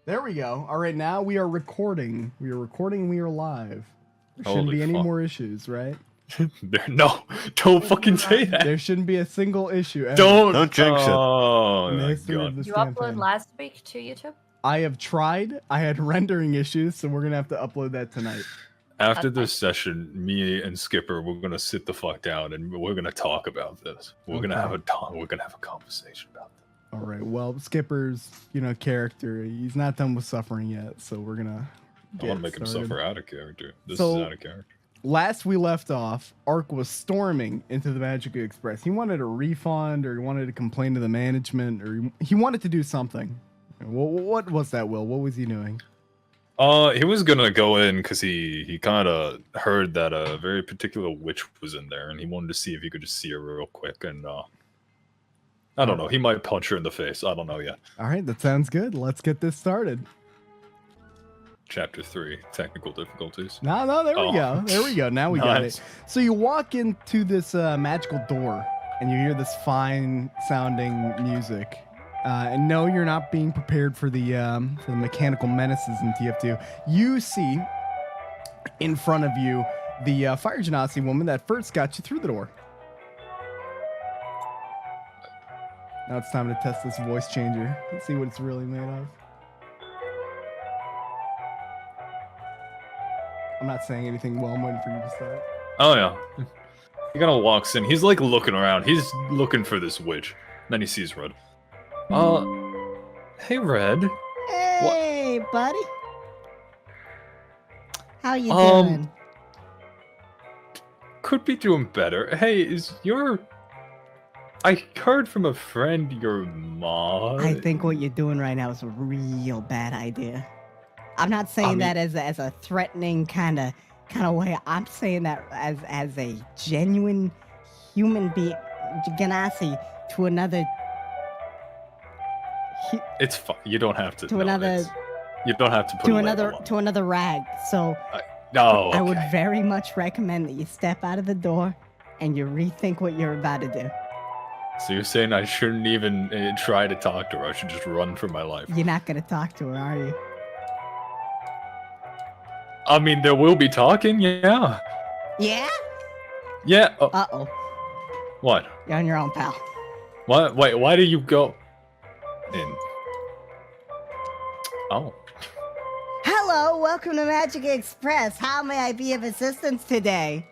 There we go. All right, now we are recording. We are recording. We are live. There shouldn't Holy be any fuck. more issues, right? No, don't fucking say that. There shouldn't be a single issue. Ever. Don't jinx it. Oh In the my history of god. this Did you upload campaign. last week to YouTube? I have tried. I had rendering issues, so we're gonna have to upload that tonight. After this session, me and Skipper, we're gonna sit the fuck down and we're gonna talk about this. We're gonna have a conversation about this. All right. Well, Skipper's character. He's not done with suffering yet, so we're gonna. I want to make him suffer out of character. This So- is out of character. Last we left off, Ark was storming into the Magic Express. He wanted a refund, or he wanted to complain to the management, or he wanted to do something. What was that, Will? What was he doing? He was gonna go in because he kind of heard that a very particular witch was in there, and he wanted to see if he could just see her real quick. And I don't know, he might punch her in the face. I don't know yet. All right, that sounds good. Let's get this started. Chapter 3, technical difficulties. No, there we go. There we go. Now we got Nice. it. So you walk into this magical door, and you hear this fine-sounding music. And no, you're not being prepared for the mechanical menaces in TF2. You see in front of you the fire genasi woman that first got you through the door. Now it's time to test this voice changer. Let's see what it's really made of. I'm not saying anything while I'm waiting for you to start. Oh yeah. He kind of walks in. He's like looking around. He's looking for this witch. Then he sees Red. Hey Red. Hey, buddy. How you doing? Could be doing better. Hey, I heard from a friend your mom. I think what you're doing right now is a real bad idea. I'm not saying that as a threatening kind of way. I'm saying that as a genuine human being, Ganassi, to another. It's fine. You don't have to. To another. You don't have to put To a another. label on. To another rag. So. No. Okay. I would very much recommend that you step out of the door and you rethink what you're about to do. So you're saying I shouldn't even try to talk to her? I should just run for my life? You're not gonna talk to her, are you? I mean, there will be talking. Yeah. Yeah? Yeah. Uh-oh. What? You're on your own, pal. What? Wait. Why do you go in? Oh. Hello, welcome to Magic Express. How may I be of assistance today?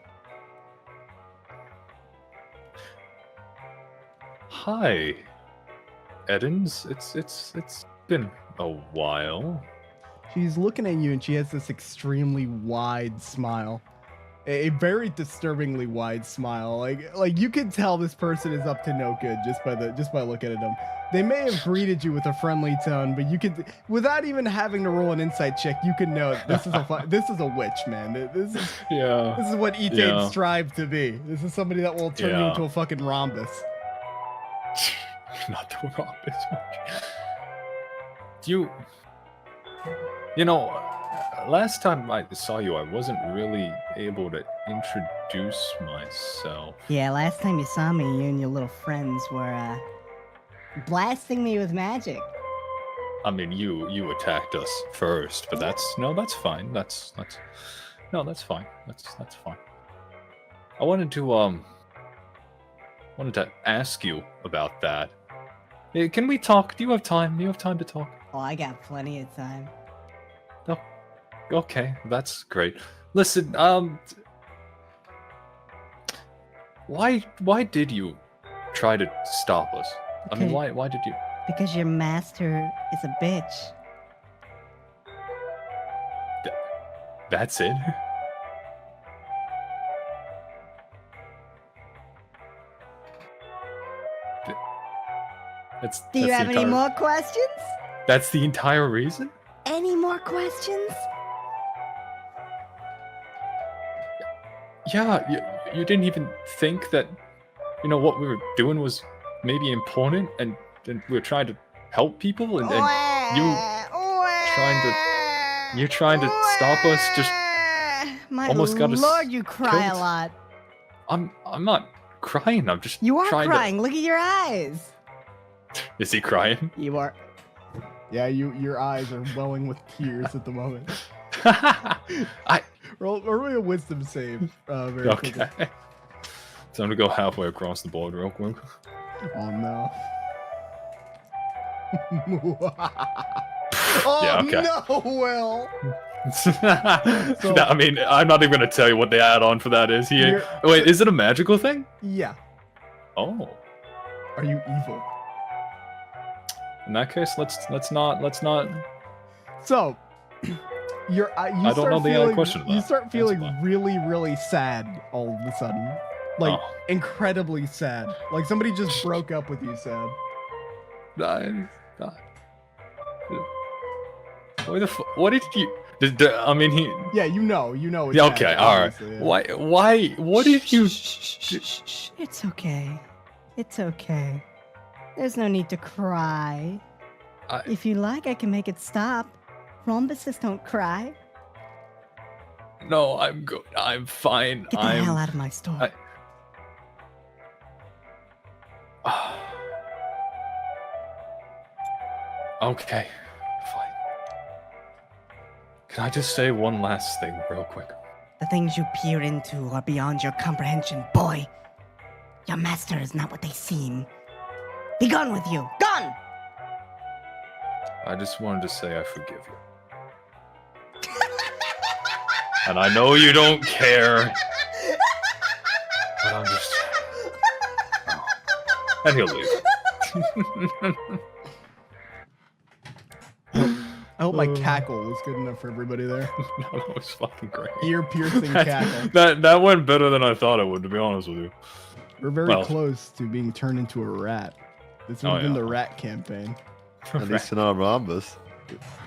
Hi, Edens. It's been a while. She's looking at you, and she has this extremely wide smile, a very disturbingly wide smile. Like you can tell this person is up to no good just by looking at them. They may have greeted you with a friendly tone, but you could, without even having to roll an insight check, you can know this is a witch, man. This is what Etanes strive to be. This is somebody that will turn you into a fucking rhombus. Not the rhombus. You know, last time I saw you, I wasn't really able to introduce myself. Yeah, last time you saw me, you and your little friends were, blasting me with magic. I mean, you attacked us first, but that's fine. That's fine. That's fine. I wanted to ask you about that. Can we talk? Do you have time? Do you have time to talk? Oh, I got plenty of time. Oh, okay, that's great. Listen, why did you try to stop us? I mean, why did you? Because your master is a bitch. That's it? Do you have any more questions? That's the entire reason? Any more questions? Yeah, you didn't even think that, what we were doing was maybe important, and we were trying to help people, and you're trying to stop us. Just my almost got us lord, you cry killed. a lot. I'm not crying. I'm just You are trying crying. Look at your eyes. Is he crying? You are. Yeah, your eyes are welling with tears at the moment. I Roll me a wisdom save very quickly. okay. Time to go halfway across the board real quick. Oh no. Oh Yeah, okay. no, Will. No, I mean, I'm not even gonna tell you what the add-on for that is. Wait, is it a magical thing? Yeah. Oh. Are you evil? In that case, let's not. So, you I don't know the question of You that. start That's feeling fine. really, really sad all of a sudden, like incredibly sad, like somebody just broke up with you. Sad. What did you? I mean, he. Yeah, you know. It's Yeah. magic, Okay. All right. obviously, yeah. Why? What did you? Shh. It's okay. It's okay. There's no need to cry. If you like, I can make it stop. Rhombuses don't cry. No, I'm good. I'm fine. Get the hell out of my store. Okay. Fine. Can I just say one last thing real quick? The things you peer into are beyond your comprehension, boy. Your master is not what they seem. Be gone with you. Gone! I just wanted to say I forgive you. And I know you don't care. But I'm just... Oh. And he'll leave. I hope my cackle was good enough for everybody there. No, that was fucking great. Ear-piercing cackle. That went better than I thought it would, to be honest with you. We're very close to being turned into a rat. This would have been the rat campaign. At least in our rhombus.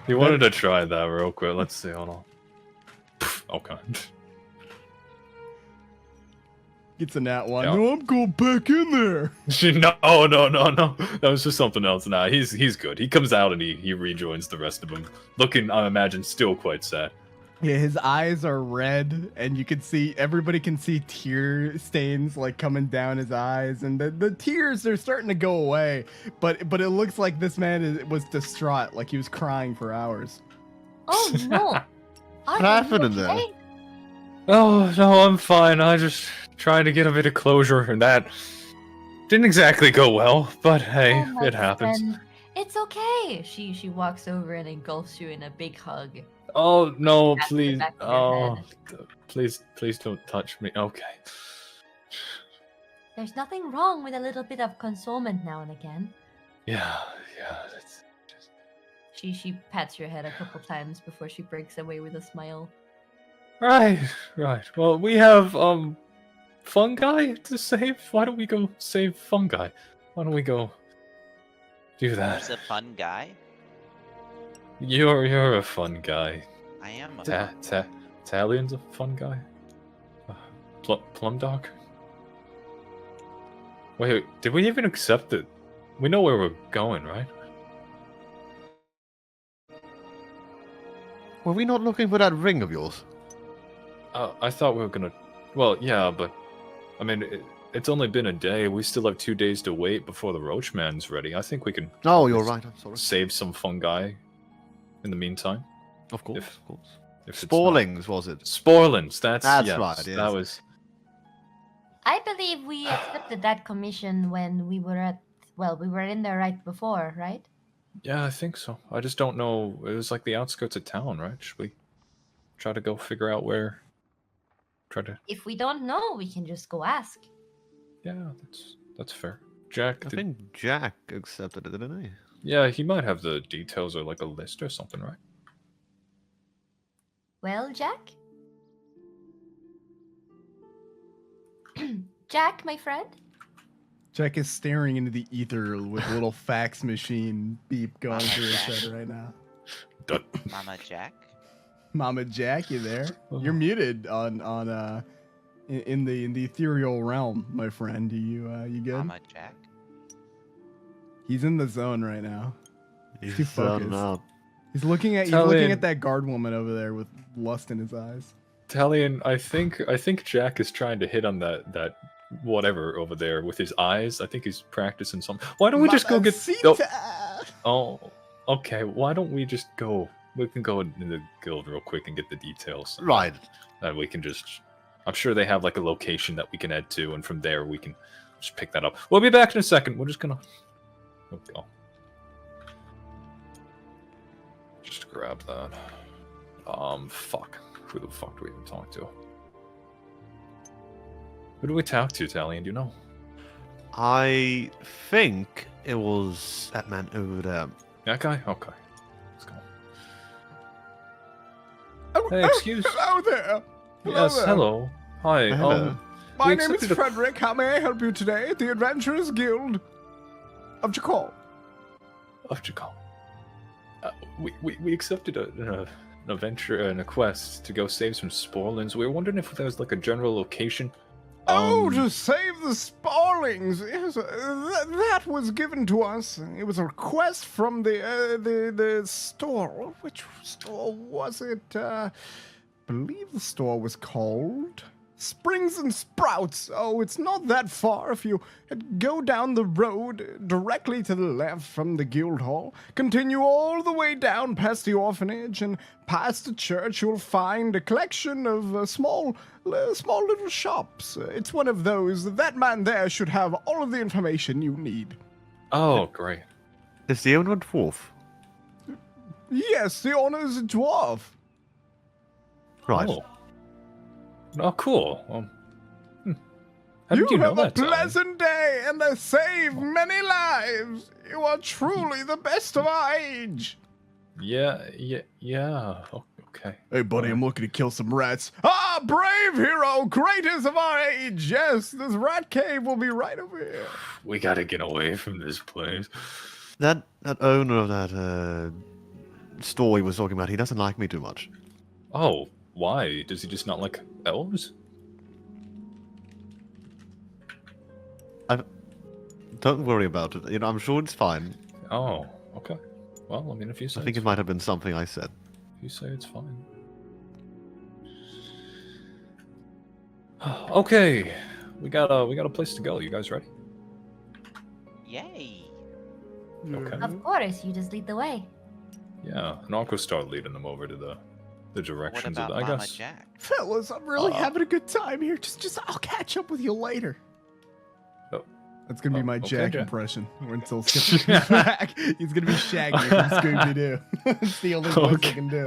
He wanted to try that real quick. Let's see, hold on. Okay. Gets a nat one. Yeah. No, I'm going back in there. No. That was just something else. Nah, he's good. He comes out and he rejoins the rest of them. Looking, I imagine, still quite sad. Yeah, his eyes are red, and you can see, everybody can see tear stains like coming down his eyes, and the tears are starting to go away. But it looks like this man was distraught, like he was crying for hours. Oh no! What happened in there? Oh, no, I'm fine. I just trying to get a bit of closure, and that didn't exactly go well, but hey, Oh, my it happens. friend. It's okay. She walks over and engulfs you in a big hug. Oh, no, Pats the please. back of your Oh, head. please don't touch me. Okay. There's nothing wrong with a little bit of consolement now and again. Yeah, that's just... She pats your head a couple times before she breaks away with a smile. Right. Well, we have, fungi to save. Why don't we go save fungi? Why don't we go do that? Who's a fun guy? You're a fun guy. I am a Talion's a fun guy. Plumdark. Wait, did we even accept it? We know where we're going, right? Were we not looking for that ring of yours? I thought we were gonna... Well, yeah, but... I mean, it's only been a day. We still have 2 days to wait before the Roachman's ready. I think we can... Oh, you're right. I'm sorry. Save some fungi in the meantime. Of course, If- of course. If it's not- Sporlings, was it? Sporlings, that's That's yes, right, yes. That was... I believe we accepted that commission when we were at... Well, we were in there right before, right? Yeah, I think so. I just don't know. It was like the outskirts of town, right? Should we try to go figure out where? Try to... If we don't know, we can just go ask. Yeah, that's fair. Jack, I did... think Jack accepted it, didn't he? Yeah, he might have the details or like a list or something, right? Well, Jack? Jack, my friend? Jack is staring into the ether with a little fax machine beep going through his head right now. Mama Jack? Mama Jack, you there? You're muted in the ethereal realm, my friend. You good? Mama Jack? He's in the zone right now. He's too focused. out. He's looking at that guard woman over there with lust in his eyes. Talion, I think Jack is trying to hit on that whatever over there with his eyes. I think he's practicing something. Why don't we just go get... Mamacita! Oh, Okay, why don't we just go? We can go in the guild real quick and get the details. Right. And we can just. I'm sure they have like a location that we can head to, and from there we can just pick that up. We'll be back in a second. We're just gonna. Okay. Just grab that. Fuck. Who the fuck do we even talk to? Who do we talk to, Talion? Do you know? I think it was that man over there. That guy? Okay. Let's go. Oh, Hey, excuse. Hello there. Yes, there. hello. Hi. Hello. My We name is accepted a- Frederick. How may I help you today? The Adventurers Guild of Jakal. Of Jakal. We accepted an adventure and a quest to go save some sporlings. We were wondering if there was like a general location. To save the Sparlings. Yes, that was given to us. It was a request from the store. Which store was it? Believe the store was called Springs and Sprouts. Oh, it's not that far if you go down the road directly to the left from the guild hall, continue all the way down past the orphanage and past the church, you'll find a collection of small little shops. It's one of those. That man there should have all of the information you need. Oh, great. Is the owner a dwarf? Yes, the owner is a dwarf. Right. Oh, cool. How You did you know have a that, Talion? pleasant day and save many lives. You are truly the best of our age. Yeah. Oh, okay. Hey, buddy, I'm looking to kill some rats. Ah, brave hero, greatest of our age. Yes, this rat cave will be right over here. We gotta get away from this place. That owner of that store he was talking about, he doesn't like me too much. Oh, why? Does he just not like elves? Don't worry about it. You know, I'm sure it's fine. Oh, okay. Well, I mean, if you say I think it might have been something I said. if you say it's fine. Okay, we got a place to go. You guys ready? Yay. Okay. Of course, you just lead the way. Yeah, and I'll go start leading them over to the What directions about of the, I Mama guess. Jack? Fellas, I'm really Uh, having a good time here. Just I'll catch up with you later. Oh. That's gonna be Oh, my okay, Jack Jack. impression. Until Skip comes back, he's gonna be Shaggy from Scooby-Doo. It's the only voice I can do.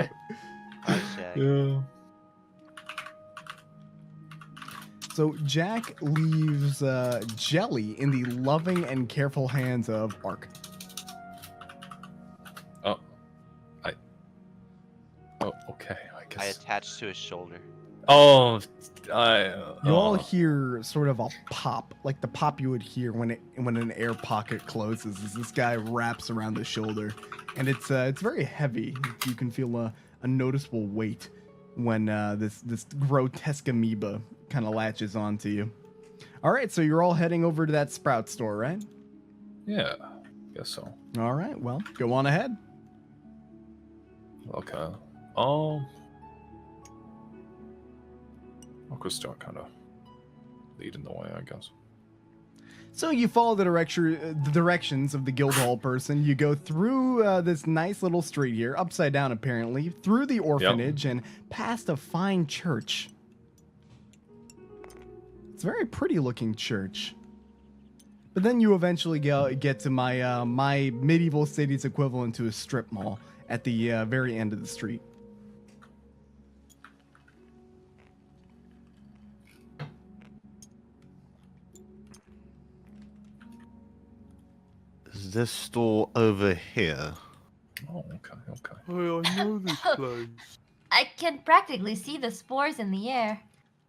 Hi, Jack. Yeah. So Jack leaves Jelly in the loving and careful hands of Ark. Oh, okay. I I guess. attached to his shoulder. Oh, You all hear sort of a pop, like the pop you would hear when an air pocket closes, as this guy wraps around the shoulder, and it's very heavy. You can feel a noticeable weight when this grotesque amoeba kind of latches onto you. All right, so you're all heading over to that Sprout store, right? Yeah, guess so. All right, well, go on ahead. Okay. I'll go start kind of leading the way, I guess. So you follow the directions of the guild hall person. You go through this nice little street here, upside down apparently, through the orphanage and past a fine church. It's a very pretty looking church. But then you eventually get to my my medieval city's equivalent to a strip mall at the very end of the street. Is this store over here? Oh, okay, okay. Oh, I know this place. I can practically see the spores in the air.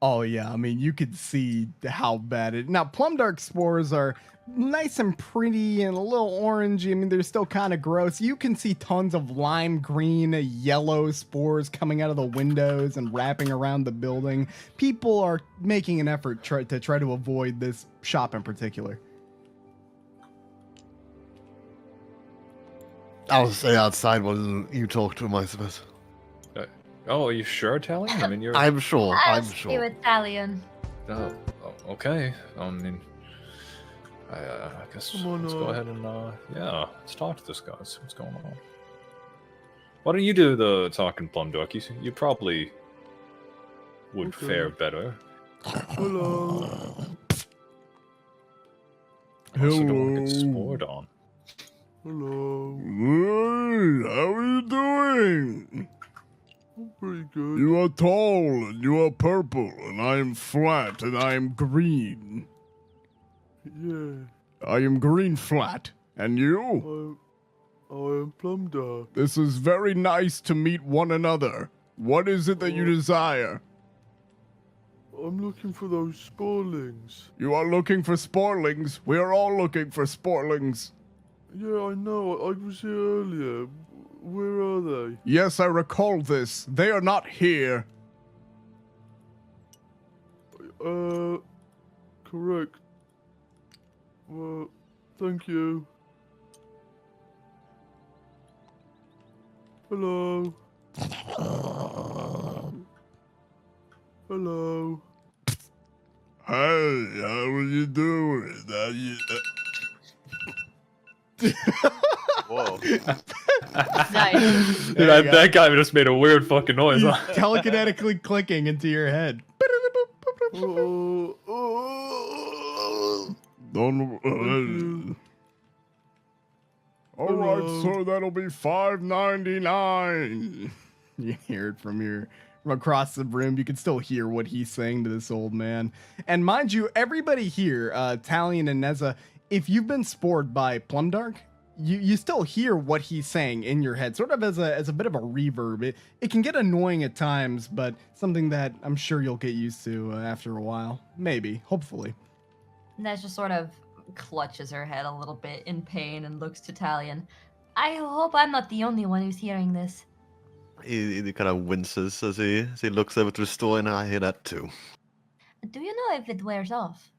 Oh yeah, I mean you could see how bad it. Now Plumdark spores are nice and pretty and a little orangey. I mean they're still kind of gross. You can see tons of lime green, yellow spores coming out of the windows and wrapping around the building. People are making an effort to try to avoid this shop in particular. I'll stay outside while you talk to him, I suppose. Oh, are you sure, Talion? I mean, you're. I'm sure. I'll I'm stay sure. with Talion. Oh, okay. I mean, I guess Come on, let's go ahead and yeah, let's talk to this guy. See what's going on. Why don't you do the talking, Plumdark? You probably would Okay. fare better. Hello. Also, don't want to get spored on. Hello. How are you doing? I'm pretty good. You are tall and you are purple, and I am flat and I am green. Yeah. I am green flat. And you? I am Plumdark. This is very nice to meet one another. What is it that you desire? I'm looking for those sporlings. You are looking for sporlings. We are all looking for sporlings. Yeah, I know. I was here earlier. Where are they? Yes, I recall this. They are not here. Correct. Well, thank you. Hello. Hello. Hey, how are you doing? Whoa. Nice. There you go. That guy just made a weird fucking noise. He's Huh? telekinetically clicking into your head. Don't. All right, Hello. sir. That'll be $5.99. You hear it from across the room. You can still hear what he's saying to this old man. And mind you, everybody here, Talion and Neza, if you've been spored by Plumdark, you still hear what he's saying in your head, sort of as a bit of a reverb. It can get annoying at times, but something that I'm sure you'll get used to after a while. Maybe, hopefully. Nez just sort of clutches her head a little bit in pain and looks to Talion. I hope I'm not the only one who's hearing this. He kind of winces as he looks over to the store, and I hear that too. Do you know if it wears off?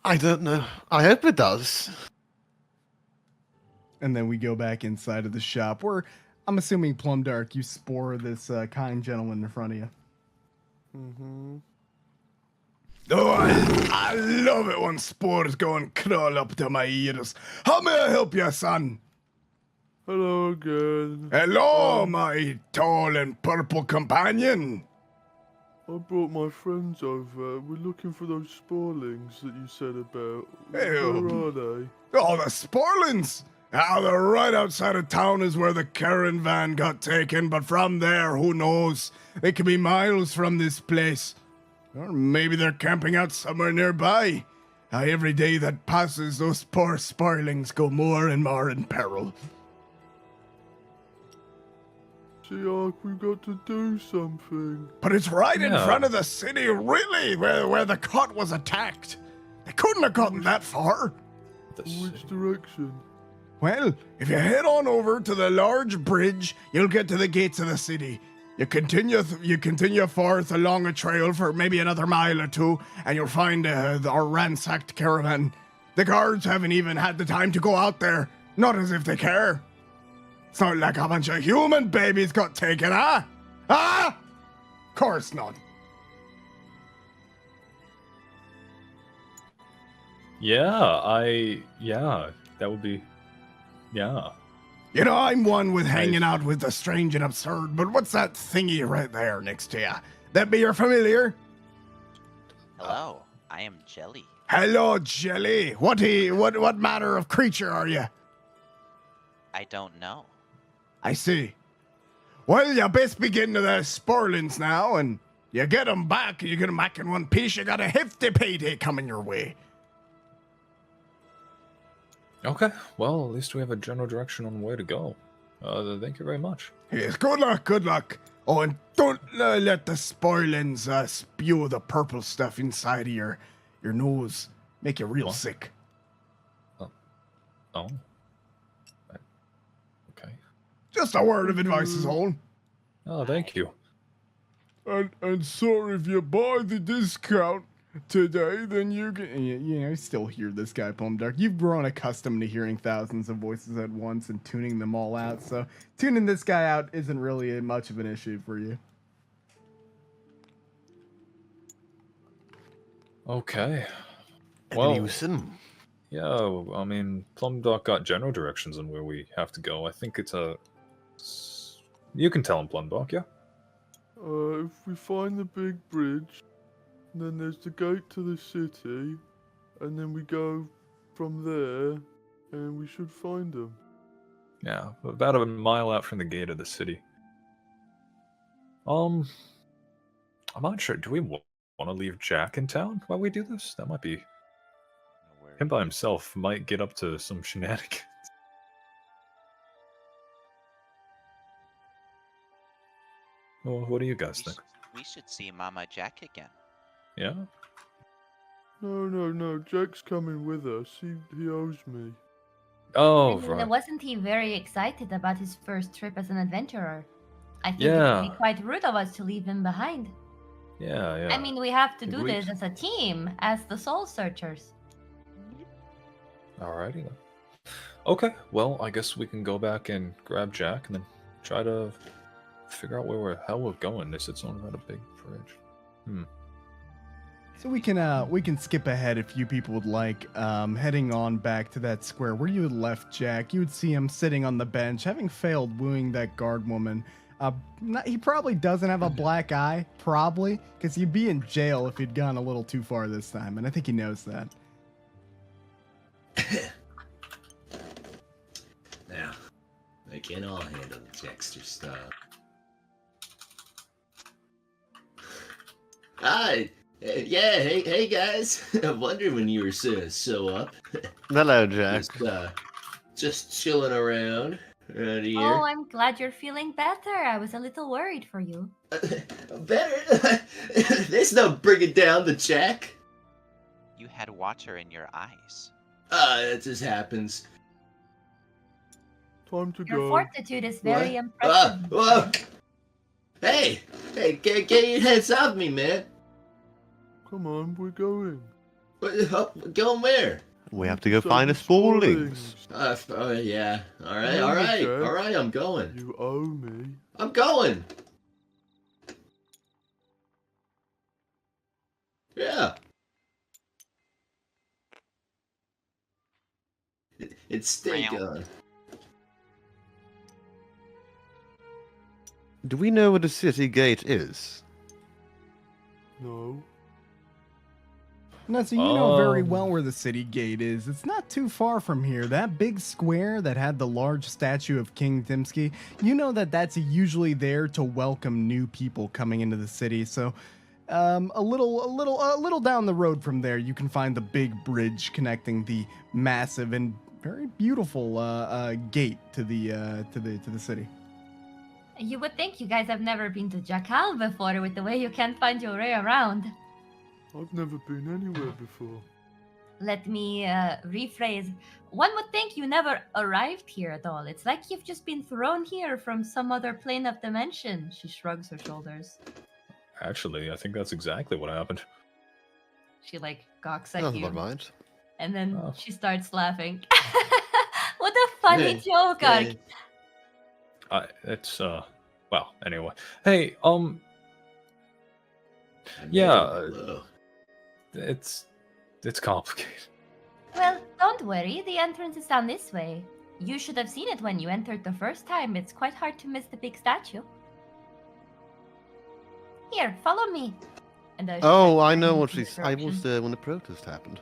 I don't know. I hope it does. And then we go back inside of the shop where I'm assuming Plumdark, you spore this kind gentleman in front of you. Mm-hmm. Oh, I love it when spores go and crawl up to my ears. How may I help you, son? Hello again. Hello, my tall and purple companion. I brought my friends over. We're looking for those sporlings that you said about. Ew. Where are they? Oh, the Sporlins! Ah, they're right outside of town is where the caravan got taken, but from there, who knows? They could be miles from this place. Or maybe they're camping out somewhere nearby. Every day that passes, those poor Sporlings go more and more in peril. Siak, we've got to do something. But it's right in Yeah. front of the city, really, where the cot was attacked. They couldn't have gotten that far. Which direction? Well, if you head on over to the large bridge, you'll get to the gates of the city. You continue forth along a trail for maybe another mile or two, and you'll find our ransacked caravan. The guards haven't even had the time to go out there. Not as if they care. It's not like a bunch of human babies got taken, huh? Huh? Course not. Yeah, that would be, yeah. You know, I'm one with hanging out with the strange and absurd, but what's that thingy right there next to you? That be your familiar? Hello, I am Jelly. Hello, Jelly. What manner of creature are you? I don't know. I see. Well, you best be getting to the Sporlins now, and you get them back, you get them back in one piece, you got a hefty payday coming your way. Okay, well, at least we have a general direction on where to go. Thank you very much. Yes, good luck, good luck. Oh, and don't let the Sporlins spew the purple stuff inside of your nose. Make you real What? sick. Oh. Okay. Just a word of advice is all. Oh, thank you. And sorry if you buy the discount today, then you can, you still hear this guy, Plumdark. You've grown accustomed to hearing thousands of voices at once and tuning them all out, so tuning this guy out isn't really much of an issue for you. Okay. Any Well, Newson? yeah, I mean, Plumdark got general directions on where we have to go. I think it's You can tell him, Plumdark, yeah? If we find the big bridge, then there's the gate to the city, and then we go from there, and we should find them. Yeah, about a mile out from the gate of the city. I'm not sure. Do we want to leave Jack in town while we do this? That might be... Him by himself might get up to some shenanigans. Well, what do you guys think? We should see Mama Jack again. Yeah? No. Jack's coming with us. He owes me. Oh, I mean, right. wasn't he very excited about his first trip as an adventurer? I think Yeah. it would be quite rude of us to leave him behind. Yeah. I mean, we have to do Agreed. this as a team, as the Soul Searchers. Alrighty then. Okay, well, I guess we can go back and grab Jack and then try to figure out where the hell we're going. They said something about a big bridge. So we can skip ahead if you people would like, heading on back to that square where you had left Jack. You would see him sitting on the bench, having failed wooing that guard woman. He probably doesn't have a black eye, probably, because he'd be in jail if he'd gone a little too far this time, and I think he knows that. Now, I can all handle the Jackster style. Hi! Yeah, hey guys! I wondered when you were so up. Hello, Jack. Just chilling around here. Oh, I'm glad you're feeling better. I was a little worried for you. Better? There's no bringing down the Jack. You had water in your eyes. It just happens. Time to Your go. fortitude is very What? impressive. Whoa! Hey, get your hands off me, man. Come on, we're going. Going where? We have to go Some find the Spallings. Yeah. All right, Okay. I'm going. You owe me. I'm going. Yeah. It's stay gone. Do we know where the city gate is? No. No, so you know very well where the city gate is. It's not too far from here. That big square that had the large statue of King Dimsky, you know that's usually there to welcome new people coming into the city. So, a little down the road from there, you can find the big bridge connecting the massive and very beautiful gate to the city. You would think you guys have never been to Jackal before with the way you can't find your way around. I've never been anywhere before. Let me rephrase. One would think you never arrived here at all. It's like you've just been thrown here from some other plane of dimension. She shrugs her shoulders. Actually, I think that's exactly what happened. She gawks at Nothing you. but mind. And then Oh. she starts laughing. What a funny joke, Ark. It's well, anyway. Hey, Hello. it's complicated. Well, don't worry. The entrance is down this way. You should have seen it when you entered the first time. It's quite hard to miss the big statue. Here, follow me. And she Oh, starts I know running what in the she's. I was direction. there when the protest happened.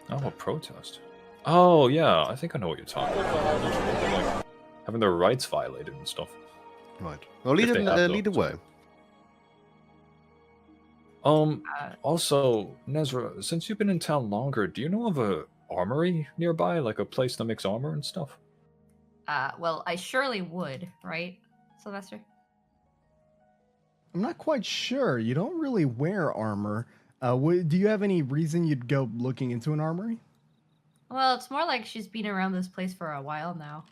Oh, a protest. Oh yeah, I think I know what you're talking about. Having their rights violated and stuff. Right. Well, lead, If they have lead the those. way. Also, Nezra, since you've been in town longer, do you know of a armory nearby, like a place that makes armor and stuff? Well, I surely would, right, Sylvester? I'm not quite sure. You don't really wear armor. Do you have any reason you'd go looking into an armory? Well, it's more like she's been around this place for a while now.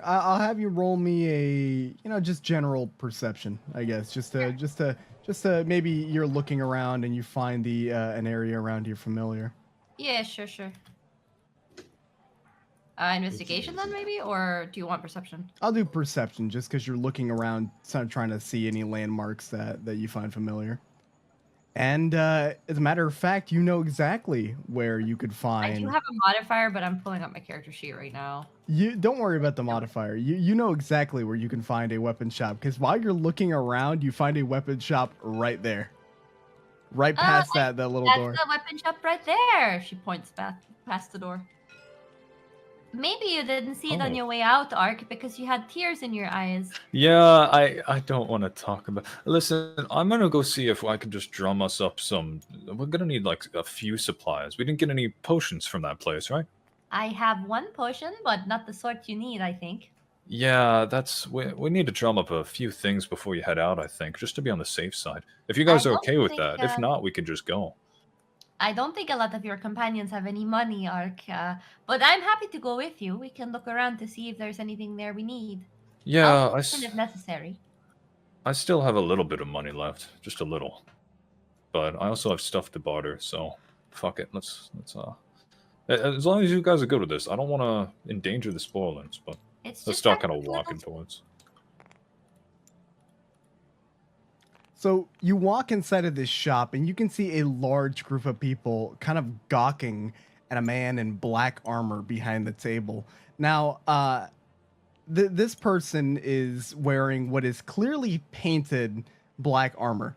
I'll have you roll me a, just general perception, I guess. Just to maybe you're looking around and you find an area around here familiar. Yeah, sure. Investigation then, maybe? Or do you want perception? I'll do perception just because you're looking around, trying to see any landmarks that you find familiar. And as a matter of fact, you know exactly where you could I find. do have a modifier, but I'm pulling up my character sheet right now. You don't worry about the modifier. You know exactly where you can find a weapon shop because while you're looking around, you find a weapon shop right there, right past that little That's door. the weapon shop right there. She points back past the door. Maybe you didn't see it on Oh. your way out, Ark, because you had tears in your eyes. Yeah, I don't want to talk about. Listen, I'm gonna go see if I can just drum us up some. We're gonna need like a few supplies. We didn't get any potions from that place, right? I have one potion, but not the sort you need, I think. Yeah, we need to drum up a few things before you head out. I think just to be on the safe side. If you guys are don't okay with think, that, if not, we can just go. I don't think a lot of your companions have any money, Ark, but I'm happy to go with you. We can look around to see if there's anything there we need. Yeah, I'll listen if necessary. I still have a little bit of money left, just a little, but I also have stuff to barter. So, fuck it. Let's as long as you guys are good with this, I don't want to endanger the spoilers, but It's let's just start like kind of a walking little- towards. So you walk inside of this shop and you can see a large group of people kind of gawking at a man in black armor behind the table. Now, this person is wearing what is clearly painted black armor.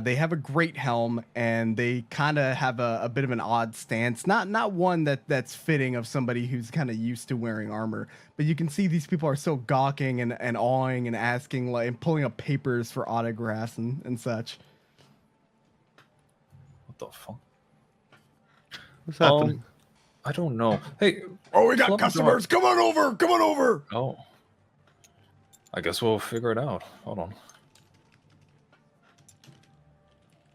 They have a great helm and they kind of have a bit of an odd stance. Not one that's fitting of somebody who's kind of used to wearing armor. But you can see these people are so gawking and awing and asking like and pulling up papers for autographs and such. What the fuck? What's happening? I don't know. Hey, Oh, we got Plumdark. customers. Come on over. Come on over. Oh, I guess we'll figure it out. Hold on.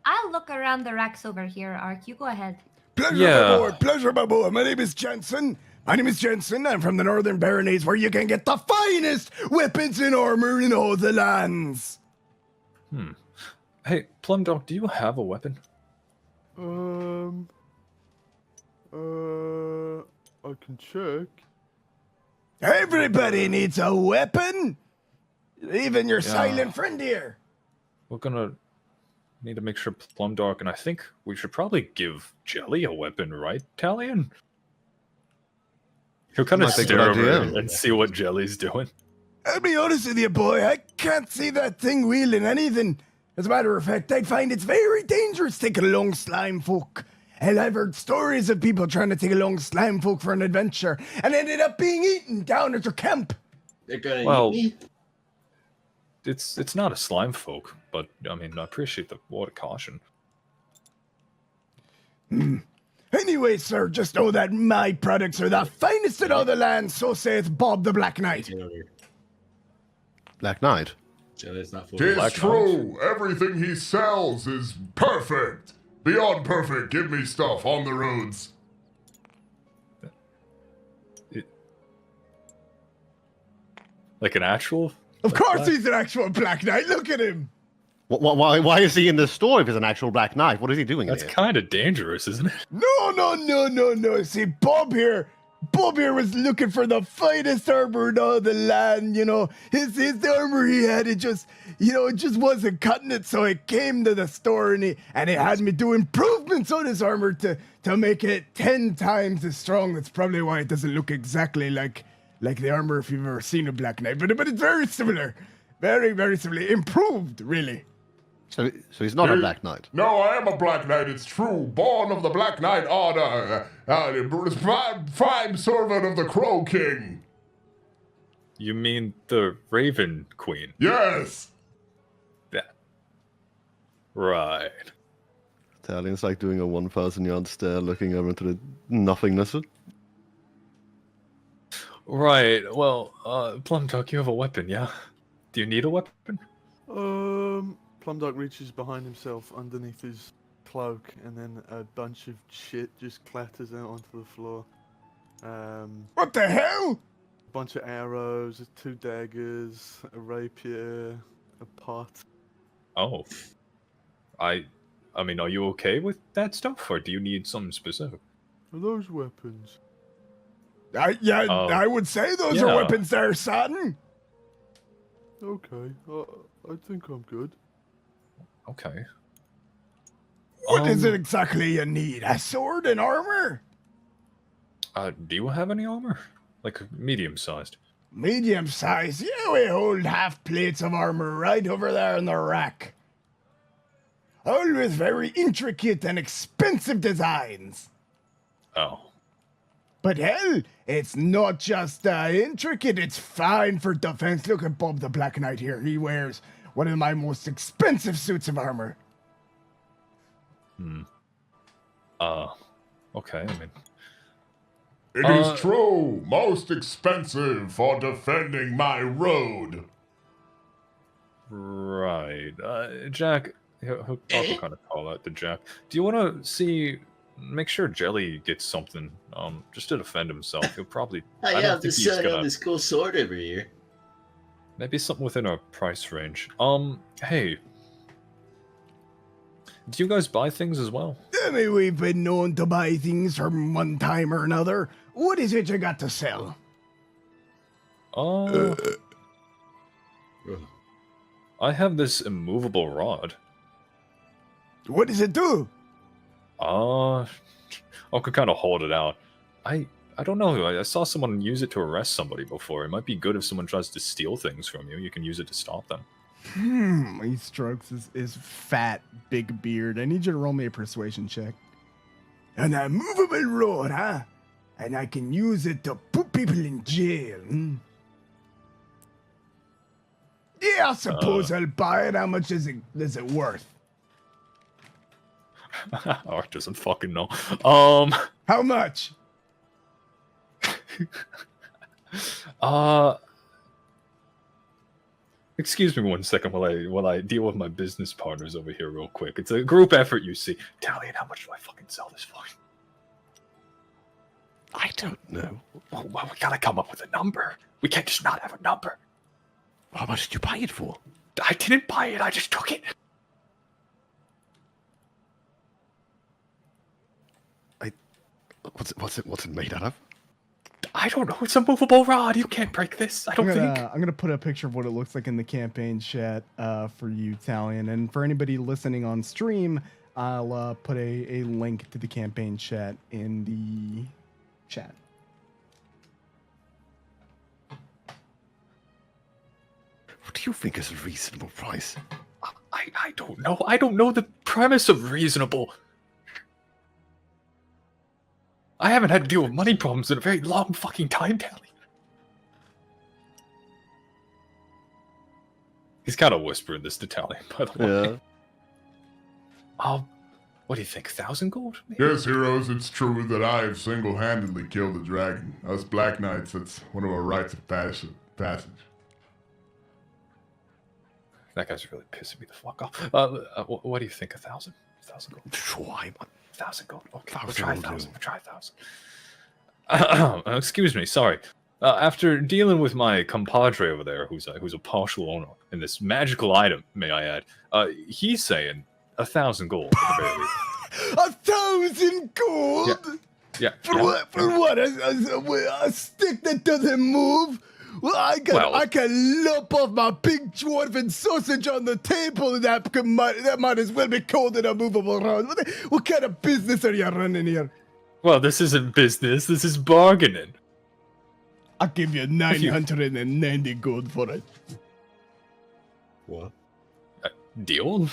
I'll look around the racks over here, Ark. You go ahead. Pleasure, Yeah. my boy. Pleasure, my boy. My name is Jensen. I'm from the Northern Baronies, where you can get the finest weapons and armor in all the lands. Hey, Plumdark, do you have a weapon? I can check. Everybody needs a weapon. Even your silent friend here. We're gonna need to make sure Plumdark, and I think we should probably give Jelly a weapon, right, Talion? He'll kind of Might be a stare good over idea. and see what Jelly's doing. I'll be honest with you, boy. I can't see that thing wielding anything. As a matter of fact, I find it's very dangerous taking along slime folk. And I've heard stories of people trying to take along slime folk for an adventure and ended up being eaten down at your camp. They're gonna Well, eat me. It's not a slime folk, but I mean I appreciate the word of caution. Anyway, sir, just know that my products are the finest in all the land, so saith Bob the Black Knight. Black Knight. Jelly's not full. Tis Black true. Everything he sells is perfect. Beyond perfect. Give me stuff on the roads. Like an actual? Of course he's an actual Black Knight, look at him. Why is he in this store if he's an actual Black Knight? What is he doing That's here? kind of dangerous, isn't it? No. See, Bob here was looking for the finest armor in all the land, you know. His armor he had, it just wasn't cutting it, so he came to the store and he had me do improvements on his armor to make it 10 times as strong. That's probably why it doesn't look exactly like the armor if you've ever seen a Black Knight, but it's very similar. Very, very similar. Improved, really. So he's not a Black Knight. No, I am a Black Knight, it's true. Born of the Black Knight Order. Prime servant of the Crow King. You mean the Raven Queen? Yes. That. Right. Italian's like doing a 1,000-yard stare looking over into the nothingness. Right. Well, Plumdark, you have a weapon, yeah? Do you need a weapon? Plumdark reaches behind himself underneath his cloak, and then a bunch of shit just clatters out onto the floor. What the hell? A bunch of arrows, 2 daggers, a rapier, a pot. Oh. I mean, are you okay with that stuff, or do you need something specific? Are those weapons? I would say those yeah. are weapons there, son. Okay, I think I'm good. Okay. What is it exactly you need? A sword and armor? Do you have any armor? Like medium-sized? Medium size? Yeah, we hold half plates of armor right over there in the rack. Always very intricate and expensive designs. Oh. But hell, it's not just intricate, it's fine for defense. Look at Bob the Black Knight here. He wears one of my most expensive suits of armor. Okay, I mean... It is true, most expensive for defending my road. Right. Jack, I'll kind of call out to Jack. Do you want to make sure Jelly gets something, just to defend himself? He'll probably... I have to set up this cool sword every year. Maybe something within our price range. Hey. Do you guys buy things as well? I mean, we've been known to buy things from one time or another. What is it you got to sell? I have this immovable rod. What does it do? I could kind of hold it out. I don't know. I saw someone use it to arrest somebody before. It might be good if someone tries to steal things from you. You can use it to stop them. He strokes his fat, big beard. I need you to roll me a persuasion check. An immovable rod, huh? And I can use it to put people in jail, Yeah, I suppose I'll buy it. How much is it worth? Art doesn't fucking know. How much? Excuse me 1 second while I deal with my business partners over here real quick. It's a group effort, you see. Talion, how much do I fucking sell this for? I don't know. Well, we gotta come up with a number. We can't just not have a number. How much did you buy it for? I didn't buy it, I just took it. What's it made out of? I don't know. It's a movable rod. You can't break this. I don't think. I'm gonna put a picture of what it looks like in the campaign chat for you, Talion, and for anybody listening on stream, I'll put a link to the campaign chat in the chat. What do you think is a reasonable price? I don't know. I don't know the premise of reasonable. I haven't had to deal with money problems in a very long fucking time, Tally. He's kind of whispering this to Tally, by the way. Yeah. What do you think? 1,000 gold? Maybe? Yes, heroes, it's true that I have single-handedly killed the dragon. Us Black Knights, that's one of our rites of passage. That guy's really pissing me the fuck off. What do you think? 1,000? 1,000 gold? Sure, 1,000 gold. Okay, 1,000 we'll try will 1,000. do. We'll try 1,000. Excuse me, sorry. After dealing with my compadre over there, who's a partial owner in this magical item, may I add, he's saying 1,000 gold at the very least. 1,000 gold? Yeah. For what? For what? A stick that doesn't move? Well, I can lump off my big dwarven sausage on the table, and that might as well be called an immovable rod. What kind of business are you running here? Well, this isn't business. This is bargaining. I'll give you 990 gold for it. What? Deal?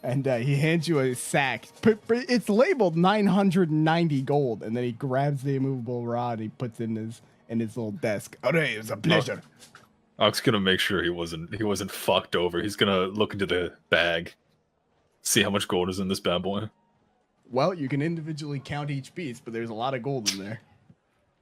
And he hands you a sack. It's labeled 990 gold, and then he grabs the immovable rod. And he puts it in his little desk. All right, it was a pleasure. Ock's gonna make sure he wasn't fucked over. He's gonna look into the bag, see how much gold is in this bad boy. Well, you can individually count each piece, but there's a lot of gold in there.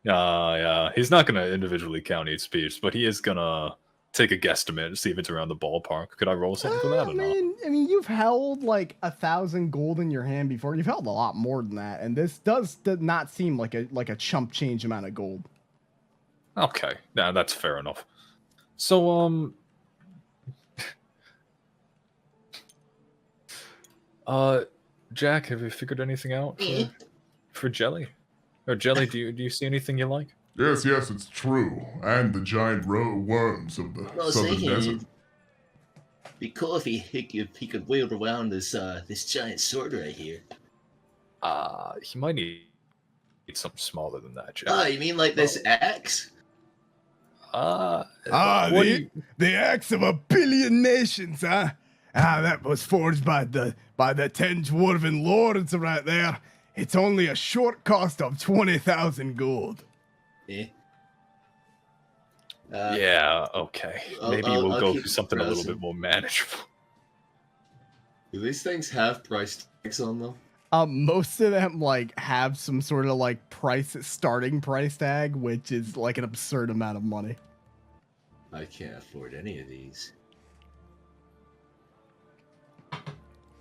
Yeah. He's not gonna individually count each piece, but he is gonna take a guesstimate and see if it's around the ballpark. Could I roll something for that or not? I mean, you've held like 1,000 gold in your hand before. You've held a lot more than that, and this does not seem like a chump change amount of gold. Okay, yeah, that's fair enough. So, Jack, have you figured anything out for Jelly? Or Jelly, do you see anything you like? Yes, it's true. And the giant worms of the southern desert. Be cool if he could wield around this giant sword right here. He might need something smaller than that, Jack. Oh, you mean like this axe? The axe of a billion nations, huh? That was forged by the 10 dwarven lords right there. It's only a short cost of 20,000 gold. Yeah. Yeah, okay. Maybe we'll go for something a little bit more manageable. Do these things have price tags on them? Most of them like have some sort of like starting price tag, which is like an absurd amount of money. I can't afford any of these. How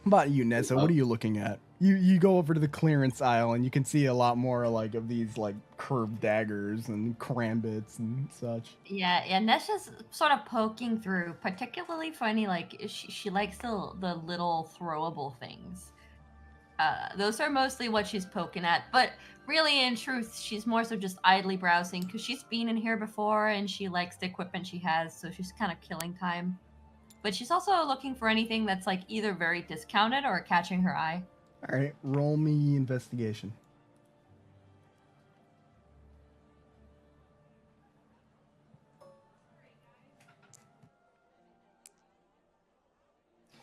about you, Nessa? What are you looking at? You go over to the clearance aisle and you can see a lot more like of these like curved daggers and karambits and such. Yeah, Nessa's sort of poking through, particularly for any like she likes the little throwable things. Those are mostly what she's poking at, but really in truth she's more so just idly browsing because she's been in here before and she likes the equipment she has, so she's kind of killing time. But she's also looking for anything that's like either very discounted or catching her eye. All right, roll me investigation.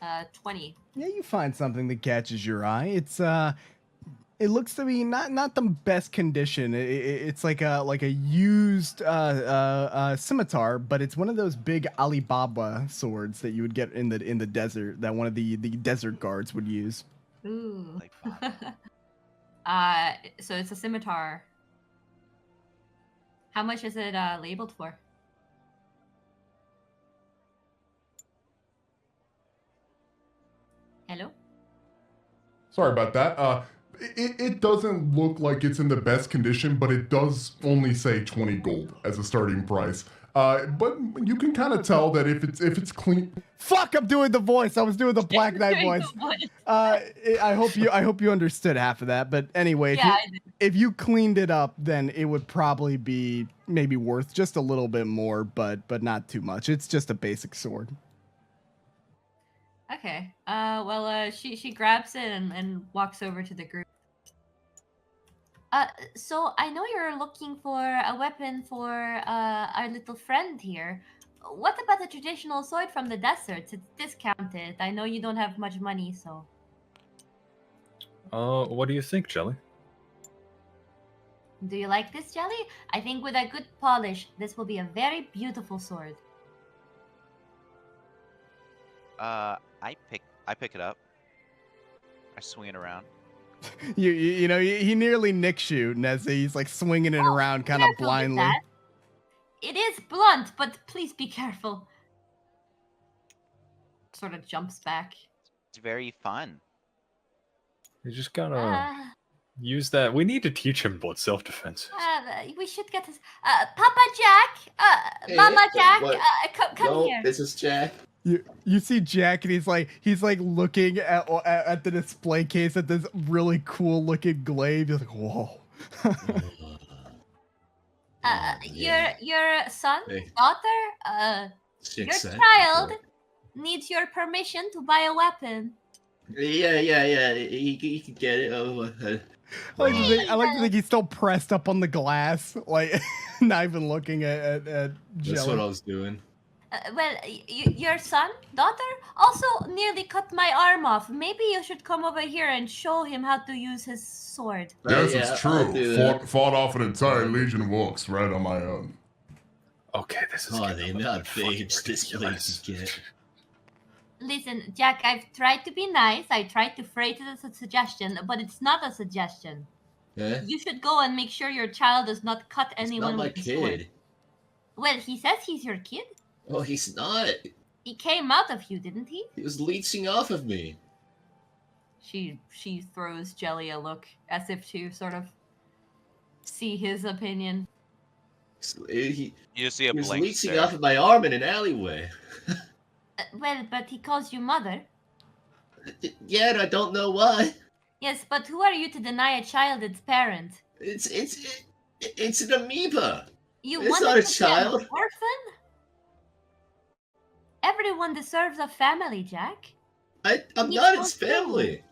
Uh, 20. Yeah, you find something that catches your eye. It looks to be not the best condition. It's like a used scimitar, but it's one of those big Alibaba swords that you would get in the desert that one of the desert guards would use. Ooh. So it's a scimitar. How much is it labeled for? Hello? Sorry about that. It doesn't look like it's in the best condition, but it does only say 20 gold as a starting price. But you can kind of tell that if it's clean. Fuck! I'm doing the voice. I was doing the Black Knight voice. I hope you understood half of that. But anyway, if you cleaned it up, then it would probably be maybe worth just a little bit more, but not too much. It's just a basic sword. Okay. She grabs it and walks over to the group. So I know you're looking for a weapon for our little friend here. What about the traditional sword from the deserts? It's discounted. I know you don't have much money, so. What do you think, Jelly? Do you like this, Jelly? I think with a good polish, this will be a very beautiful sword. I pick it up. I swing it around. You know, he nearly nicks you, Nessa. He's like swinging it around kind of blindly. It is blunt, but please be careful. Sort of jumps back. It's very fun. You just gotta use that. We need to teach him what self-defense is. We should get this. Papa Jack, Mama Jack, come here. This is Jack. You see Jack and he's like looking at the display case at this really cool looking glaive. He's like, whoa. Your son, daughter, your child needs your permission to buy a weapon. Yeah. He can get it. I like to think he's still pressed up on the glass, like not even looking at Jelly. That's what I was doing. Your son, daughter, also nearly cut my arm off. Maybe you should come over here and show him how to use his sword. Yes, it's true. Fought off an entire legion of orcs right on my own. Okay, this is. Oh, the amount of babes this place get. Listen, Jack, I've tried to be nice. I tried to phrase it as a suggestion, but it's not a suggestion. Yeah? You should go and make sure your child does not cut anyone with his sword. Kid. Well, he says he's your kid. Oh, he's not. He came out of you, didn't he? He was leeching off of me. She throws Jelly a look as if to sort of see his opinion. You see a he was blank leeching stare. off of my arm in an alleyway. Well, but he calls you mother. Yeah, and I don't know why. Yes, but who are you to deny a child its parent? It's an amoeba. You It's wanted not a to be an child. orphan? Every everyone deserves a family, Jack. I'm He not its chose you. family.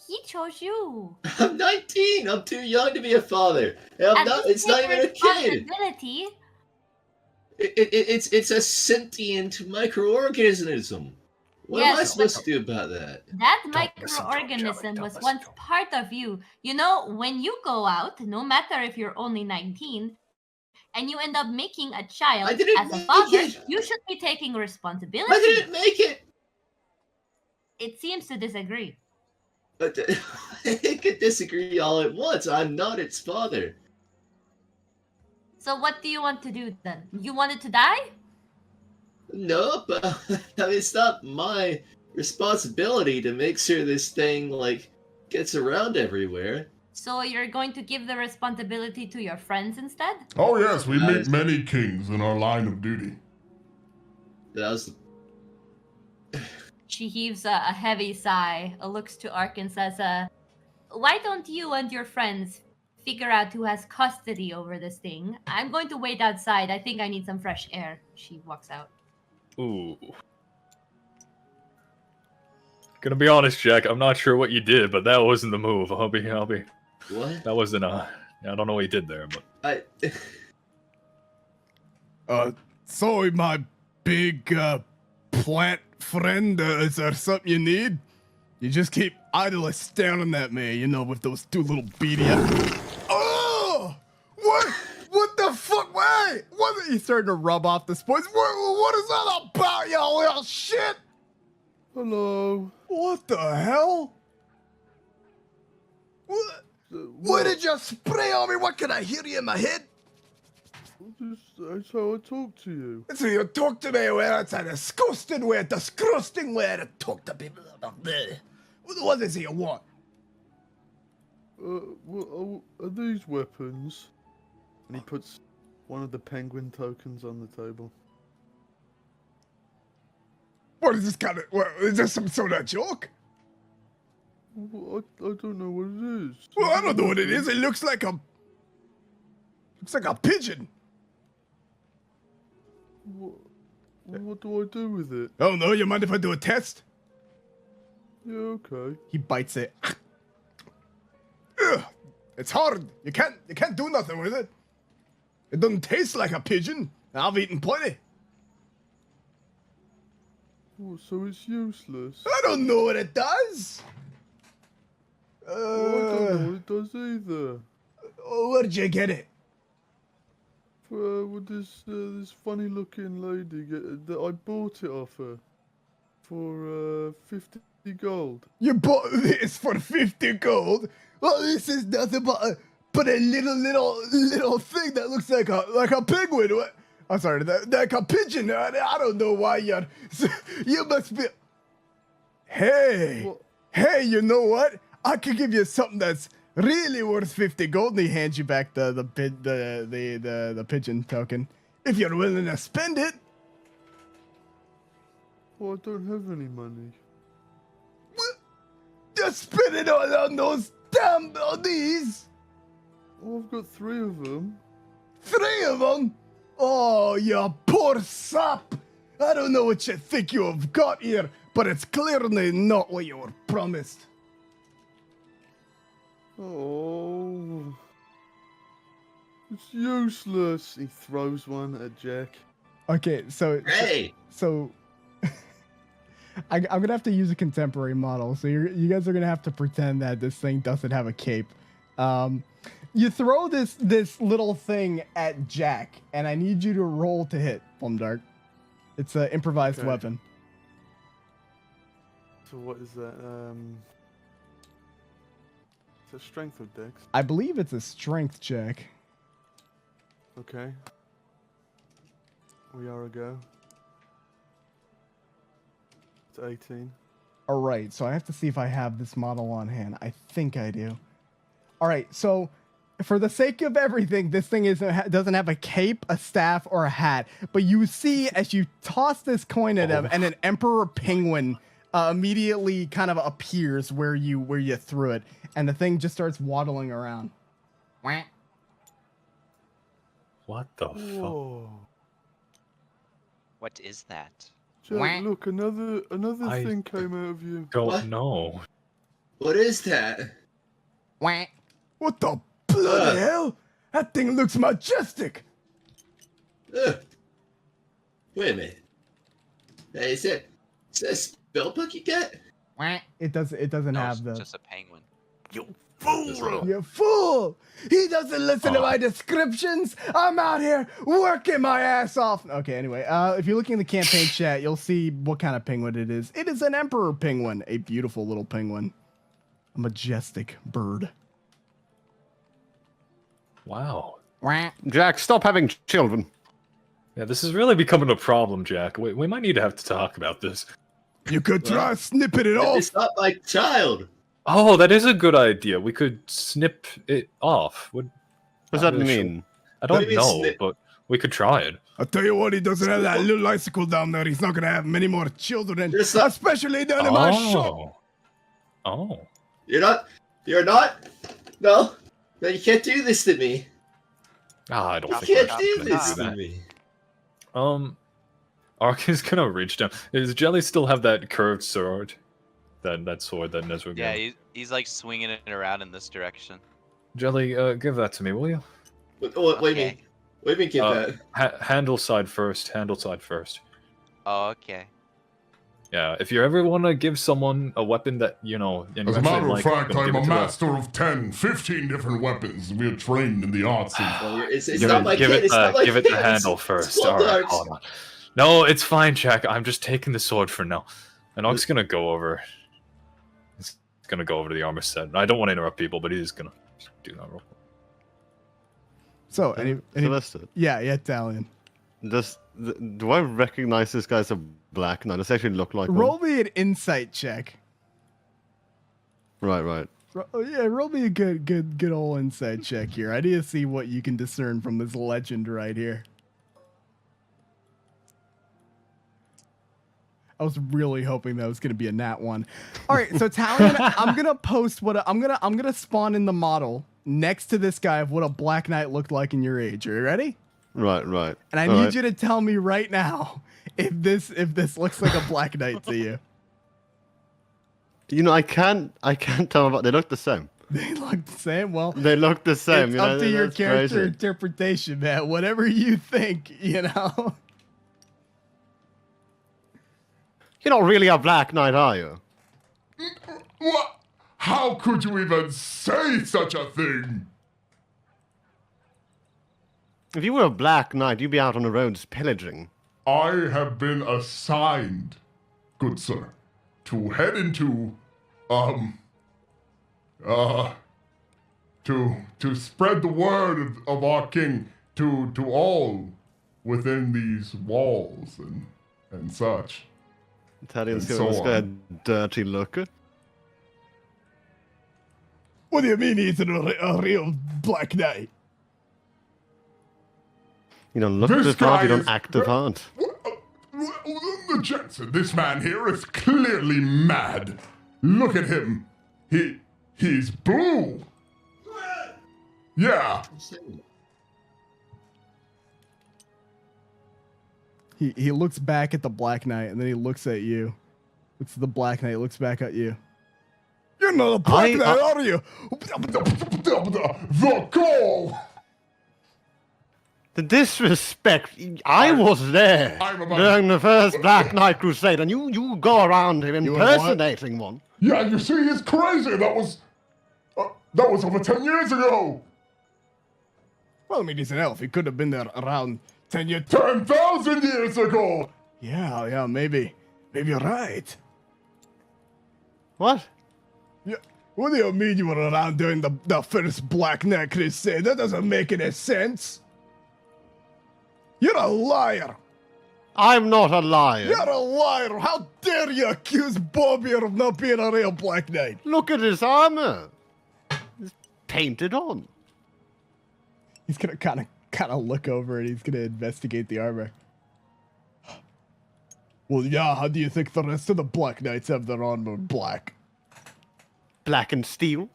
He chose you. I'm 19. I'm too young to be a father. And I'm At not. least It's not take even a kid. responsibility. It's a sentient microorganism. What am I Yes, supposed to do about that? That Don't listen to him, Joey. microorganism Don't was listen once to him. part of you. You know, when you go out, no matter if you're only 19, and you end up making a I child didn't as a make father, it. you should be taking I responsibility. didn't make it. It seems to disagree. But I could disagree all at once. I'm not its father. So what do you want to do then? You want it to die? No, but I mean, it's not my responsibility to make sure this thing gets around everywhere. So you're going to give the responsibility to your friends instead? Oh yes, we meet many kings in our line of duty. That was She heaves a heavy sigh, looks to Ark and says, why don't you and your friends figure out who has custody over this thing? I'm going to wait outside. I think I need some fresh air. She walks out. Ooh. Gonna be honest, Jack. I'm not sure what you did, but that wasn't the move. I'll be. what? That wasn't I don't know what you did there, but. Sorry, my big plant friend. Is there something you need? You just keep idly staring at me, you know, with those two little beady eyes. Oh! What the fuck? Wait! What are you starting to rub off the spoils? What is that about, you little shit? Hello. What the hell? What did you spray on me? What, can I hear you in my head? That's how I talk to you. So you talk to me, well, it's a disgusting way to talk to people. What is it you want? Are these weapons? And he puts one of the penguin tokens on the table. What is this kind of, is this some sort of joke? Well, I don't know what it is. Well, I don't know what it is. It looks like a pigeon. What do I do with it? Oh no, you mind if I do a test? Yeah, okay. He bites it. Ugh, it's hard. You can't do nothing with it. It doesn't taste like a pigeon. I've eaten plenty. Oh, so it's useless. I don't know what it does. I don't know what it does either. Where'd you get it? With this funny looking lady that I bought it off her for 50 gold. You bought this for 50 gold? Well, this is nothing but a little thing that looks like a penguin. What? I'm sorry, like a pigeon. I don't know why you must be. Hey, What? hey, you know what? I could give you something that's really worth 50 gold. And he hands you back the pigeon token if you're willing to spend it. Well, I don't have any money. What? Just spend it all on those damn these. Oh, I've got 3 of them. 3 of them? Oh, you poor sap! I don't know what you think you have got here, but it's clearly not what you were promised. Oh, it's useless. He throws one at Jack. Okay, so Hey! I'm gonna have to use a contemporary model. So you guys are gonna have to pretend that this thing doesn't have a cape. You throw this little thing at Jack, and I need you to roll to hit, Plumdark. It's an improvised Okay. weapon. So what is that? Is that strength or dex? I believe it's a strength check. Okay. We are a go. It's 18. All right, so I have to see if I have this model on hand. I think I do. All right, so for the sake of everything, this thing doesn't have a cape, a staff, or a hat. But you see as you toss this coin at him, and an emperor penguin immediately kind of appears where you threw it, and the thing just starts waddling around. What the fuck? Whoa. What is that? Jack, look, another I thing came out of you. Don't What? know. What is that? What the bloody hell? That thing looks majestic. Ugh. Wait a minute. Hey, is that a spellbook you got? It doesn't No, have it's the. just a penguin. You fool! You fool! He doesn't listen to my descriptions. I'm out here working my ass off. Okay, anyway, if you're looking in the campaign chat, you'll see what kind of penguin it is. It is an emperor penguin, a beautiful little penguin, a majestic bird. Wow. Jack, stop having children. Yeah, this is really becoming a problem, Jack. We might need to have to talk about this. You could try snipping it off. It's not my child. Oh, that is a good idea. We could snip it off. What does that mean? I What don't do you mean know, snip? but we could try it. I'll tell you what, he doesn't have that little icicle down there. He's not gonna have many more children, You're so- especially down in my shop. Oh. You're not. No, you can't do this to me. I don't You think we're can't do gonna this do to that. me. Ark is gonna reach down. Does Jelly still have that curved sword? That sword that Nezra Yeah, gave? he's like swinging it around in this direction. Jelly, give that to me, will you? Wait a minute. Wait a minute, give that. Handle side first. Oh, okay. Yeah, if you ever want to give someone a weapon that, you know... and As you a matter actually of like, fact, don't I'm give a it to them. master of 10, 15 different weapons. We are trained in the arts. It's Give not my it, give kid. it, It's not my give it kid. the handle first. It's All right, Plumdark's. hold on. No, it's fine, Jack. I'm just taking the sword for now. And Ark's gonna go over. He's gonna go over to the armor set. I don't want to interrupt people, but he's gonna do that real quick. So, Sylvester, yeah, Italian. do I recognize this guy as a black knight? Does he actually look like Roll one? me an insight check. Right. Roll me a good old insight check here. I need to see what you can discern from this legend right here. I was really hoping that was gonna be a nat one. All right, so Talion, I'm gonna post I'm gonna spawn in the model next to this guy of what a black knight looked like in your age. Are you ready? Right. And I need you to tell me right now if this looks like a black knight to you. You know, I can't tell about. They look the same. They look the same. Well, They look the same. it's you know, up to your that's character crazy. interpretation, man. Whatever you think, you know. You're not really a black knight, are you? What? How could you even say such a thing? If you were a black knight, you'd be out on the roads pillaging. I have been assigned, good sir, to head into, to spread the word of our king to all within these walls and such. Italian's And giving so this guy a on. dirty look. What do you mean he's a real black knight? You don't look This the part, guy you don't is- act the part. The Jensen, this man here is clearly mad. Look at him. He's blue. Yeah. He looks back at the Black Knight and then he looks at you. Looks at the Black Knight, looks back at you. You're not a black knight, are you? The call. The disrespect. I was there I'm about- during the first Black Knight Crusade, and you go around here You were what? impersonating one. Yeah, you see, he's crazy. That was over 10 years ago. Well, I mean, he's an elf. He could have been there around 10 years. 10,000 years ago. Yeah, maybe. Maybe you're right. What? Yeah. What do you mean you were around during the first Black Knight Crusade? That doesn't make any sense. You're a liar. I'm not a liar. You're a liar. How dare you accuse Bobby of not being a real Black Knight? Look at his armor. It's painted on. He's gonna kind of look over and he's gonna investigate the armor. Well, yeah, how do you think the rest of the Black Knights have their armor black? Black and steel.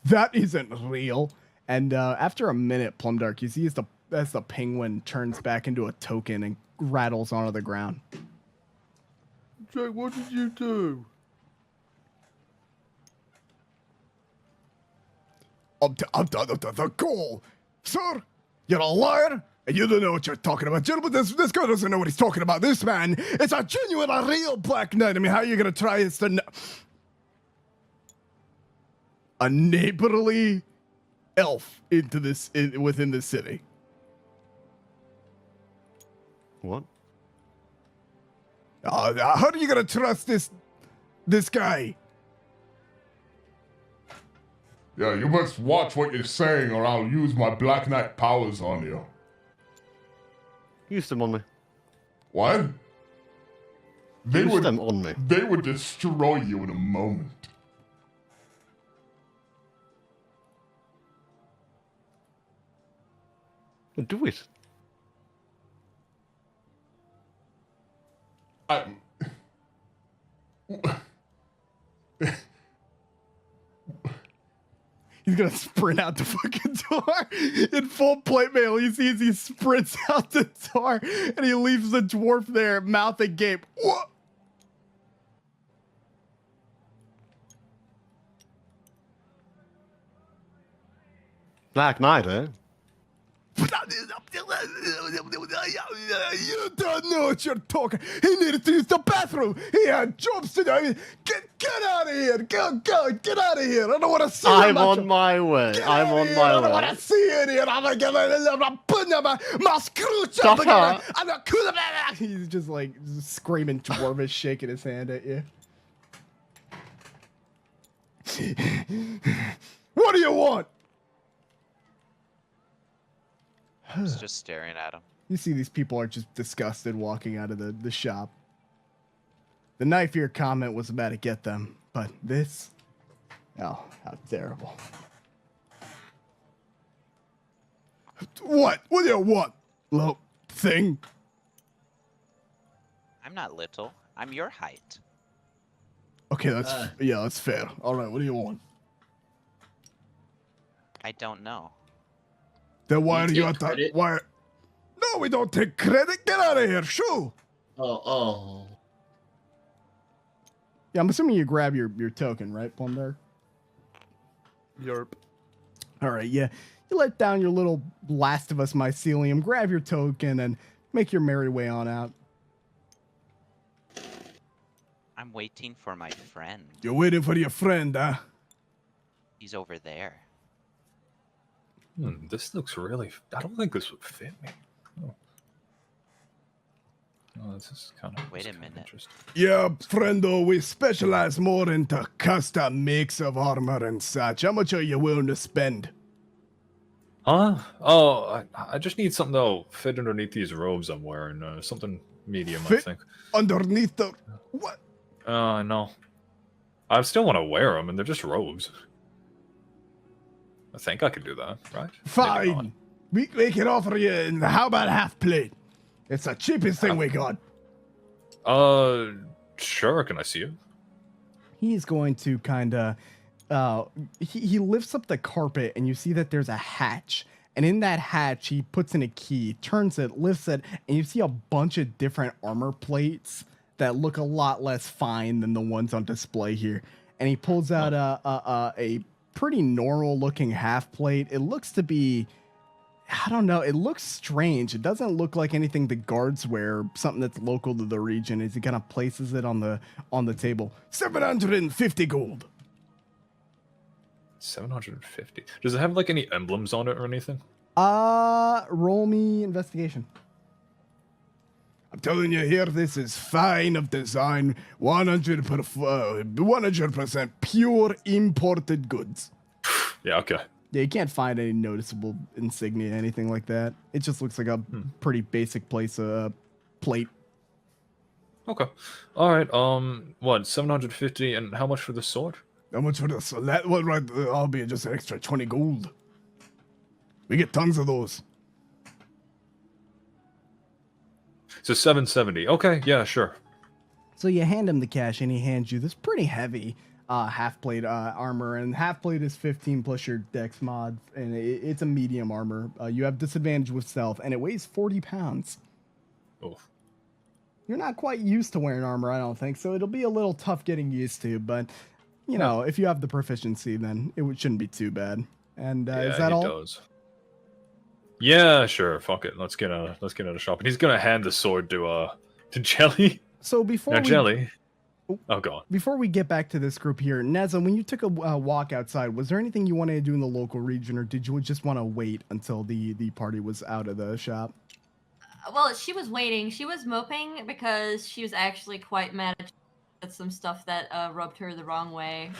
That isn't real. And after a minute, Plumdark, you see as the penguin turns back into a token and rattles onto the ground. Jack, what did you do? I'm the goal. Sir, you're a liar, and you don't know what you're talking about. Gentlemen, this guy doesn't know what he's talking about. This man is a genuine, a real Black Knight. I mean, how are you going to try this to... A neighborly elf into this, within the city. What? How are you going to trust this guy? Yeah, you must watch what you're saying or I'll use my Black Knight powers on you. Use them on me. What? Use them on me. They would destroy you in a moment. Do it. He's gonna sprint out the fucking door in full plate mail. He sees he sprints out the door and he leaves the dwarf there, mouth agape. What? Black Knight, eh? You don't know what you're talking. He needed to use the bathroom. He had jobs to do. Get out of here. Go, get out of here. I don't want to see you. I'm on my way. I'm on my way. I don't want to see you in here. I'm gonna screw up. He's just like screaming dwarvish, shaking his hand at you. What do you want? He's just staring at him. You see these people are just disgusted walking out of the shop. The knife ear comment was about to get them, but this... Oh, how terrible. What? What do you want? Little thing? I'm not little. I'm your height. Okay, that's fair. All right, what do you want? I don't know. Then why are you take at that? credit? Why? No, we don't take credit. Get out of here, shoo! Oh. Yeah, I'm assuming you grab your token, right, Plumdark? Yerp. All right, yeah. You let down your little Last of Us mycelium, grab your token, and make your merry way on out. I'm waiting for my friend. You're waiting for your friend, huh? He's over there. This looks really... I don't think this would fit me. Oh, this is kind of... Wait a minute. Yeah, friendo, we specialize more into custom mix of armor and such. How much are you willing to spend? Huh? Oh, I just need something that'll fit underneath these robes I'm wearing. Something medium, I think. Underneath the... What? No. I still want to wear them, and they're just robes. I think I could do that, right? Fine. We can offer you... How about half plate? It's the cheapest thing we got. Sure. Can I see it? He's going to kind of... he lifts up the carpet, and you see that there's a hatch. And in that hatch, he puts in a key, turns it, lifts it, and you see a bunch of different armor plates that look a lot less fine than the ones on display here. And he pulls out a pretty normal-looking half plate. It looks to be... I don't know. It looks strange. It doesn't look like anything the guards wear, something that's local to the region. As he kind of places it on the table. 750 gold. 750. Does it have like any emblems on it or anything? Roll me investigation. I'm telling you here, this is fine of design. 100% pure imported goods. Yeah, okay. Yeah, you can't find any noticeable insignia, anything like that. It just looks like a pretty basic plate. Okay. All right. What? 750, and how much for the sword? How much for this? That one right, I'll be just an extra 20 gold. We get tons of those. So 770. Okay, yeah, sure. So you hand him the cash, and he hands you this pretty heavy half plate armor, and half plate is 15 plus your dex mod, and it's a medium armor. You have disadvantage with stealth, and it weighs 40 pounds. Oh. You're not quite used to wearing armor, I don't think, so it'll be a little tough getting used to, but, you know, if you have the proficiency, then it shouldn't be too bad. And is that all? Does. Yeah, sure. Fuck it. Let's get out of shop. And he's gonna hand the sword to Jelly. So before Jelly. Oh, go on. Before we get back to this group here, Neza, when you took a walk outside, was there anything you wanted to do in the local region, or did you just want to wait until the party was out of the shop? Well, she was waiting. She was moping because she was actually quite mad at some stuff that rubbed her the wrong way.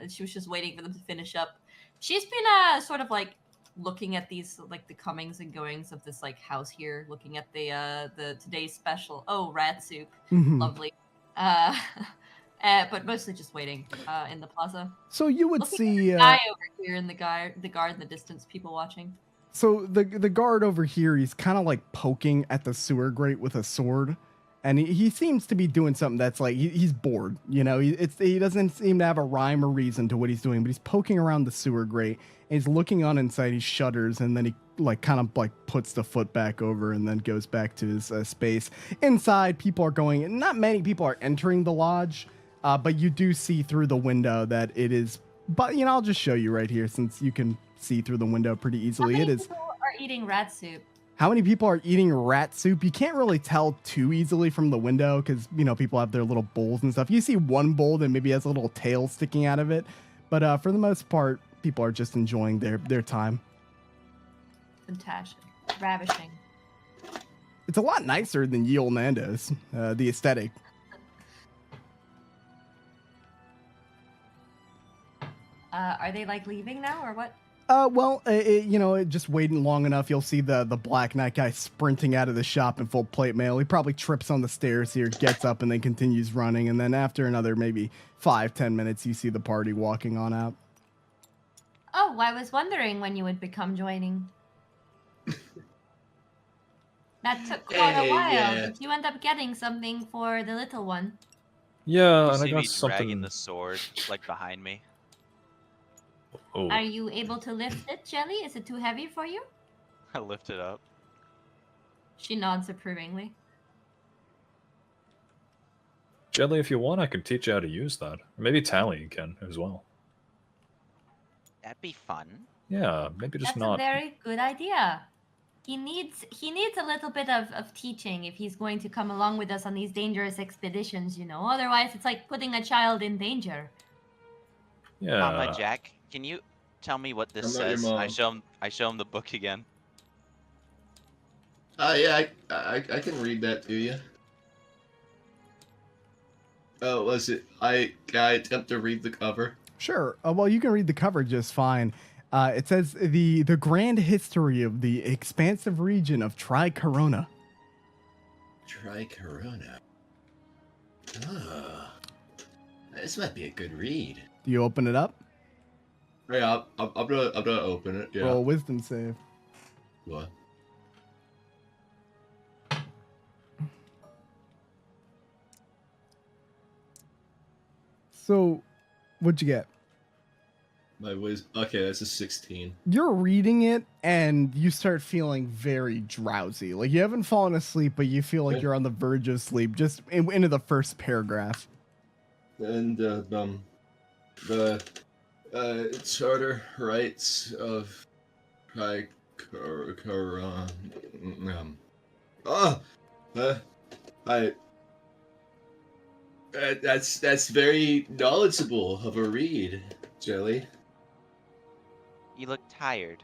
She was just waiting for them to finish up. She's been sort of like looking at these, like the comings and goings of this like house here, looking at the today's special. Oh, rat soup, lovely. But mostly just waiting in the plaza. So you would see the guy over here, and the guard in the distance, people watching. So the guard over here, he's kind of like poking at the sewer grate with a sword, and he seems to be doing something that's like he's bored. You know, he doesn't seem to have a rhyme or reason to what he's doing, but he's poking around the sewer grate and he's looking on inside. He shudders, and then he like kind of like puts the foot back over and then goes back to his space. Inside, people are going. Not many people are entering the lodge, but you do see through the window that it is. But you know, I'll just show you right here since you can see through the window pretty easily. How many people are eating rat soup? How many people are eating rat soup? You can't really tell too easily from the window because, you know, people have their little bowls and stuff. You see one bowl that maybe has a little tail sticking out of it. But for the most part, people are just enjoying their time. Fantastic. Ravishing. It's a lot nicer than Ye Olde Nando's, the aesthetic. Are they like leaving now or what? You know, just waiting long enough, you'll see the Black Knight guy sprinting out of the shop in full plate mail. He probably trips on the stairs here, gets up, and then continues running. And then after another maybe 5-10 minutes, you see the party walking on out. Oh, I was wondering when you would become joining. That took quite a while. Yeah. Did you end up getting something for the little one? Yeah, You and I see got me something. dragging the sword like behind me. Oh, Are you able to lift it, Jelly? Is it too heavy for you? I lift it up. She nods approvingly. Jelly, if you want, I can teach you how to use that. Or maybe Tally can as well. That'd be fun. Yeah, maybe just That's not. a very good idea. He needs a little bit of teaching if he's going to come along with us on these dangerous expeditions, you know. Otherwise, it's like putting a child in danger. Yeah. Mama Jack, can you tell me what this I'm not your says? mom. I show him the book again. Yeah, I can read that to you. Oh, was it? I attempt to read the cover. Sure. Well, you can read the cover just fine. It says the grand history of the expansive region of Tri-Corona. Tri-Corona. Ah, this might be a good read. Do you open it up? Yeah, I'm gonna open it. Yeah. Roll a wisdom save. What? So, what'd you get? Okay, that's a 16. You're reading it and you start feeling very drowsy. Like you haven't fallen asleep, but you feel like you're on the verge of sleep just into the first paragraph. And the charter rights of that's very knowledgeable of a read, Jelly. You look tired.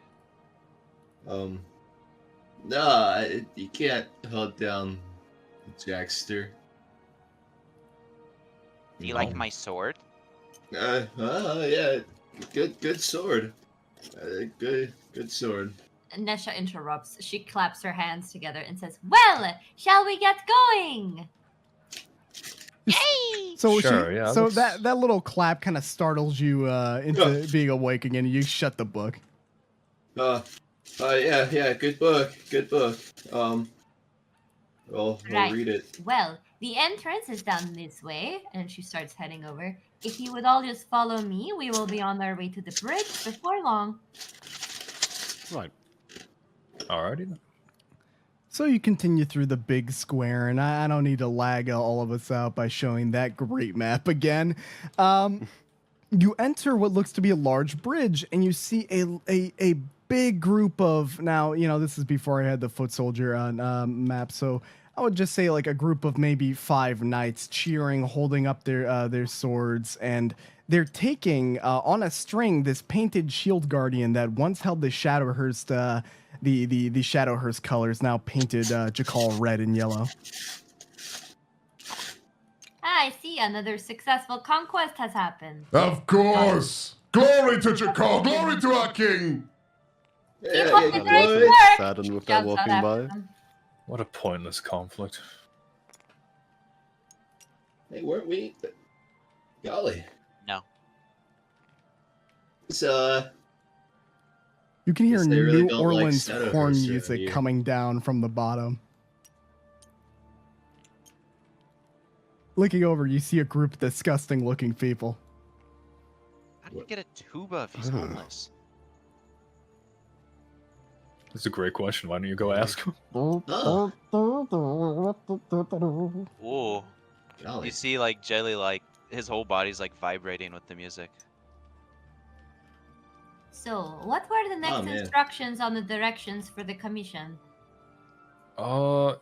Nah, you can't hold down the Jackster. Do you like my sword? Yeah, good sword. Good sword. Nesha interrupts. She claps her hands together and says, "Well, shall we get going?" Yay! So Sure, yeah, So let's- that little clap kind of startles you into being awake again. And you shut the book. Yeah, good book. We'll Right. read it. Well, the entrance is down this way, and she starts heading over. If you would all just follow me, we will be on our way to the bridge before long. Right. Alrighty then. So you continue through the big square, and I don't need to lag all of us out by showing that great map again. You enter what looks to be a large bridge, and you see a big group of, now, this is before I had the foot soldier on map, so I would just say like a group of maybe 5 knights cheering, holding up their swords, and they're taking on a string this painted shield guardian that once held the Shadowhurst, the Shadowhurst colors, now painted Jakal red and yellow. I see another successful conquest has happened. Of course! Glory to Jakal! Glory to our king! Keep up the great glory. work! Saddened with that Shouts out walking after by. them. What a pointless conflict. Hey, weren't we? Golly. No. So, You can hear Guess they really New don't like Orleans Shadowhurst horn around music here. coming down from the bottom. Looking over, you see a group of disgusting looking people. How do you get a tuba if he's homeless? That's a great question. Why don't you go ask him? oh, Ooh. golly. You see, like, Jelly, like, his whole body's, like, vibrating with the music. So, what were the next man. instructions on the directions for the commission?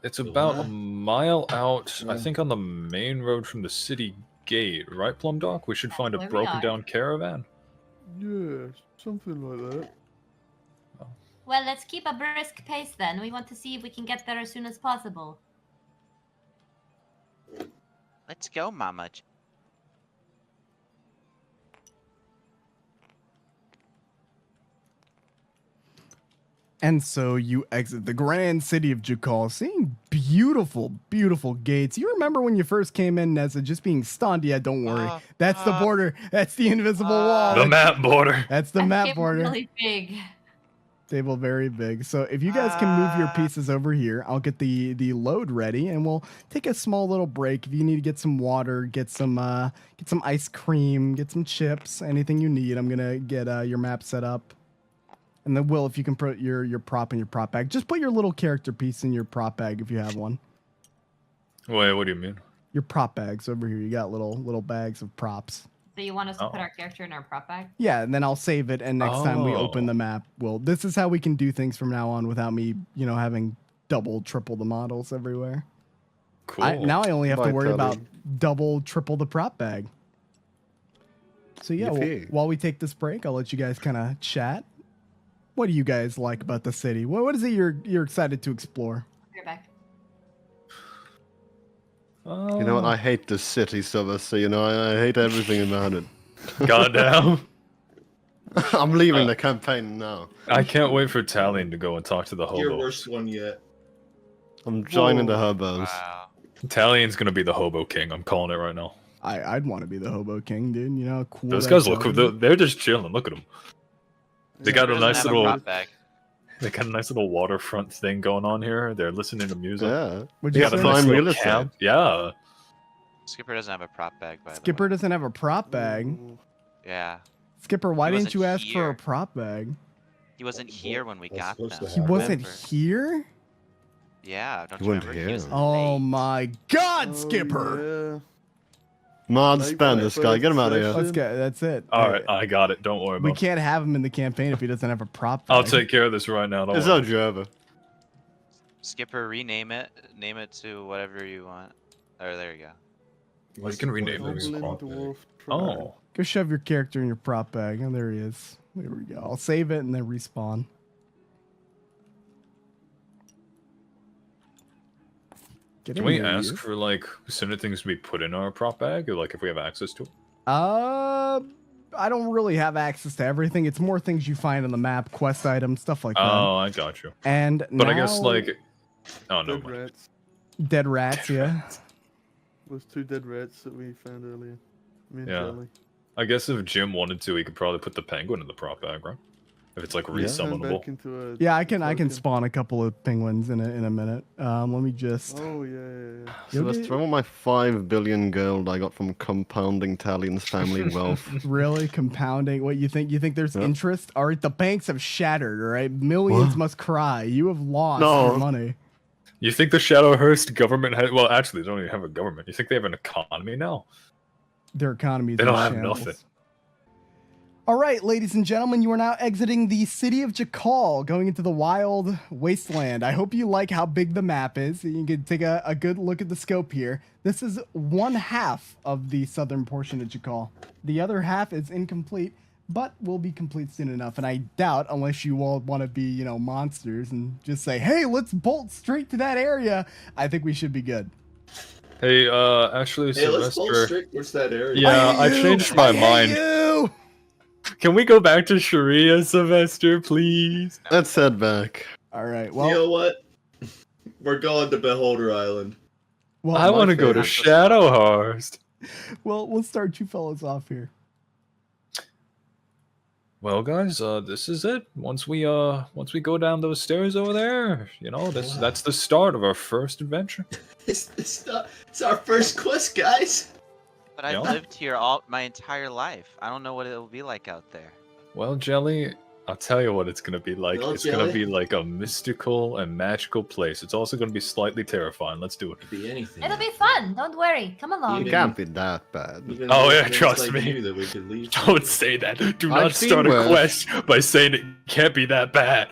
It's about a What? mile out, I Yeah. think on the main road from the city gate, right, Plumdark? We should find a where we broken are. down caravan. Yeah, something like that. Well, let's keep a brisk pace then. We want to see if we can get there as soon as possible. Let's go, Mama. And so you exit the grand city of Jakal, seeing beautiful, beautiful gates. You remember when you first came in, Nessa, just being stunned? Yeah, don't worry. That's the border. That's the invisible wall. The map border. That's the That map came border. really big. Table very big. So if you guys can move your pieces over here, I'll get the load ready, and we'll take a small little break. If you need to get some water, get some ice cream, get some chips, anything you need, I'm gonna get your map set up. And then Will, if you can put your prop in your prop bag, just put your little character piece in your prop bag if you have one. Wait, what do you mean? Your prop bags over here. You got little bags of props. So you want us to put Oh. our character in our prop bag? Yeah, and then I'll save it, and next time we open Oh. the map, this is how we can do things from now on without me, having double, triple the models everywhere. Cool. Now I only have to Bye, worry Tubby. about double, triple the prop bag. So yeah, Yippee. while we take this break, I'll let you guys kind of chat. What do you guys like about the city? What is it you're excited to explore? You're back. You know what? I hate this city, Silver, so I hate everything about it. Goddamn. I'm leaving the campaign now. I can't wait for Talion to go and talk to the Your hobo. worst one yet. I'm joining the Whoa. hobos. Wow. Talion's gonna be the hobo king. I'm calling it right now. I'd want to be the hobo king, dude. You know how cool. Those that guys look cool. sounds? They're just chilling. Look at them. They got a Doesn't nice have little. prop bag. They got a nice little waterfront thing going on here. They're listening to music. Yeah. Would They you got a say? nice Prime little real estate. camp. Yeah. Skipper doesn't have a prop bag, by Skipper the way. doesn't have a prop bag. Yeah. Skipper, why He didn't you wasn't ask for a here. prop bag? He wasn't here when we I was got supposed them. to He have wasn't Remember? here? Yeah, don't He you wasn't remember? He here. was Oh late. my god, Oh, Skipper! Yeah. Mod Maybe spam my this guy. Get him out of here. Let's get that's it. All right, I got it. Don't worry We about it. can't have him in the campaign if he doesn't have a prop bag. I'll take care of this right now. Don't It's worry. no Java. Skipper, rename it. Name it to whatever you want. Oh, there you go. Well, you can rename Goblin this prop bag. dwarf Oh. Go shove your character in your prop bag. And there he is. There we go. I'll save it and then respawn. Get Can in we here, ask you. for like certain things to be put in our prop bag, or like if we have access to it? I don't really have access to everything. It's more things you find on the map, quest items, stuff like that. Oh, I got you. And But I guess now- like, oh no, Dead rats. dead rats, yeah. Those 2 dead rats that we found earlier. Me and Yeah. Charlie. I guess if Jim wanted to, he could probably put the penguin in the prop bag, right? If it's like Yeah. Turn resummonable. back into a Yeah, I can token. spawn a couple of penguins in a minute. Let me just Oh yeah. So let's throw all my 5 billion gold I got from compounding Talion's family wealth. really compounding. What you think? You think there's Yep. interest? All right, the banks have shattered. All right, millions What? must cry. You have lost No. your money. You think the Shadowhurst government has... Well, actually, they don't even have a government. You think they have an economy now? Their economy is They in don't have shambles. nothing. All right, ladies and gentlemen, you are now exiting the city of Jakal, going into the wild wasteland. I hope you like how big the map is. You can take a good look at the scope here. This is one half of the southern portion of Jakal. The other half is incomplete, but will be complete soon enough. And I doubt, unless you all want to be, you know, monsters and just say, hey, let's bolt straight to that area, I think we should be good. Hey, actually, Hey, let's bolt Sylvester... straight towards that area. Yeah, I changed my mind. You! Can we go back to Sharia, Sylvester, please? Let's head back. All right, well, You know what? We're going to Beholder Island. well, I want to go to Shadowhurst. well, we'll start you fellas off here. Well, guys, this is it. Once we go down those stairs over there, you know, that's the start of our first adventure. It's our first quest, guys. But I've Yeah. lived here my entire life. I don't know what it'll be like out there. Well, Jelly, I'll tell you what it's gonna be like. Well, It's gonna Jelly? be like a mystical and magical place. It's also gonna be slightly terrifying. Let's do it. Could be anything. It'll be fun. Don't worry. Come along. It can't be that bad. Even Oh, though yeah, it's trust like me. you that we could leave. Don't say that. Do I've not seen start a worse. quest by saying it can't be that bad.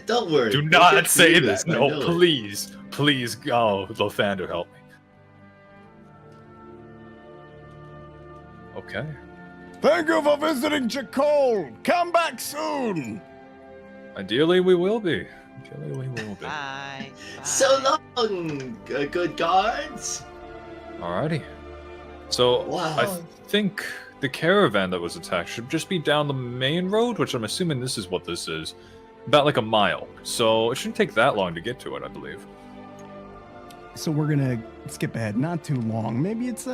Don't worry. Do we'll not get say through that. this, I No, know it. please. Please. Oh, Lothander, help me. Okay. Thank you for visiting Jakol. Come back soon. Ideally, we will be. Ideally, we will be. Bye. So long, good guards. Alrighty. So, Wow. I think the caravan that was attacked should just be down the main road, which I'm assuming this is what this is. About like a mile. So, it shouldn't take that long to get to it, I believe. So we're gonna skip ahead, not too long. Maybe it's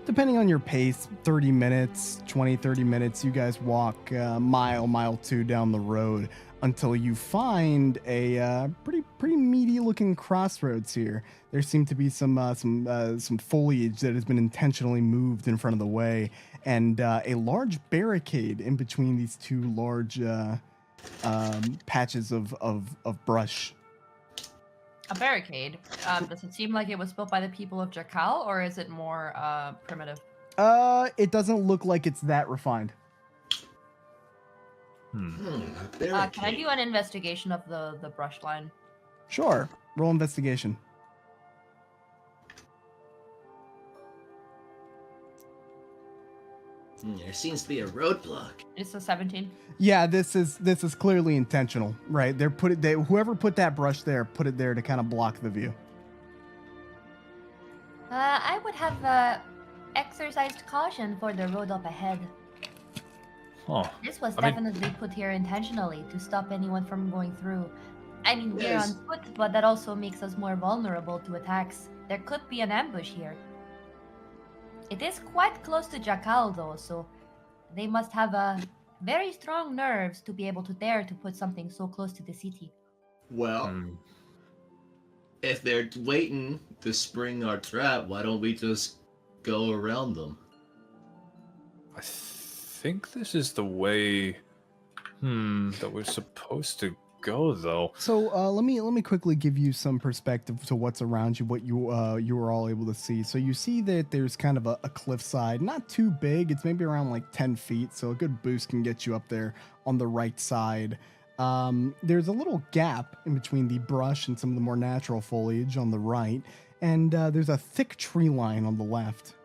depending on your pace, 30 minutes, 30 minutes. You guys walk mile 2 down the road until you find a pretty meaty looking crossroads here. There seem to be some foliage that has been intentionally moved in front of the way, and a large barricade in between these two large patches of brush. A barricade. Does it seem like it was built by the people of Jakal, or is it more primitive? It doesn't look like it's that refined. A Can I do an investigation of the brush line? Sure. Roll investigation. There seems to be a roadblock. It's a 17. Yeah, this is clearly intentional, right? Whoever put that brush there put it there to kind of block the view. I would have exercised caution for the road up ahead. Huh. This was I mean- definitely put here intentionally to stop anyone from going through. I mean, we're Yes. on foot, but that also makes us more vulnerable to attacks. There could be an ambush here. It is quite close to Jakal, though, so they must have very strong nerves to be able to dare to put something so close to the city. Well, Hmm. if they're waiting to spring our trap, why don't we just go around them? I think this is the way that we're supposed to go, though. So let me quickly give you some perspective to what's around you, what you were all able to see. So you see that there's kind of a cliffside, not too big. It's maybe around like 10 feet, so a good boost can get you up there on the right side. There's a little gap in between the brush and some of the more natural foliage on the right, and there's a thick tree line on the left.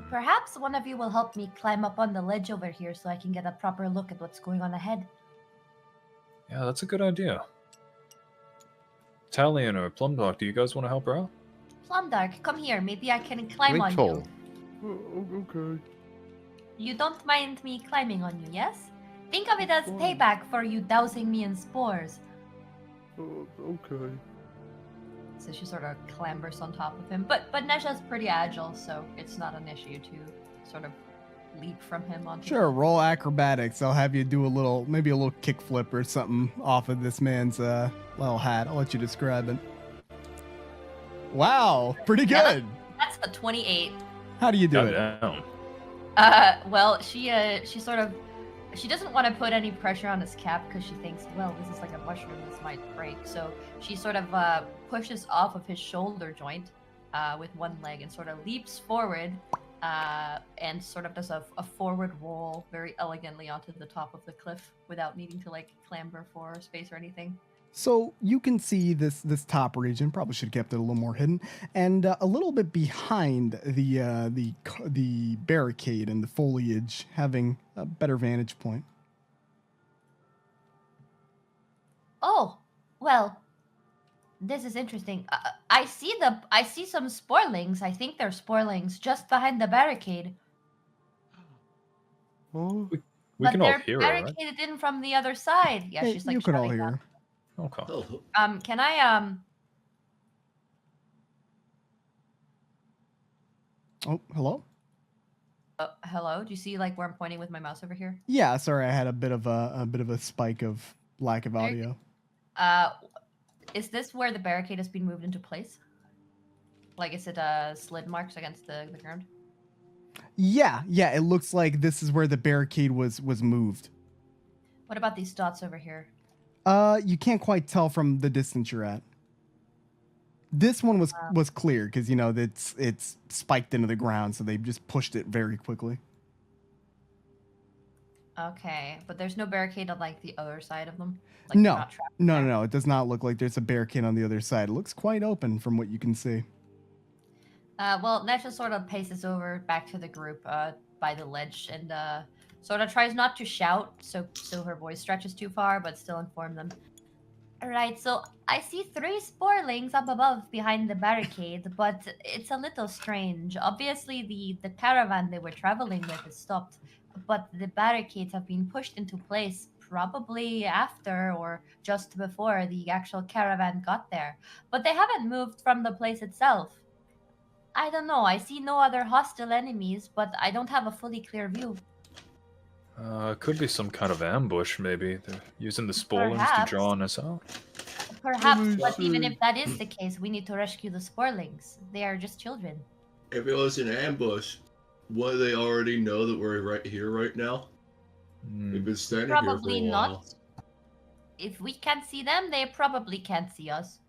Perhaps one of you will help me climb up on the ledge over here so I can get a proper look at what's going on ahead. Yeah, that's a good idea. Talion or Plumdark, do you guys want to help her out? Plumdark, come here. Maybe I can climb on tall. you. Okay. You don't mind me climbing on you, yes? Think of it as payback for you dousing me in spores. Okay. So she sort of clambers on top of him. But Nesha's pretty agile, so it's not an issue to sort of leap from him onto Sure, roll acrobatics. I'll have you do maybe a little kick flip or something off of this man's little hat. I'll let you describe it. Wow, pretty Yeah, good. That's a 28. How do you do it? Goddamn. Well, she sort of she doesn't want to put any pressure on his cap because she thinks, well, this is like a mushroom, this might break. So she sort of pushes off of his shoulder joint with one leg and sort of leaps forward and sort of does a forward roll very elegantly onto the top of the cliff without needing to like clamber for space or anything. So you can see this top region. Probably should have kept it a little more hidden, and a little bit behind the barricade and the foliage, having a better vantage point. Oh, well, this is interesting. I see some sporlings. I think they're sporlings just behind the barricade. Oh, We But can all they're hear it, right? barricaded in from the other side. Yeah, Hey, she's like you could all shouting hear. that. Okay. Oh, Can I Oh, hello. hello? Do you see like where I'm pointing with my mouse over here? Yeah, sorry, I had a bit of a spike of lack of Very audio. Is this where the barricade has been moved into place? Like, is it slid marks against the ground? Yeah, it looks like this is where the barricade was moved. What about these dots over here? You can't quite tell from the distance you're at. This one was clear because you know it's spiked into the ground, so they just pushed it very quickly. Okay, but there's no barricade on like the other side of them. Like, No, they're not trapped there? no, it does not look like there's a barricade on the other side. It looks quite open from what you can see. Well, Nat just sort of paces over back to the group by the ledge and sort of tries not to shout so her voice stretches too far, but still inform them. Alright, so I see 3 sporlings up above behind the barricade, but it's a little strange. Obviously, the caravan they were traveling with is stopped, but the barricades have been pushed into place probably after or just before the actual caravan got there. But they haven't moved from the place itself. I don't know. I see no other hostile enemies, but I don't have a fully clear view. Could be some kind of ambush, maybe. They're using the spoilings to Perhaps. draw on us out. Perhaps, me but even see. if that is the case, we need to rescue the sporlings. They are just children. if it was an ambush, would they already know that we're right here right now? We've been standing Probably here for a while. not. If we can't see them, they probably can't see us.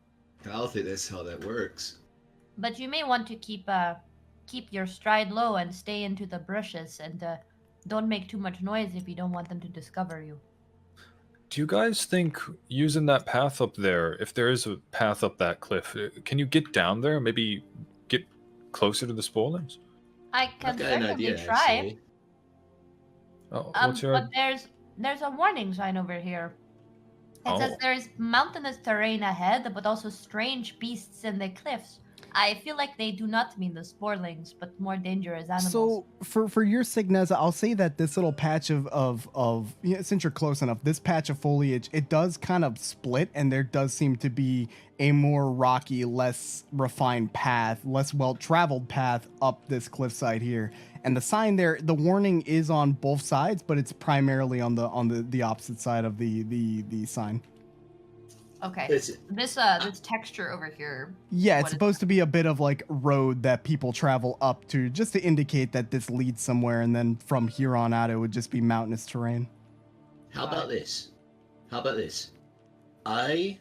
I don't think that's how that works. But you may want to keep your stride low and stay into the bushes and don't make too much noise if you don't want them to discover you. Do you guys think using that path up there, if there is a path up that cliff, can you get down there? Maybe get closer to the spoilings? I I've can got an certainly idea, try. actually. Oh, what's your... But there's a warning sign over here. It says Oh. there's mountainous terrain ahead, but also strange beasts in the cliffs. I feel like they do not mean the sporlings, but more dangerous animals. So for your Signeza, I'll say that this little patch of you know, since you're close enough, this patch of foliage, it does kind of split, and there does seem to be a more rocky, less refined path, less well-traveled path up this cliffside here. And the sign there, the warning is on both sides, but it's primarily on the opposite side of the sign. Okay. It's, This texture over here. Yeah, it's what is supposed to be a bit of like road that people travel up to, just to indicate that this leads somewhere, and then from here on out, it would just be mountainous terrain. how about this? How about this? I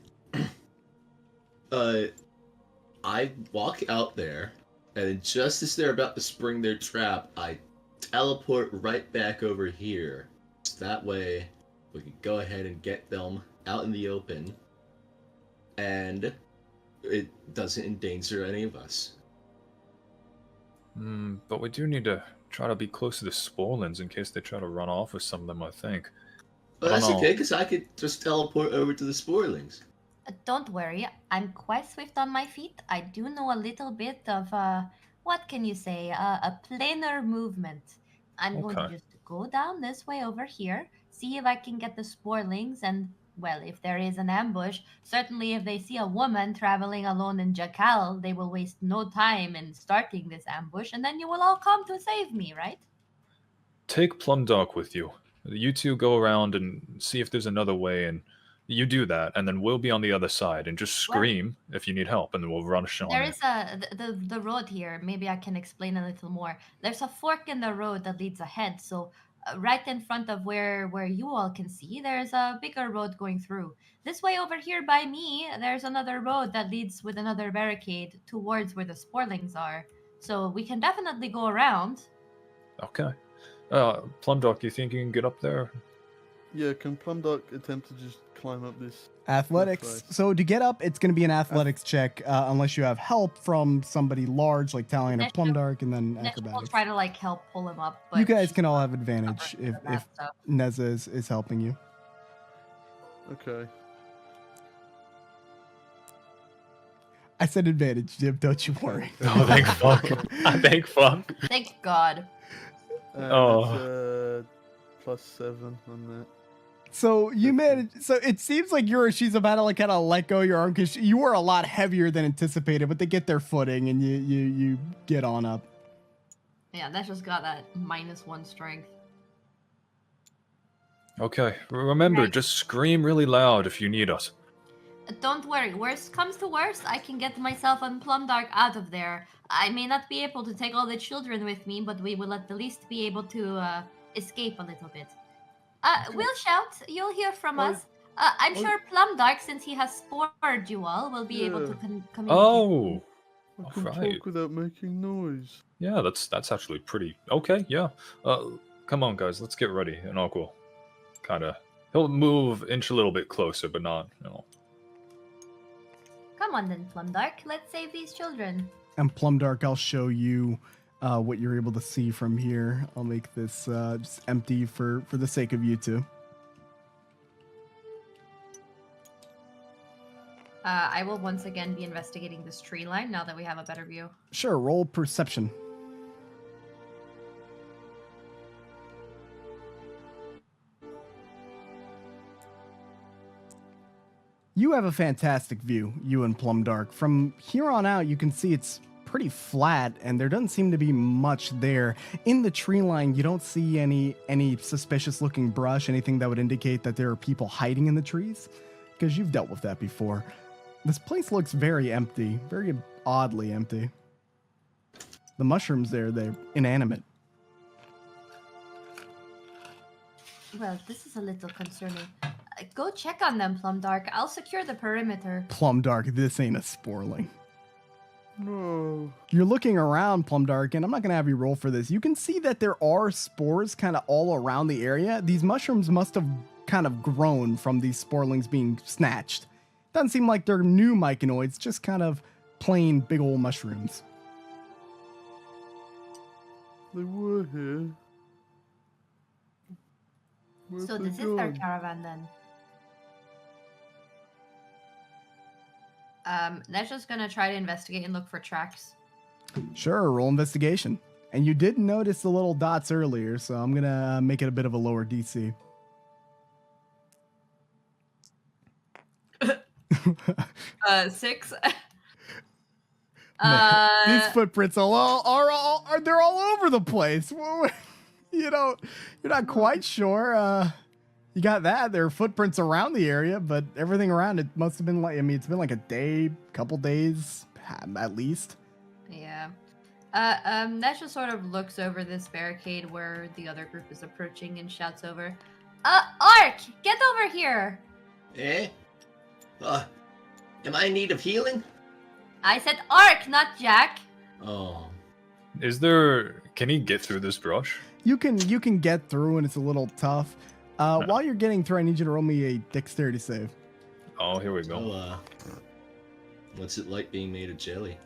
walk out there, and just as they're about to spring their trap, I teleport right back over here. So that way, we can go ahead and get them out in the open, and it doesn't endanger any of us. But we do need to try to be close to the spoilings in case they try to run off with some of them, I think. But I don't that's know. okay, because I could just teleport over to the spoilings. Don't worry, I'm quite swift on my feet. I do know a little bit of, what can you say, a planar movement. I'm going to Okay. just go down this way over here, see if I can get the spoilings, and, well, if there is an ambush, certainly if they see a woman traveling alone in Jackal, they will waste no time in starting this ambush, and then you will all come to save me, right? Take Plumdark with you. You two go around and see if there's another way, and you do that, and then we'll be on the other side, and just Well, scream if you need help, and then we'll rush on There it. is the road here. Maybe I can explain a little more. There's a fork in the road that leads ahead. So right in front of where you all can see, there's a bigger road going through. This way over here by me, there's another road that leads with another barricade towards where the sporlings are. So we can definitely go around. Okay. Plumdark, you think you can get up there? Yeah, can Plumdark attempt to just climb up this? Athletics. Nice. So to get up, it's going to be an athletics check, unless you have help from somebody large like Talion or Nesh- Plumdark, and then Nesh will acrobatics. try to like help pull him up. But You guys she's can all not have advantage covered if in that stuff. Neza is helping you. Okay. I said advantage, Jim. Don't you worry. Oh, thank fuck. Thank fuck. Thank God. And it's +7 on that. So you managed. So it seems like she's about to like kind of let go of your arm because you were a lot heavier than anticipated. But they get their footing and you get on up. Yeah, Nesh just got that -1 strength. Okay, remember, Right. just scream really loud if you need us. Don't worry, worst comes to worst, I can get myself and Plumdark out of there. I may not be able to take all the children with me, but we will at the least be able to escape a little bit. We'll shout, you'll hear from us. I'm sure Plumdark, since he has spored you all, will be able to communicate. Oh, I can Alright. talk without making noise. yeah, that's actually pretty okay. Yeah, come on, guys, let's get ready. And Uncle, he'll move inch a little bit closer, but not, Come on then, Plumdark, let's save these children. And Plumdark, I'll show you what you're able to see from here. I'll make this just empty for the sake of you two. I will once again be investigating this tree line now that we have a better view. Sure, roll perception. You have a fantastic view, you and Plumdark. From here on out, you can see it's pretty flat, and there doesn't seem to be much there. In the tree line, you don't see any suspicious-looking brush, anything that would indicate that there are people hiding in the trees, because you've dealt with that before. This place looks very empty, very oddly empty. The mushrooms there, they're inanimate. Well, this is a little concerning. Go check on them, Plumdark. I'll secure the perimeter. Plumdark, this ain't a sporling. No. You're looking around, Plumdark, and I'm not going to have you roll for this. You can see that there are spores kind of all around the area. These mushrooms must have kind of grown from these sporlings being snatched. Doesn't seem like they're new myconids, just kind of plain big old mushrooms. They were here. Where'd So they this is their go? caravan then. Nesh is gonna try to investigate and look for tracks. Sure, roll investigation. And you did notice the little dots earlier, so I'm going to make it a bit of a lower DC. 6. These footprints are they're all over the place. You know, you're not quite sure. You got that. There are footprints around the area, but everything around it must have been like, I mean, it's been like a day, couple days at least. Yeah. Nesh just sort of looks over this barricade where the other group is approaching and shouts over, Ark, get over here! Eh? Am I in need of healing? I said Ark, not Jack. Oh. Can he get through this brush? You can get through, and it's a little tough. While you're getting through, I need you to roll me a dexterity save. Oh, here we go. Oh, what's it like being made of jelly?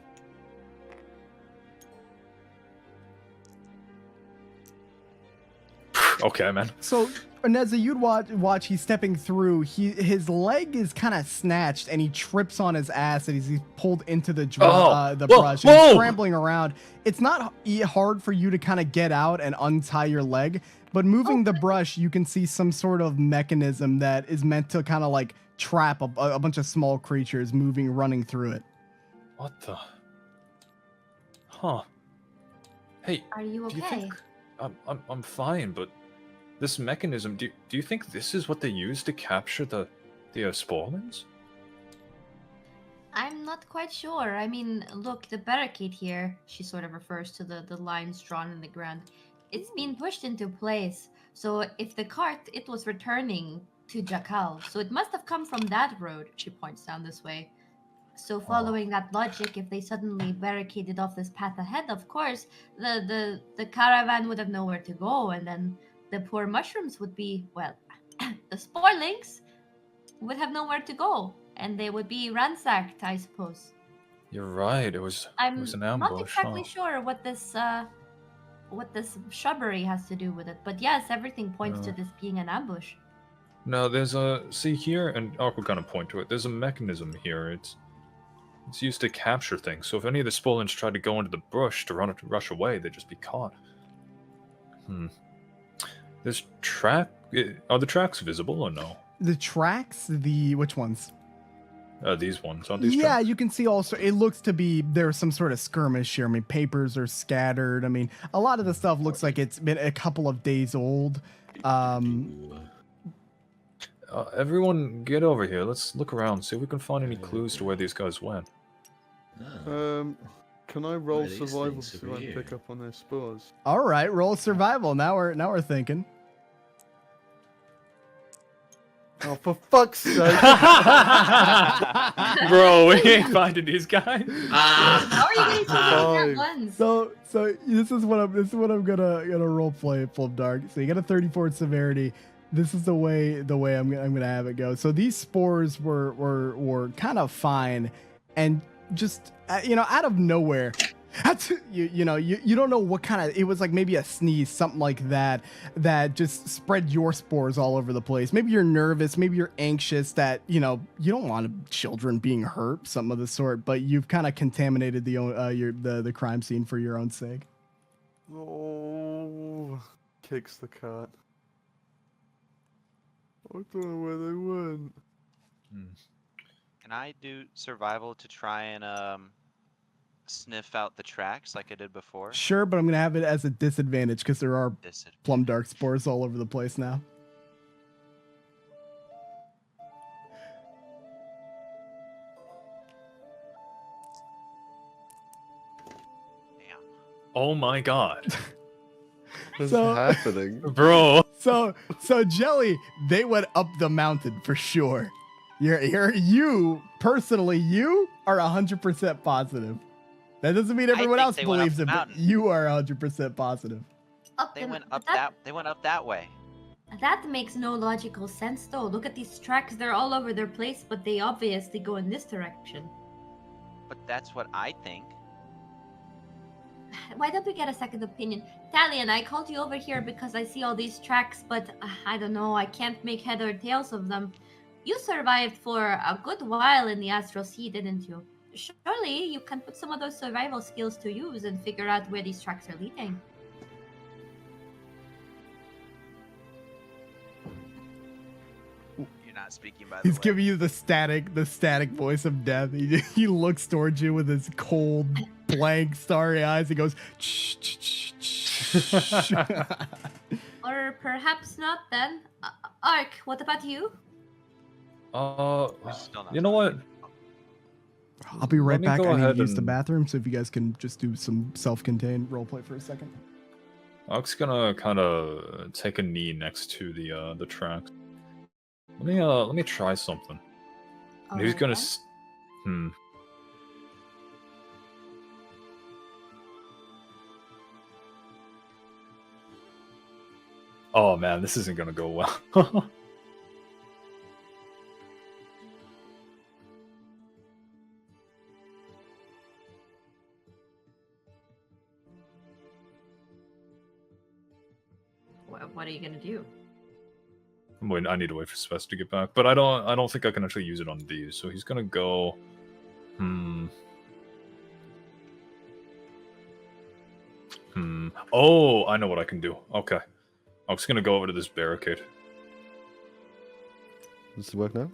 Okay, man. So, Neza, you'd watch. He's stepping through. His leg is kind of snatched, and he trips on his ass, and he's pulled into the brush. And he's scrambling around. It's not hard for you to kind of get out and untie your leg, but moving the brush, you can see some sort of mechanism that is meant to kind of like trap a bunch of small creatures running through it. What the? Huh. Hey, Are you okay? do you think I'm fine, but this mechanism, do you think this is what they use to capture the spawnings? I'm not quite sure. I mean, look, the barricade here, she sort of refers to the lines drawn in the ground. It's been pushed into place. So if the cart, it was returning to Jakal. So it must have come from that road, she points down this way. So following that logic, if they suddenly barricaded off this path ahead, of course, the caravan would have nowhere to go, and then the poor mushrooms would be, well, the sporelings would have nowhere to go, and they would be ransacked, I suppose. You're right. It was I'm an ambush. not exactly sure what this shrubbery has to do with it, but yes, everything points to this being an ambush. No, there's a see here, and Ark will kind of point to it. There's a mechanism here. It's used to capture things. So if any of the Spolians tried to go into the bush to rush away, they'd just be caught. There's track. Are the tracks visible or no? The tracks, which ones? These ones. Aren't these Yeah, tracks? you can see also, it looks to be there's some sort of skirmish here. I mean, papers are scattered. I mean, a lot of the stuff looks like it's been a couple of days old. Everyone get over here. Let's look around, see if we can find any clues to where these guys went. Can I roll What are these survival things to over try and here? pick up on their spores? All right, roll survival. Now we're thinking. Oh, for fuck's sake! Bro, we ain't finding these guys. How are you guys doing that ones? So this is what I'm gonna role play Plumdark. So you got a 34 severity. This is the way I'm gonna have it go. So these spores were kind of fine, and just out of nowhere, you don't know what kind of, it was like maybe a sneeze, something like that just spread your spores all over the place. Maybe you're nervous, maybe you're anxious that you don't want children being hurt, something of the sort, but you've kind of contaminated the crime scene for your own sake. Oh, kicks the cat. I don't know where they went. Can I do survival to try and sniff out the tracks like I did before? Sure, but I'm gonna have it as a disadvantage because there are Plumdark spores all over the place now. Oh my god. What's So- happening? Bro. So Jelly, they went up the mountain for sure. You personally, you are 100% positive. That doesn't mean everyone think else they went up believes the it, but mountain. you are 100% positive. They went up that way. That makes no logical sense, though. Look at these tracks; they're all over their place, but they obviously go in this direction. But that's what I think. Why don't we get a second opinion? Talion, I called you over here because I see all these tracks, but I don't know, I can't make head or tails of them. You survived for a good while in the Astral Sea, didn't you? Surely you can put some of those survival skills to use and figure out where these tracks are leading. You're not speaking by the He's way. giving you the static voice of death. He looks towards you with his cold, blank, starry eyes. He goes, shh, shh, shh, shh. Or perhaps not then. Ark, what about you? You know what? I'll be right Let me back. go I need to ahead use the and- bathroom, so if you guys can just do some self-contained roleplay for a second. Ark's gonna kind of take a knee next to the tracks. Let me try something. And he's gonna. Oh man, this isn't gonna go well. What are you gonna do? I need to wait for Spes to get back, but I don't think I can actually use it on these. So he's gonna go. Oh, I know what I can do. Okay, I'm just gonna go over to this barricade. Does it work now?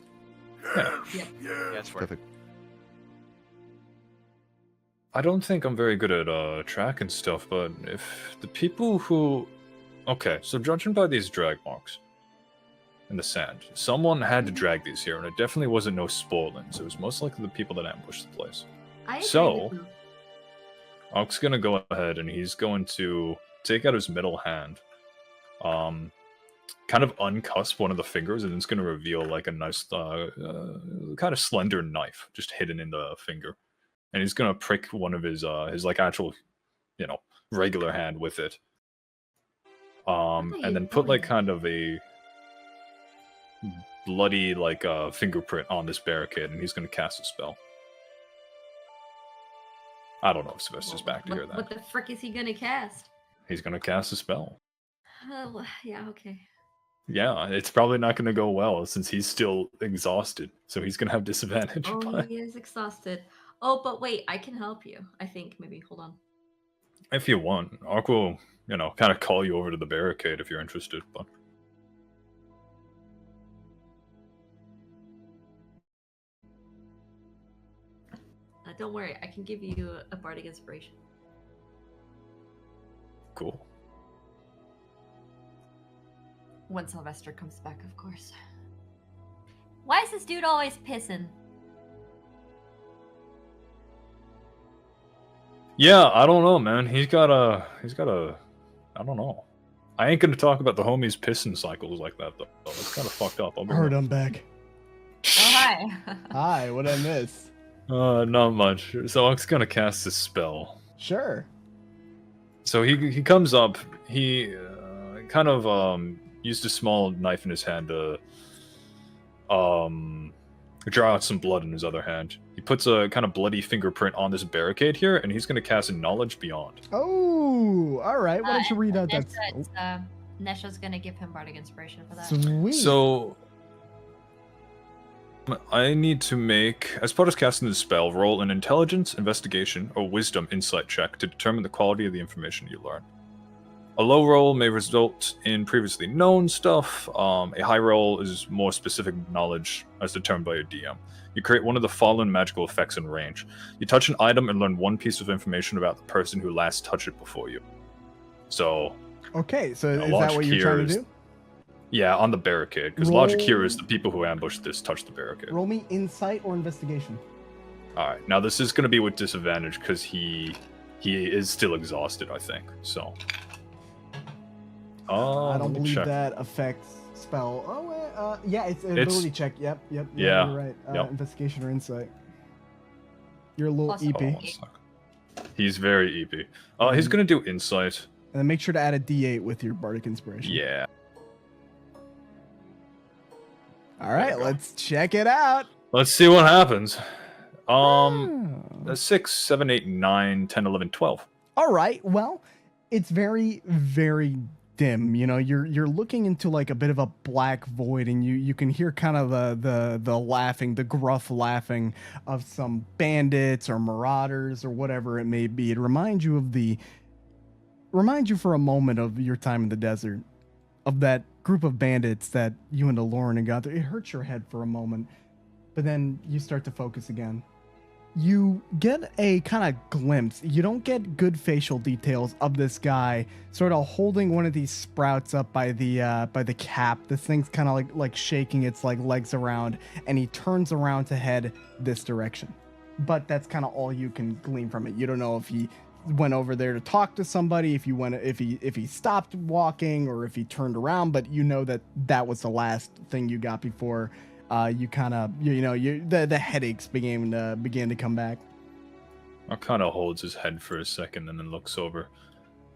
Yeah. Yep. Yeah, it's working. Perfect. I don't think I'm very good at tracking stuff, but if the people who... Okay, so judging by these drag marks in the sand, someone had to drag these here, and it definitely wasn't no Sporlings. It was most likely the people that ambushed the place. I agree So, with you. Ark's gonna go ahead and he's going to take out his middle hand. kind of uncusp one of the fingers, and it's going to reveal like a nice, kind of slender knife just hidden in the finger. And he's going to prick one of his like actual, regular hand with it. And then put like kind of a bloody like fingerprint on this barricade, and he's going to cast a spell. I don't know if Sylvester's back to hear that. What the frick is he gonna cast? He's going to cast a spell. Yeah, okay. Yeah, it's probably not going to go well since he's still exhausted. So he's going to have disadvantage. Oh, But he is exhausted. Oh, but wait, I can help you. I think maybe. Hold on. if you want, Ark will, kind of call you over to the barricade if you're interested. But Don't worry, I can give you a bardic inspiration. cool. When Sylvester comes back, of course. Why is this dude always pissing? Yeah, I don't know, man. He's got a, I don't know. I ain't gonna talk about the homies pissing cycles like that though. It's kind of fucked up. I'll be Heard honest. I'm back. Oh, hi. Hi, what'd I miss? Not much. So Ark's gonna cast this spell. Sure. So he comes up. He kind of used a small knife in his hand to draw out some blood in his other hand. He puts a kind of bloody fingerprint on this barricade here, and he's going to cast Knowledge Beyond. Oh, all right. Why don't you read out that? Nesha's gonna give him bardic inspiration for that. Sweet. So I need to make, as part of casting the spell, roll an Intelligence, Investigation, or Wisdom Insight check to determine the quality of the information you learn. A low roll may result in previously known stuff. A high roll is more specific knowledge as determined by your DM. You create one of the following magical effects in range. You touch an item and learn one piece of information about the person who last touched it before you. So, Okay, so is that logic what you're here trying to is- do? yeah, on the barricade. Because logic here is the people who ambushed this touched the barricade. Roll me insight or investigation. Alright, now this is going to be with disadvantage because he is still exhausted, I think. So, I don't let me believe check. that affects spell. Oh, yeah, it's an It's- ability check. Yep. Yeah, You're right. yep. Investigation or insight. You're a little Plus EP. Hold on And one sec. He's very EP. He's going to do insight. then make sure to add a D8 with your bardic inspiration. Yeah. All right, let's check it out. Let's see what happens. Oh. 6, 7, 8, 9, 10, 11, 12. All right. Well, it's very, very dim. You know, you're looking into like a bit of a black void, and you can hear kind of the laughing, the gruff laughing of some bandits or marauders or whatever it may be. It reminds you for a moment of your time in the desert, of that group of bandits that you and Lauren and got there. It hurts your head for a moment, but then you start to focus again. You get a kind of glimpse. You don't get good facial details of this guy sort of holding one of these sprouts up by the cap. This thing's kind of like shaking its like legs around, and he turns around to head this direction. But that's kind of all you can glean from it. You don't know if he went over there to talk to somebody, if he stopped walking, or if he turned around, but you know that was the last thing you got before you kind of the headaches began to come back. Ark kind of holds his head for a second and then looks over,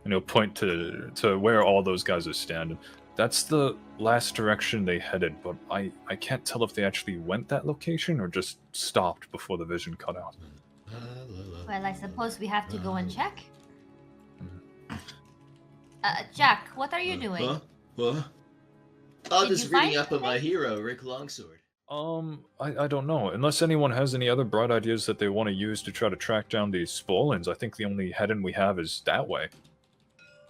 and he'll point to where all those guys are standing. That's the last direction they headed, but I can't tell if they actually went that location or just stopped before the vision cut out. Well, I suppose we have to go and check. Jack, what are you doing? Huh? What? I'm Did just you find reading up on my something? hero, Rick Longsword. I don't know. Unless anyone has any other bright ideas that they want to use to try to track down these Spolins, I think the only head-in we have is that way.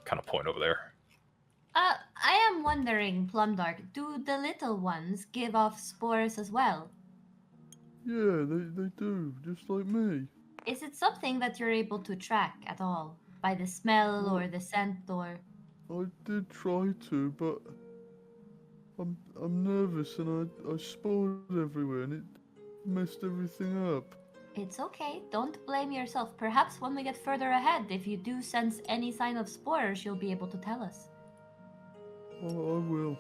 Kind of point over there. I am wondering, Plumdark, do the little ones give off spores as well? Yeah, they do, just like me. Is it something that you're able to track at all? By the smell or the scent or... I did try to, but I'm nervous and I spoiled everywhere and it messed everything up. It's okay, don't blame yourself. Perhaps when we get further ahead, if you do sense any sign of spores, you'll be able to tell us. I will.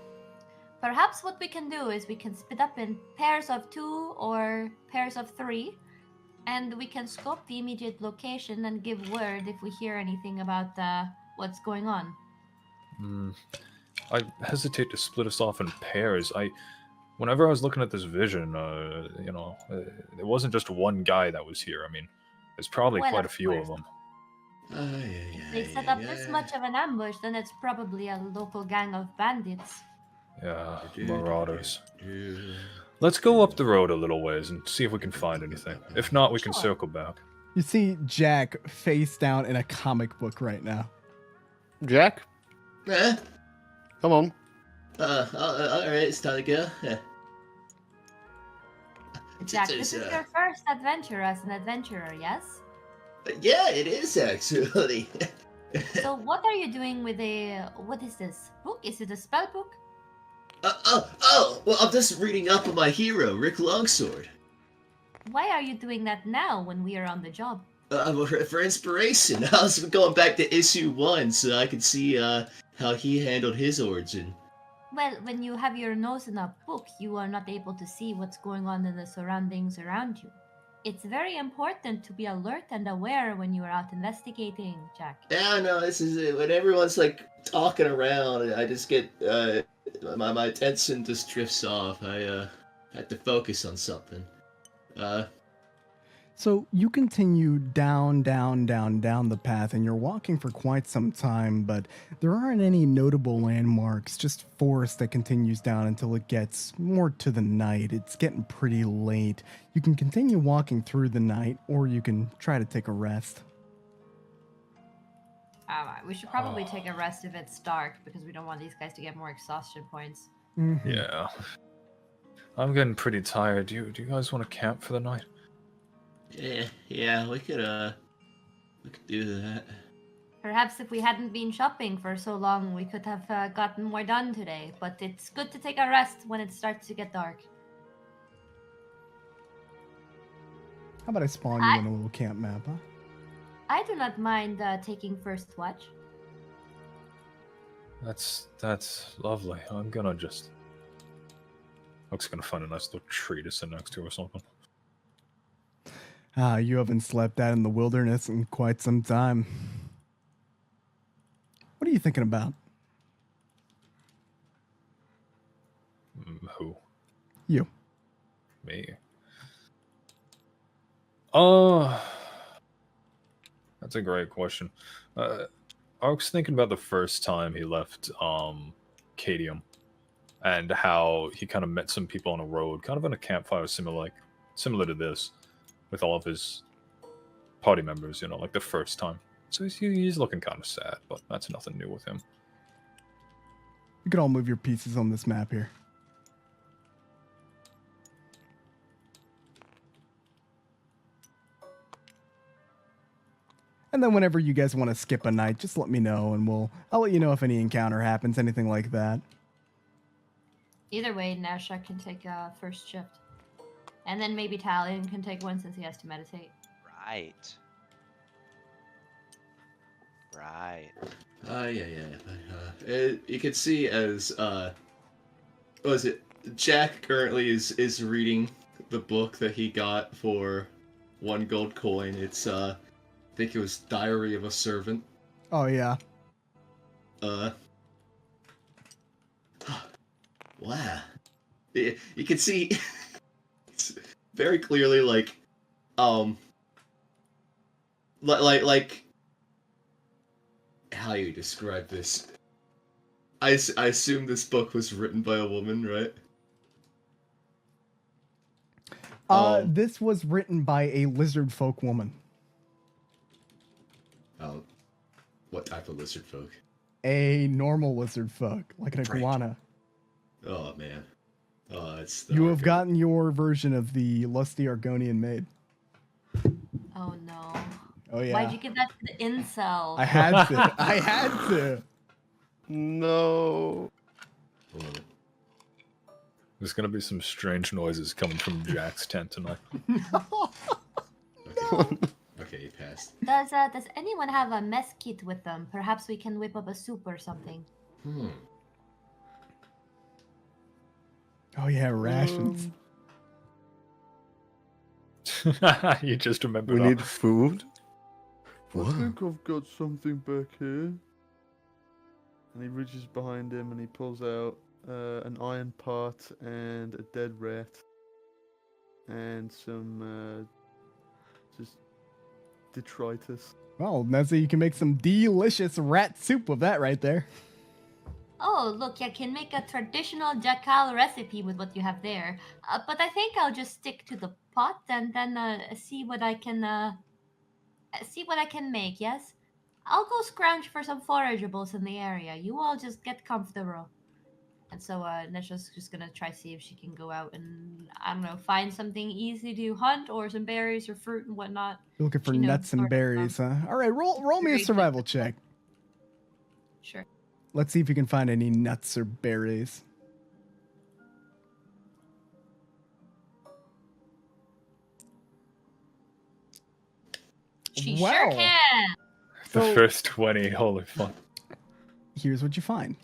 Perhaps what we can do is we can split up in pairs of 2 or pairs of 3, and we can scope the immediate location and give word if we hear anything about what's going on. I hesitate to split us off in pairs. Whenever I was looking at this vision, it wasn't just one guy that was here. I mean, there's probably Well, quite a of few course. of them. If they set up this much of an ambush, then it's probably a local gang of bandits. Yeah, marauders. Let's go up the road a little ways and see if we can find anything. If not, we can Sure. circle back. You see Jack face down in a comic book right now. Jack, Eh? come on. Alright, it's time to go. Jack, this is your first adventure as an adventurer, yes? Yeah, it is actually. So what are you doing with what is this book? Is it a spell book? Well, I'm just reading up on my hero, Rick Longsword. Why are you doing that now when we are on the job? For inspiration. I was going back to issue 1 so I could see how he handled his origin. Well, when you have your nose in a book, you are not able to see what's going on in the surroundings around you. It's very important to be alert and aware when you are out investigating, Jack. Yeah, no, this is it. When everyone's like talking around, I just get my attention just drifts off. I had to focus on something. So you continue down the path, and you're walking for quite some time, but there aren't any notable landmarks, just forest that continues down until it gets more to the night. It's getting pretty late. You can continue walking through the night, or you can try to take a rest. We should probably take a rest if it's dark, because we don't want these guys to get more exhaustion points. Mhm. Yeah. I'm getting pretty tired. Do you guys want to camp for the night? Yeah, we could do that. Perhaps if we hadn't been shopping for so long, we could have gotten more done today, but it's good to take a rest when it starts to get dark. How about I spawn you in a little camp map, huh? I do not mind taking first watch. That's lovely. I'm gonna just... Luke's gonna find a nice little tree to sit next to or something. You haven't slept out in the wilderness in quite some time. What are you thinking about? Who? You. Me? That's a great question. I was thinking about the first time he left Cadium, and how he kind of met some people on a road, kind of in a campfire similar to this, with all of his party members, like the first time. So he's looking kind of sad, but that's nothing new with him. You can all move your pieces on this map here. And then whenever you guys want to skip a night, just let me know, and I'll let you know if any encounter happens, anything like that. Either way, Nasha can take a first shift. And then maybe Talion can take one since he has to meditate. Right. Yeah. You can see as what was it? Jack currently is reading the book that he got for 1 gold coin. It's I think it was Diary of a Servant. Oh yeah. Wow. You can see it's very clearly like how you describe this. I assume this book was written by a woman, right? This was written by a lizard folk woman. What type of lizard folk? A normal lizard folk, like an Right. iguana. Oh man. It's You have gotten your version of the lusty Argonian maid. Oh no. Oh yeah. Why'd you give that to the incel? I had to. I had to. No. There's gonna be some strange noises coming from Jack's tent tonight. Okay, you passed. Does anyone have a mess kit with them? Perhaps we can whip up a soup or something. Oh yeah, rations. You just remembered. We need food. I What? think I've got something back here. And he reaches behind him and he pulls out an iron pot and a dead rat. And some just detritus. Well, Nezzy, you can make some delicious rat soup with that right there. Oh, look, I can make a traditional jackal recipe with what you have there. But I think I'll just stick to the pot and then see what I can make. Yes, I'll go scrounge for some forageables in the area. You all just get comfortable. And so Nesha's just gonna try see if she can go out and I don't know, find something easy to hunt or some berries or fruit and whatnot. You're looking for She knows nuts and sort of, berries, huh? All right, roll me a berries, survival check. Sure. Let's see if you can find any nuts or berries. She Wow. sure can. The So- first 20. Holy fuck. Here's what you find.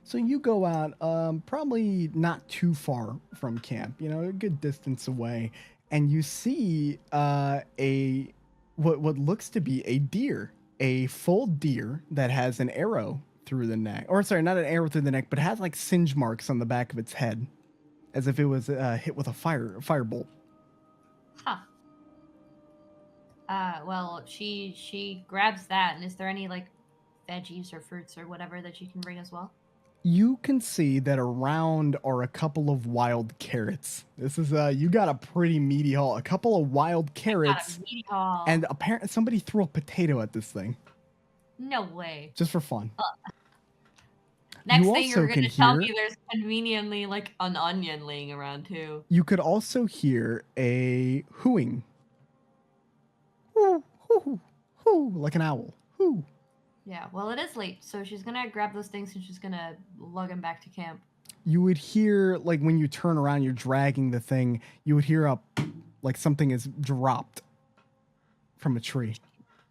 So you go out, probably not too far from camp, you know, a good distance away, and you see what looks to be a deer, a full deer that has an arrow through the neck, or sorry, not an arrow through the neck, but has like singe marks on the back of its head, as if it was hit with a firebolt. Huh. Well, she grabs that, and is there any like veggies or fruits or whatever that you can bring as well? You can see that around are a couple of wild carrots. This is you got a pretty meaty haul. A couple of wild carrots, Got a meaty haul. and apparently somebody threw a potato at this thing No way. just for fun. Next You thing you're also gonna can tell hear- me there's conveniently like an onion laying around too. You could also hear a hooing. Hoo, hoo, hoo, hoo, like an owl. Hoo. Yeah, well it is late, so she's gonna grab those things and she's gonna lug them back to camp. You would hear, like when you turn around, you're dragging the thing, you would hear like something is dropped from a tree.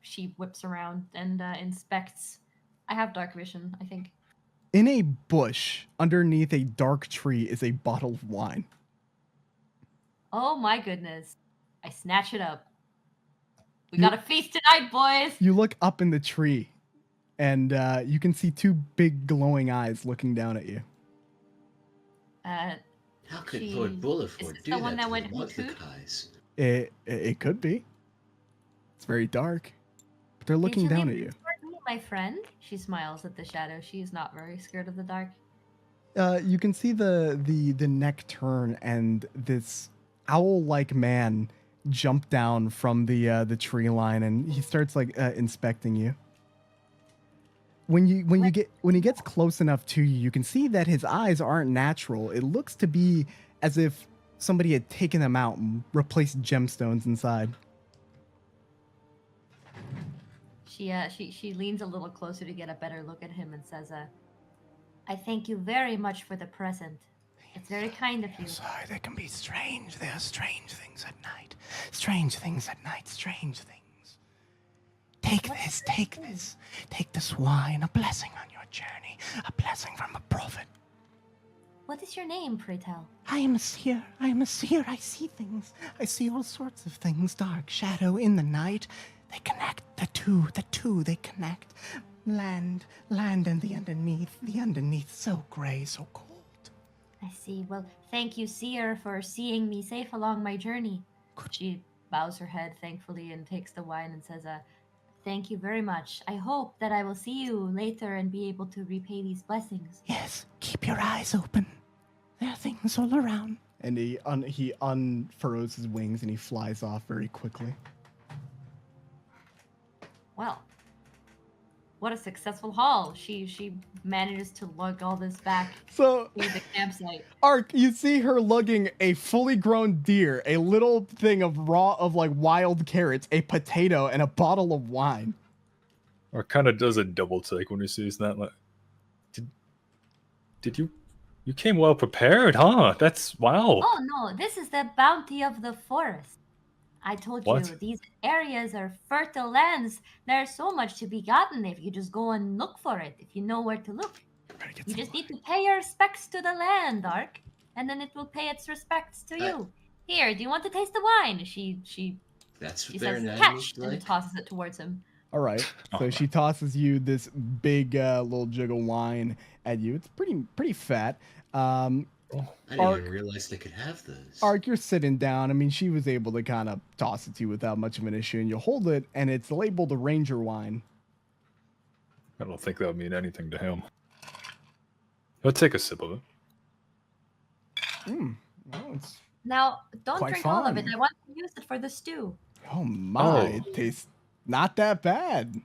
She whips around and inspects. I have dark vision, I think. In a bush underneath a dark tree is a bottle of wine. Oh my goodness. I snatch it up. We got a feast tonight, boys! You look up in the tree, and you can see two big glowing eyes looking down at you. How could She- Lord is Bullerford this do the that one that to went the in food? Mordecais? It could be. It's very dark, but they're looking Did you down leave at you. this for me, my friend? She smiles at the shadow. She is not very scared of the dark. You can see the neck turn, and this owl-like man jump down from the tree line, and he starts like inspecting you. When he gets close enough to you, you can see that his eyes aren't natural. It looks to be as if somebody had taken them out and replaced gemstones inside. She leans a little closer to get a better look at him and says, I thank you very much for the present. It's very kind of you. Sorry, they can be strange. There are strange things at night. Strange things at night. Strange things. Take this. Take this. Take this wine. A blessing on your journey. A blessing from a prophet. What is your name, pray tell? I am a seer. I am a seer. I see things. I see all sorts of things. Dark shadow in the night. They connect. The two, they connect. Land and the underneath so gray, so cold. I see. Well, thank you, seer, for seeing me safe along my journey. She bows her head thankfully and takes the wine and says, thank you very much. I hope that I will see you later and be able to repay these blessings. Yes, keep your eyes open. There are things all around. And he unfurrows his wings and he flies off very quickly. Well, what a successful haul. She manages to lug all this back So, to the campsite. Ark, you see her lugging a fully grown deer, a little thing of like wild carrots, a potato, and a bottle of wine. Or kind of does a double take when he sees that. Like, did you came well prepared, huh? That's wow. Oh no, this is the bounty of the forest. I told What? you, these areas are fertile lands. There's so much to be gotten if you just go and look for it, if you know where to look. You just need to pay your respects to the land, Ark. and then it will pay its respects to you. Here, do you want to taste the wine? She That's what says, their anatomy catch, is and like. tosses it towards him. All right. So she tosses you this big little jug of wine at you. It's pretty fat. I didn't even realize they could have those. Ark, you're sitting down. I mean, she was able to kind of toss it to you without much of an issue, and you hold it, and it's labeled a Ranger wine. I don't think that would mean anything to him. I'll take a sip of it. Well, it's Now, don't quite drink all of it. fun. I want to use it for the stew. Oh my, Oh. it tastes not that bad.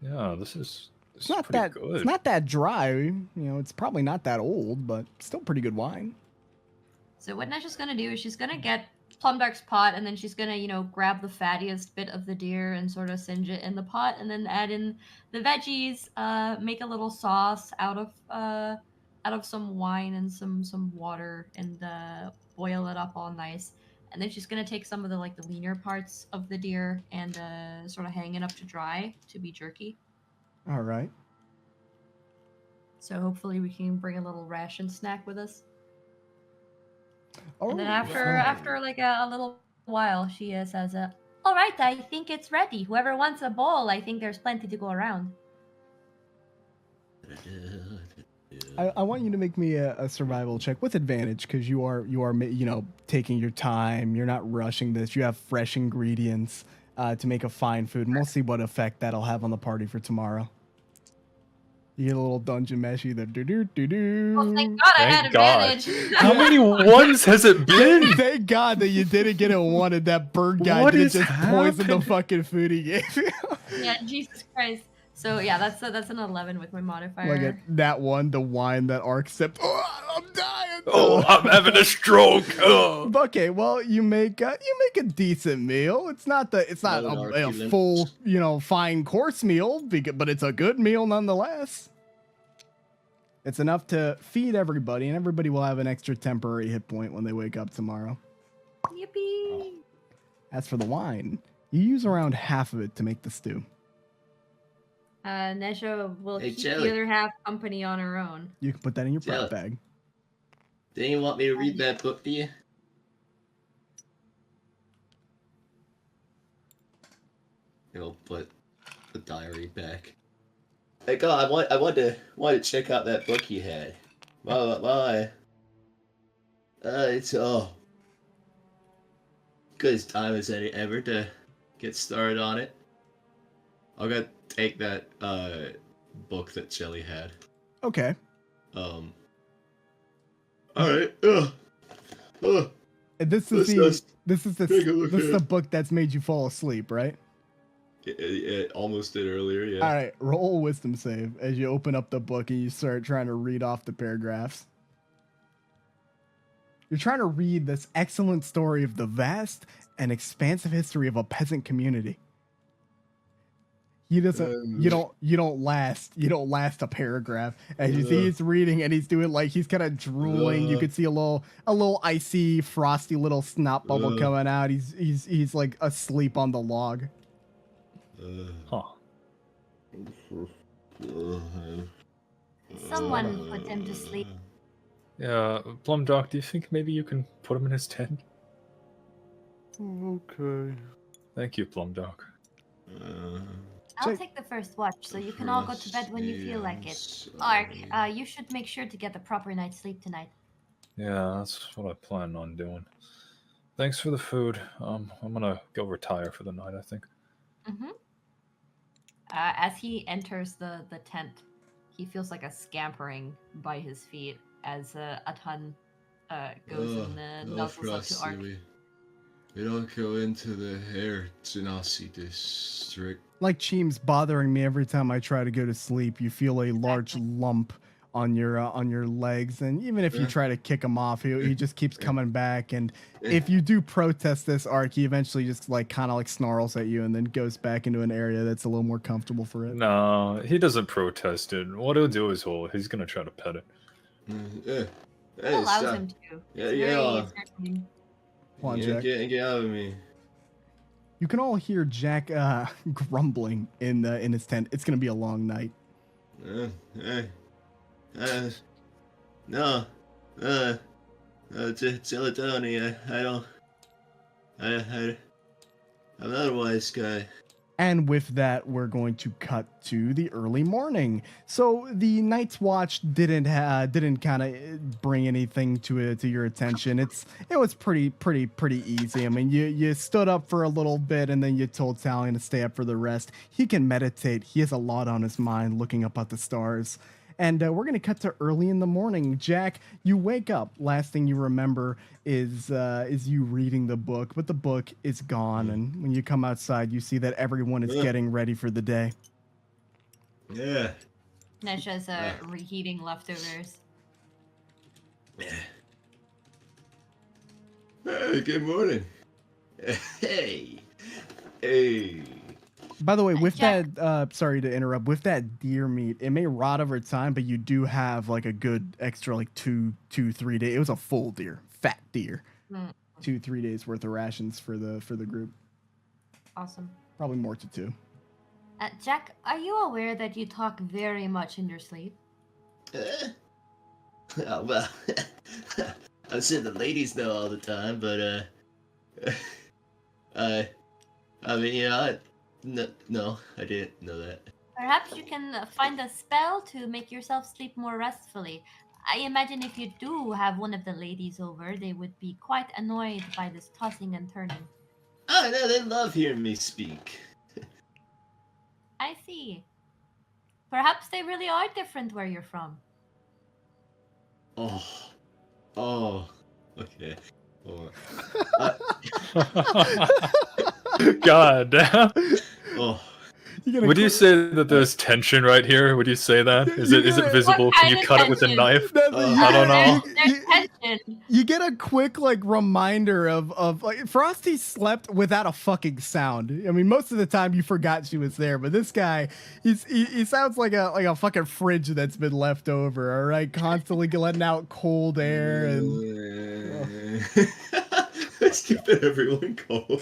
Yeah, this is It's not pretty that good. it's not that dry. You know, it's probably not that old, but still pretty good wine. So what Nesha's gonna do is she's gonna get Plumdark's pot, and then she's gonna, grab the fattiest bit of the deer and sort of singe it in the pot, and then add in the veggies. Make a little sauce out of some wine and some water, and boil it up all nice. And then she's gonna take some of the leaner parts of the deer and sort of hang it up to dry to be jerky. All right. So hopefully we can bring a little ration snack with us. Oh, And then after right. like a little while, she says, "All right, I think it's ready. Whoever wants a bowl, I think there's plenty to go around." I want you to make me a survival check with advantage because you are taking your time. You're not rushing this. You have fresh ingredients to make a fine food, and we'll see what effect that'll have on the party for tomorrow. You get a little dungeon mesh either. Oh, thank God I had Thank God. advantage. How many ones has it been? Thank God that you didn't get it one and that bird guy What didn't is just poison the happening? fucking food he gave you. Yeah, Jesus Christ. So yeah, that's an 11 with my modifier. Like that one, the wine that Ark sipped. Oh, I'm dying. Oh, I'm having a stroke. Oh. Okay, well, you make a decent meal. It's not a full, fine course meal, but it's a good meal nonetheless. It's enough to feed everybody, and everybody will have an extra temporary hit point when they wake up tomorrow. Yippee! As for the wine, you use around half of it to make the stew. Nesha will Hey, keep Jelly. the other half company on her own. You can put that in your Jelly. prep bag. Didn't you want me to read that book to you? You'll put the diary back. Hey, God, I wanted to check out that book you had. It's good as time as any ever to get started on it. I'm gonna take that book that Shelly had. Okay. All right. And this is take a look at the it. book that's made you fall asleep, right? It almost did earlier. Yeah. All right, roll a wisdom save as you open up the book and you start trying to read off the paragraphs. You're trying to read this excellent story of the vast and expansive history of a peasant community. You don't last a paragraph. As you see, he's reading and he's doing he's kind of drooling. You could see a little icy, frosty little snot bubble coming out. He's like asleep on the log. Huh. Someone put him to sleep. Yeah, Plumdark, do you think maybe you can put him in his tent? Okay. Thank you, Plumdark. I'll take the first watch, so you can all go to bed when you feel like it. Ark, you should make sure to get a proper night's sleep tonight. Yeah, that's what I plan on doing. Thanks for the food. I'm gonna go retire for the night, I think. Mm-hmm. As he enters the tent, he feels like a scampering by his feet as a ton goes and nuzzles up to Ark. We don't go into the hair Genasi district. Like Cheem's bothering me every time I try to go to sleep. You feel a large lump on your legs, and even if you try to kick him off, he just keeps coming back. And if you do protest this, Ark, he eventually just kind of snarls at you and then goes back into an area that's a little more comfortable for it. No, he doesn't protest it. What he'll do is he's gonna try to pet it. It allows him to. It's very Come on, Jack. Get out of me. You can all hear Jack grumbling in his tent. It's gonna be a long night. No. Celadoni, I'm not a wise guy. And with that, we're going to cut to the early morning. So the Night's Watch didn't kind of bring anything to your attention. It was pretty easy. I mean, you stood up for a little bit and then you told Talion to stay up for the rest. He can meditate. He has a lot on his mind, looking up at the stars. And we're going to cut to early in the morning. Jack, you wake up. Last thing you remember is you reading the book, but the book is gone. And when you come outside, you see that everyone is getting ready for the day. Yeah. Nesha's reheating leftovers. Hey, good morning. Hey. Hey. By the way, with Jack. that, sorry to interrupt, with that deer meat, it may rot over time, but you do have like a good extra like 2-3 days. It was a full deer, fat deer. 2-3 days worth of rations for the group. Awesome. Probably more to 2. Jack, are you aware that you talk very much in your sleep? Oh, well, I'm sure the ladies know all the time, but I mean, yeah, no, I didn't know that. Perhaps you can find a spell to make yourself sleep more restfully. I imagine if you do have one of the ladies over, they would be quite annoyed by this tossing and turning. Oh, no, they love hearing me speak. I see. Perhaps they really are different where you're from. Oh, okay. God damn. Oh. Would you say that there's tension right here? Would you say that? Is it visible? What Can kind you of cut it with a tension? knife? I don't know. There's tension. You get a quick like reminder of like Frosty slept without a fucking sound. I mean, most of the time you forgot she was there, but this guy, he sounds like a fucking fridge that's been left over. All right, constantly letting out cold air and Let's keep everyone cold.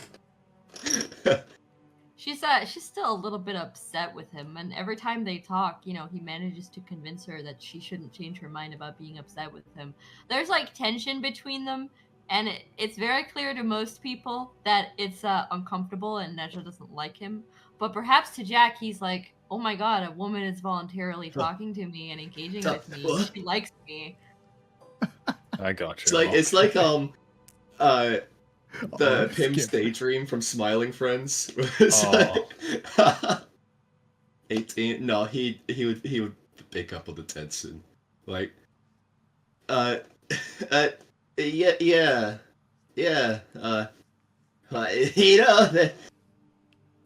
She's still a little bit upset with him, and every time they talk, he manages to convince her that she shouldn't change her mind about being upset with him. There's like tension between them, and it's very clear to most people that it's uncomfortable and Neja doesn't like him. But perhaps to Jack, he's like, oh my god, a woman is voluntarily talking to me and engaging with me. She likes me. I got you. It's like the Pim's Daydream from Smiling Friends. It's like, 18. No, he would pick up on the tension. Like, yeah.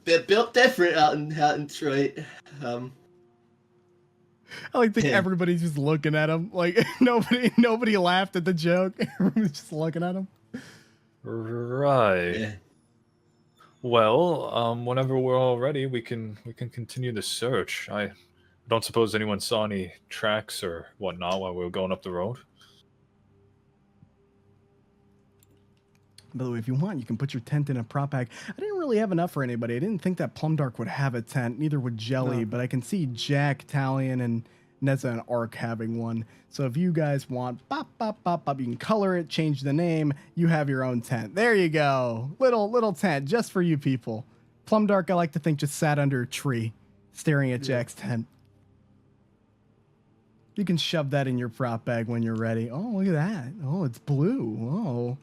They're built different out in Detroit. I like think everybody's just looking at him. Like nobody laughed at the joke. Everyone's just looking at him. Right. Yeah. Well, whenever we're all ready, we can continue the search. I don't suppose anyone saw any tracks or whatnot while we were going up the road. By the way, if you want, you can put your tent in a prop bag. I didn't really have enough for anybody. I didn't think that Plumdark would have a tent. Neither would Jelly, but I can see Jack, Talion, and Neza and Ark having one. So if you guys want, you can color it, change the name. You have your own tent. There you go. Little tent just for you people. Plumdark, I like to think, just sat under a tree, staring at Jack's tent. You can shove that in your prop bag when you're ready. Oh, look at that. Oh, it's blue. Oh.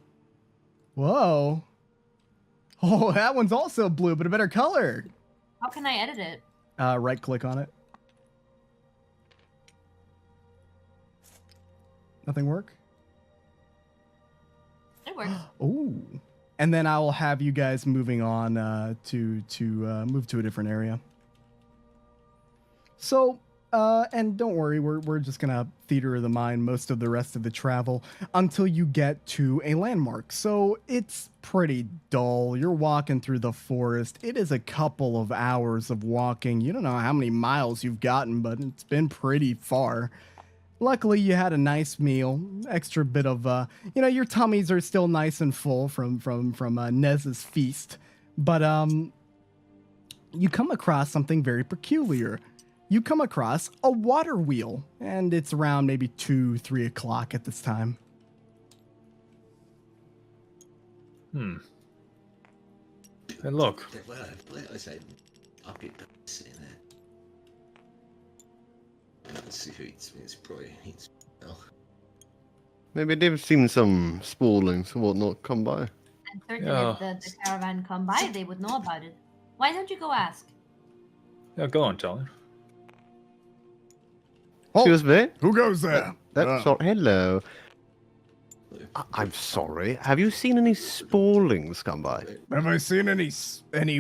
Whoa. Oh, that one's also blue, but a better color. How can I edit it? Right click on it. Nothing work? It works. Ooh. And then I will have you guys moving on to move to a different area. So, and don't worry, we're just gonna theater of the mind most of the rest of the travel until you get to a landmark. So it's pretty dull. You're walking through the forest. It is a couple of hours of walking. You don't know how many miles you've gotten, but it's been pretty far. Luckily, you had a nice meal, extra bit of, your tummies are still nice and full from Nez's feast. But you come across something very peculiar. You come across a water wheel, and it's around maybe 2-3 o'clock at this time. Hey, look. I say, I'll get saying that. Let's see who eats me. It's probably eats me. Maybe they've seen some spoilings and whatnot come by. And certainly if the caravan come by, they would know about it. Why don't you go ask? Yeah, go on, tell her. Excuse me? Who goes there? Hello. I'm sorry. Have you seen any spoilings come by? Have I seen any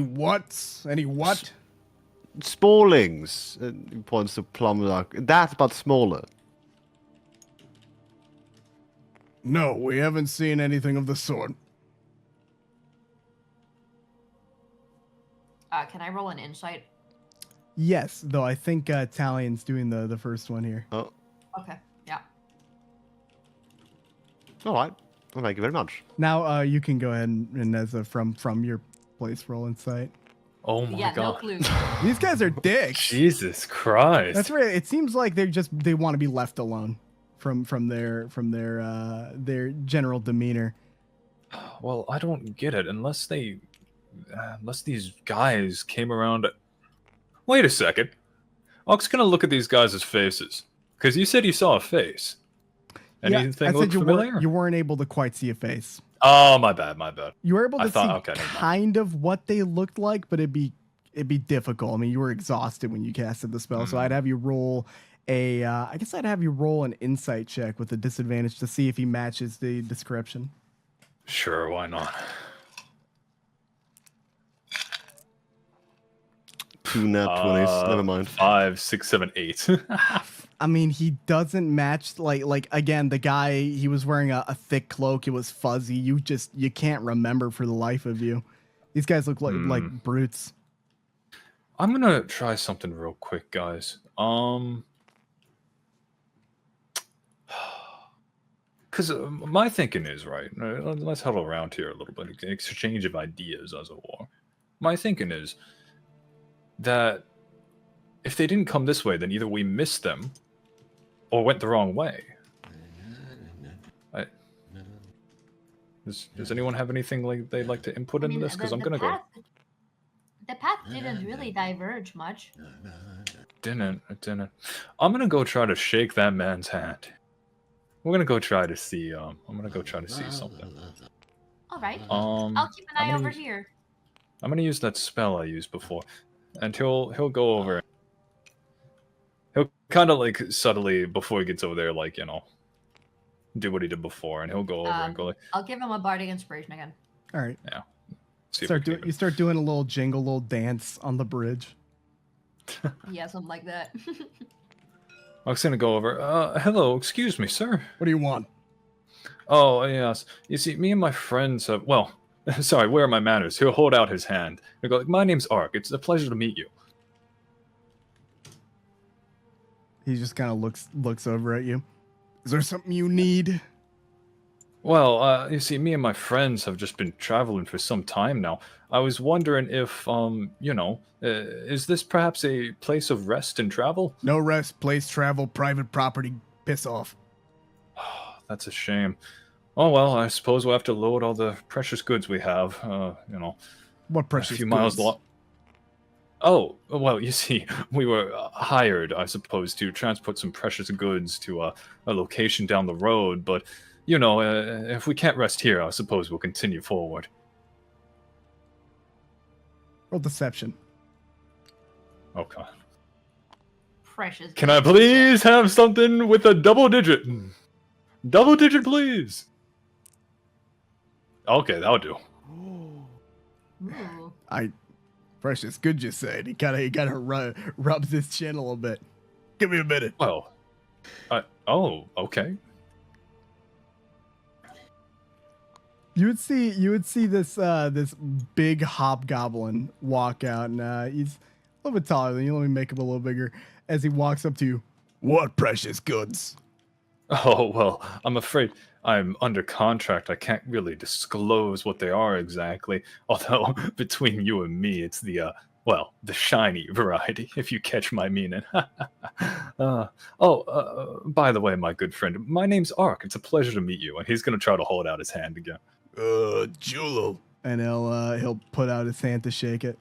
what? Any what? Spoilings. He points to Plumdark. That's but smaller. No, we haven't seen anything of the sort. Can I roll an insight? Yes, though I think Talion's doing the first one here. Oh. Okay, yeah. All right. Well, thank you very much. Now you can go ahead and as a from your place roll insight. Oh my Yeah, no god. clue. These guys are dicks. Jesus Christ. That's right. It seems like they want to be left alone from their general demeanor. Well, I don't get it unless these guys came around. Wait a second. Ock's gonna look at these guys' faces because you said you saw a face. Anything look familiar? You weren't able to quite see a face. Oh, my bad. You were able to see okay, kind of what they looked like, but it'd be difficult. I mean, you were exhausted when you casted the spell, so I'd have you roll I guess I'd have you roll an insight check with a disadvantage to see if he matches the description. Sure, why not? 2 nat 20s. Never mind. 5, 6, 7, 8. I mean, he doesn't match like again, the guy, he was wearing a thick cloak, it was fuzzy. You can't remember for the life of you. These guys look like brutes. I'm gonna try something real quick, guys. Because my thinking is, right, let's huddle around here a little bit, exchange of ideas as a war. My thinking is that if they didn't come this way, then either we missed them or went the wrong way. Does anyone have anything like they'd like to input into this? Because I'm gonna go. The path didn't really diverge much. It didn't. I'm gonna go try to shake that man's hand. We're gonna go try to see. I'm gonna go try to see something. All right. I'll keep an eye over here. I'm gonna use that spell I used before, and he'll go over. He'll kind of like subtly before he gets over there, like do what he did before, and he'll go over and go like. I'll give him a bardic inspiration again. All right. Yeah. You start doing a little jingle, little dance on the bridge. Yeah, something like that. I was gonna go over. Hello, excuse me, sir. What do you want? Oh, yes. You see, me and my friends have. Well, sorry. Where are my manners? He'll hold out his hand. He'll go like, "My name's Ark. It's a pleasure to meet you." He just kind of looks over at you. Is there something you need? Well, you see, me and my friends have just been traveling for some time now. I was wondering if, is this perhaps a place of rest and travel? No rest, place, travel, private property. Piss off. That's a shame. Oh, well, I suppose we'll have to load all the precious goods we have, What precious a few goods? miles long. Oh, well, you see, we were hired, I suppose, to transport some precious goods to a location down the road, but, if we can't rest here, I suppose we'll continue forward. Roll deception. Okay. Precious. Can I please have something with a double digit? Double digit, please. Okay, that'll do. Ooh. Precious, good you said. He kind of rubs his chin a little bit. Give me a minute. Well, okay. You would see this this big hobgoblin walk out, and he's a little bit taller than you. Let me make him a little bigger as he walks up to you. What precious goods? Oh, well, I'm afraid I'm under contract. I can't really disclose what they are exactly. Although, between you and me, it's the shiny variety, if you catch my meaning. By the way, my good friend, my name's Ark. It's a pleasure to meet you. And he's going to try to hold out his hand again. Julo. And he'll put out his hand to shake it.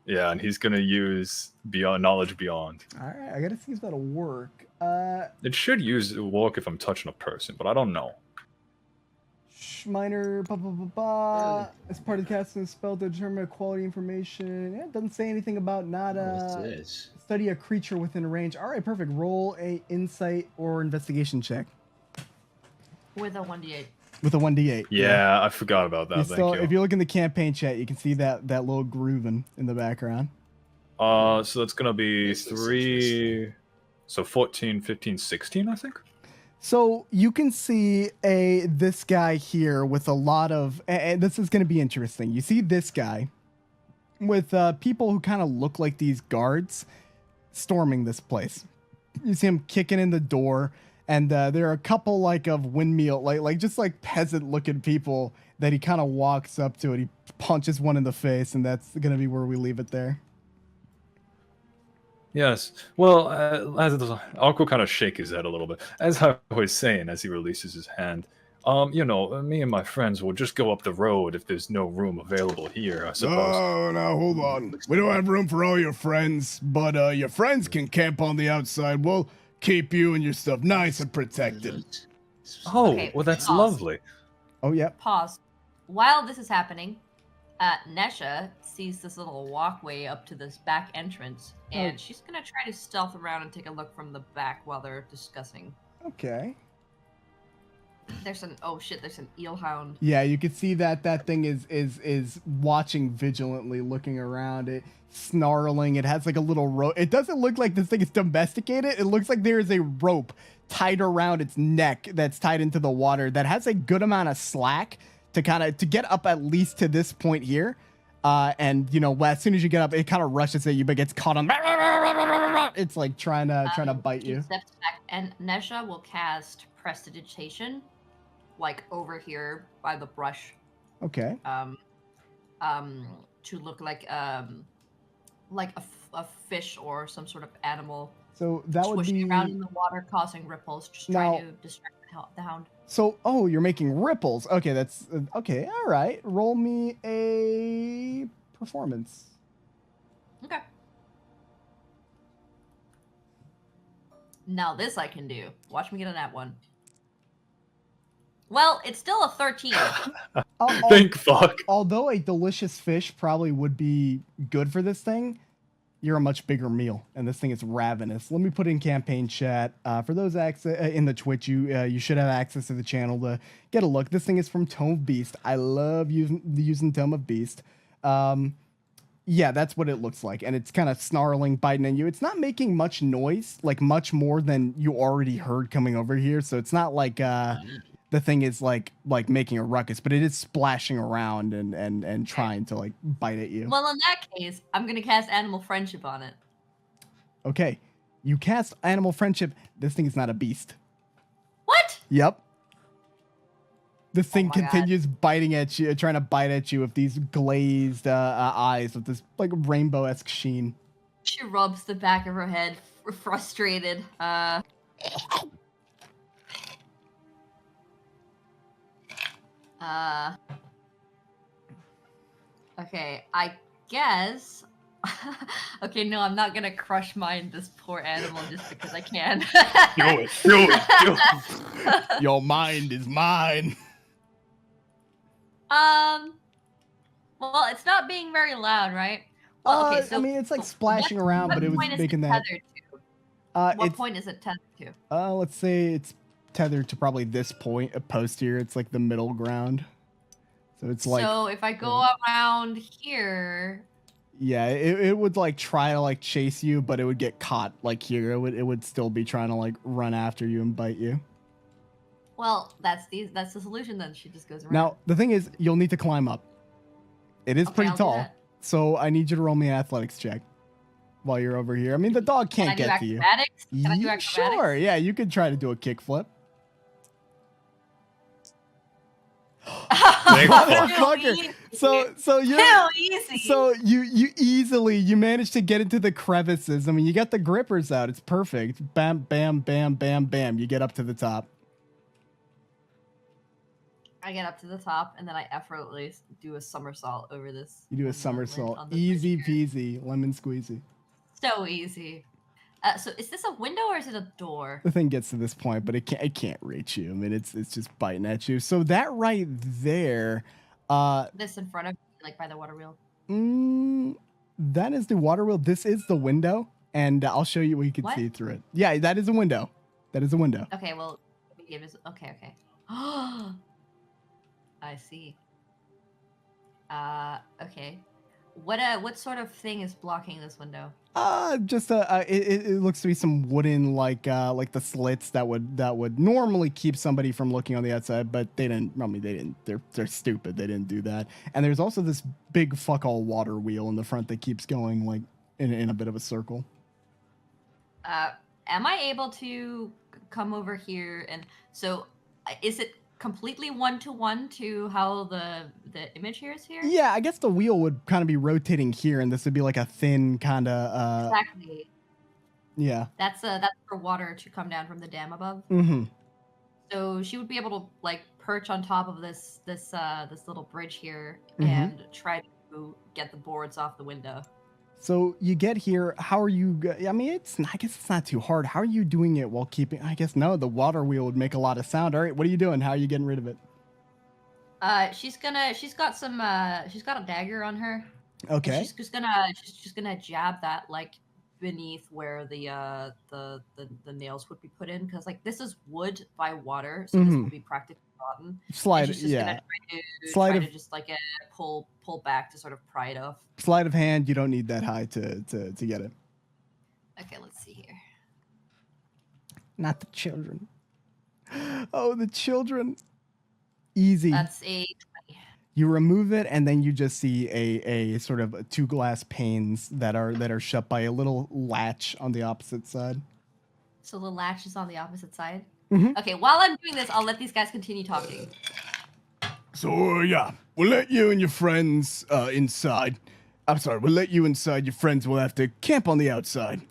Yeah, and he's gonna use knowledge beyond. All right, I gotta see if that'll work. It should work if I'm touching a person, but I don't know. Minor, as part of casting a spell to determine quality information. Yeah, it doesn't say anything about not What's this? study a creature within range. All right, perfect. Roll a insight or investigation check With a 1d8. with a 1d8. Yeah, I forgot about that. Thank you. If you look in the campaign chat, you can see that little grooving in the background. So that's gonna be This looks 3. So 14, 15, 16, I think. So you can see this guy here with a lot of, and this is going to be interesting. You see this guy with people who kind of look like these guards storming this place. You see him kicking in the door, and there are a couple of windmill, just peasant looking people that he kind of walks up to, and he punches one in the face, and that's going to be where we leave it there. Yes. Well, Ark will kind of shake his head a little bit. As I was saying, as he releases his hand, me and my friends will just go up the road if there's no room available here, I suppose. Oh, now hold on. We don't have room for all your friends, but your friends can camp on the outside. We'll keep you and your stuff nice and protected. Oh, Okay, well, that's pause. lovely. Oh, yeah. Pause. While this is happening, Nesha sees this little walkway up to this back entrance, and she's gonna try to stealth around and take a look from the back while they're discussing. Okay. There's an eel hound. Yeah, you can see that thing is watching vigilantly, looking around it, snarling. It has a little rope. It doesn't look like this thing is domesticated. It looks like there is a rope tied around its neck that's tied into the water that has a good amount of slack to get up at least to this point here. And as soon as you get up, it kind of rushes at you, but gets caught on. It's trying to bite you. Steps back, and Nesha will cast Prestidigitation, over here by the brush. Okay. To look like a fish or some sort of animal. So that would swishing be around in the water, causing ripples, just trying to distract the hound. So, you're making ripples. Okay, that's okay. All right. Roll me a performance. Okay. Now this I can do. Watch me get on that one. Well, it's still a 13. Thank fuck. Although a delicious fish probably would be good for this thing, you're a much bigger meal, and this thing is ravenous. Let me put in campaign chat. For those in the Twitch, you should have access to the channel to get a look. This thing is from Tome of Beast. I love using Tome of Beast. Yeah, that's what it looks like, and it's kind of snarling, biting at you. It's not making much noise, much more than you already heard coming over here. So it's not like the thing is making a ruckus, but it is splashing around and trying to bite at you. Well, in that case, I'm gonna cast Animal Friendship on it. Okay, you cast Animal Friendship. This thing is not a beast. What? Yep. This thing my God. continues biting at you, trying to bite at you with these glazed eyes with this rainbow-esque sheen. She rubs the back of her head, frustrated. Okay, I guess. Okay, no, I'm not gonna crush mine this poor animal just because I can. Do it. Your mind is mine. Well, it's not being very loud, right? Well, okay, so I mean, it's splashing around, but it was making that. What point is it tethered to? Let's say it's tethered to probably this point, a post here. It's the middle ground. So it's So if I go around here. Yeah, it would try to chase you, but it would get caught here. It would still be trying to run after you and bite you. Well, that's the solution then. She just goes around. Now, the thing is, you'll need to climb up. It is pretty I'll do tall. that. So I need you to roll me an athletics check while you're over here. I mean, the dog Can I can't do get to you. acrobatics? Can I do acrobatics? Sure, yeah, you could try to do a kickflip. Motherfucker. So you're Too easy. So you easily manage to get into the crevices. I mean, you got the grippers out. It's perfect. Bam, bam, bam, bam, bam. You get up to the top. I get up to the top, and then I effortlessly do a somersault over this. You do a on somersault. the bridge Easy here. peasy, lemon squeezy. So easy. So is this a window or is it a door? The thing gets to this point, but it can't reach you. I mean, it's just biting at you. So that right there, This in front of me, like by the water wheel. That is the water wheel. This is the window, and I'll show you what you can What? see through it. Yeah, that is a window. That is a window. Okay, well, it is okay. I see. Okay. What sort of thing is blocking this window? Just it looks to be some wooden like the slits that would normally keep somebody from looking on the outside, but they didn't. I mean, they didn't. They're stupid. They didn't do that. And there's also this big fuck all water wheel in the front that keeps going like in a bit of a circle. Am I able to come over here and so is it completely 1-to-1 to how the image here is here? Yeah, I guess the wheel would kind of be rotating here, and this would be like a thin kind of. Exactly. Yeah. That's for water to come down from the dam above. Mm-hmm. So she would be able to like perch on top of this little bridge here Mhm. and try to get the boards off the window. So you get here. How are you? I mean, I guess it's not too hard. How are you doing it while keeping? I guess no. The water wheel would make a lot of sound. All right, what are you doing? How are you getting rid of it? She's got a dagger on her. Okay. And she's just gonna jab that like beneath where the nails would be put in because like this is wood by water, so this Mhm. would be practically rotten. Slide. And she's just Yeah. gonna Slide try of to just like pull back to sort of pry it off. sleight of hand. You don't need that high to get it. Okay, let's see here. Not the children. Oh, the children. Easy. That's a 20. You remove it, and then you just see a sort of two glass panes that are shut by a little latch on the opposite side. So the latch is on the opposite side. Mhm. Okay, while I'm doing this, I'll let these guys continue talking. So, yeah, we'll let you and your friends inside. I'm sorry, we'll let you inside. Your friends will have to camp on the outside.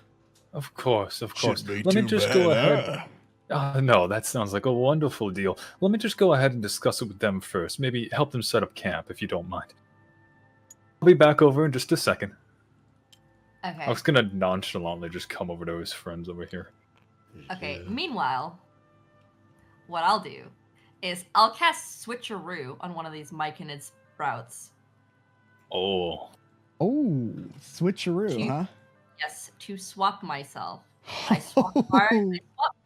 Of course. Shouldn't be Let me too just bad, go ahead. huh? No, that sounds like a wonderful deal. Let me just go ahead and discuss it with them first. Maybe help them set up camp, if you don't mind. I'll be back over in just a second. Okay. I was gonna nonchalantly just come over to his friends over here. Okay. Meanwhile, what I'll do is I'll cast Switcheroo on one of these Myconid sprouts. Oh. Oh, switcheroo, Cute. huh? Yes, to swap myself. I swap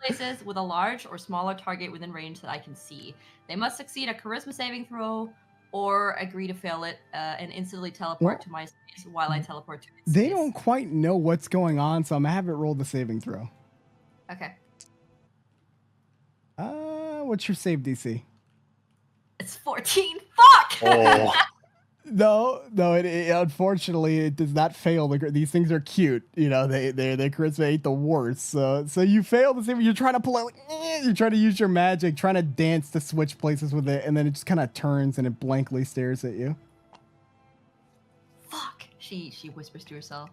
places with a large or smaller target within range that I can see. They must succeed a charisma saving throw or agree to fail it and instantly teleport Well, to my space while I teleport to its They space. don't quite know what's going on, so I'm gonna have it roll the saving throw. Okay. What's your save DC? It's 14. Fuck! Oh. No, it unfortunately it does not fail. These things are cute, you know. Their charisma ain't the worst. So you fail the same. You're trying to pull it, you're trying to use your magic, trying to dance to switch places with it, and then it just kind of turns and it blankly stares at you. Fuck! She whispers to herself.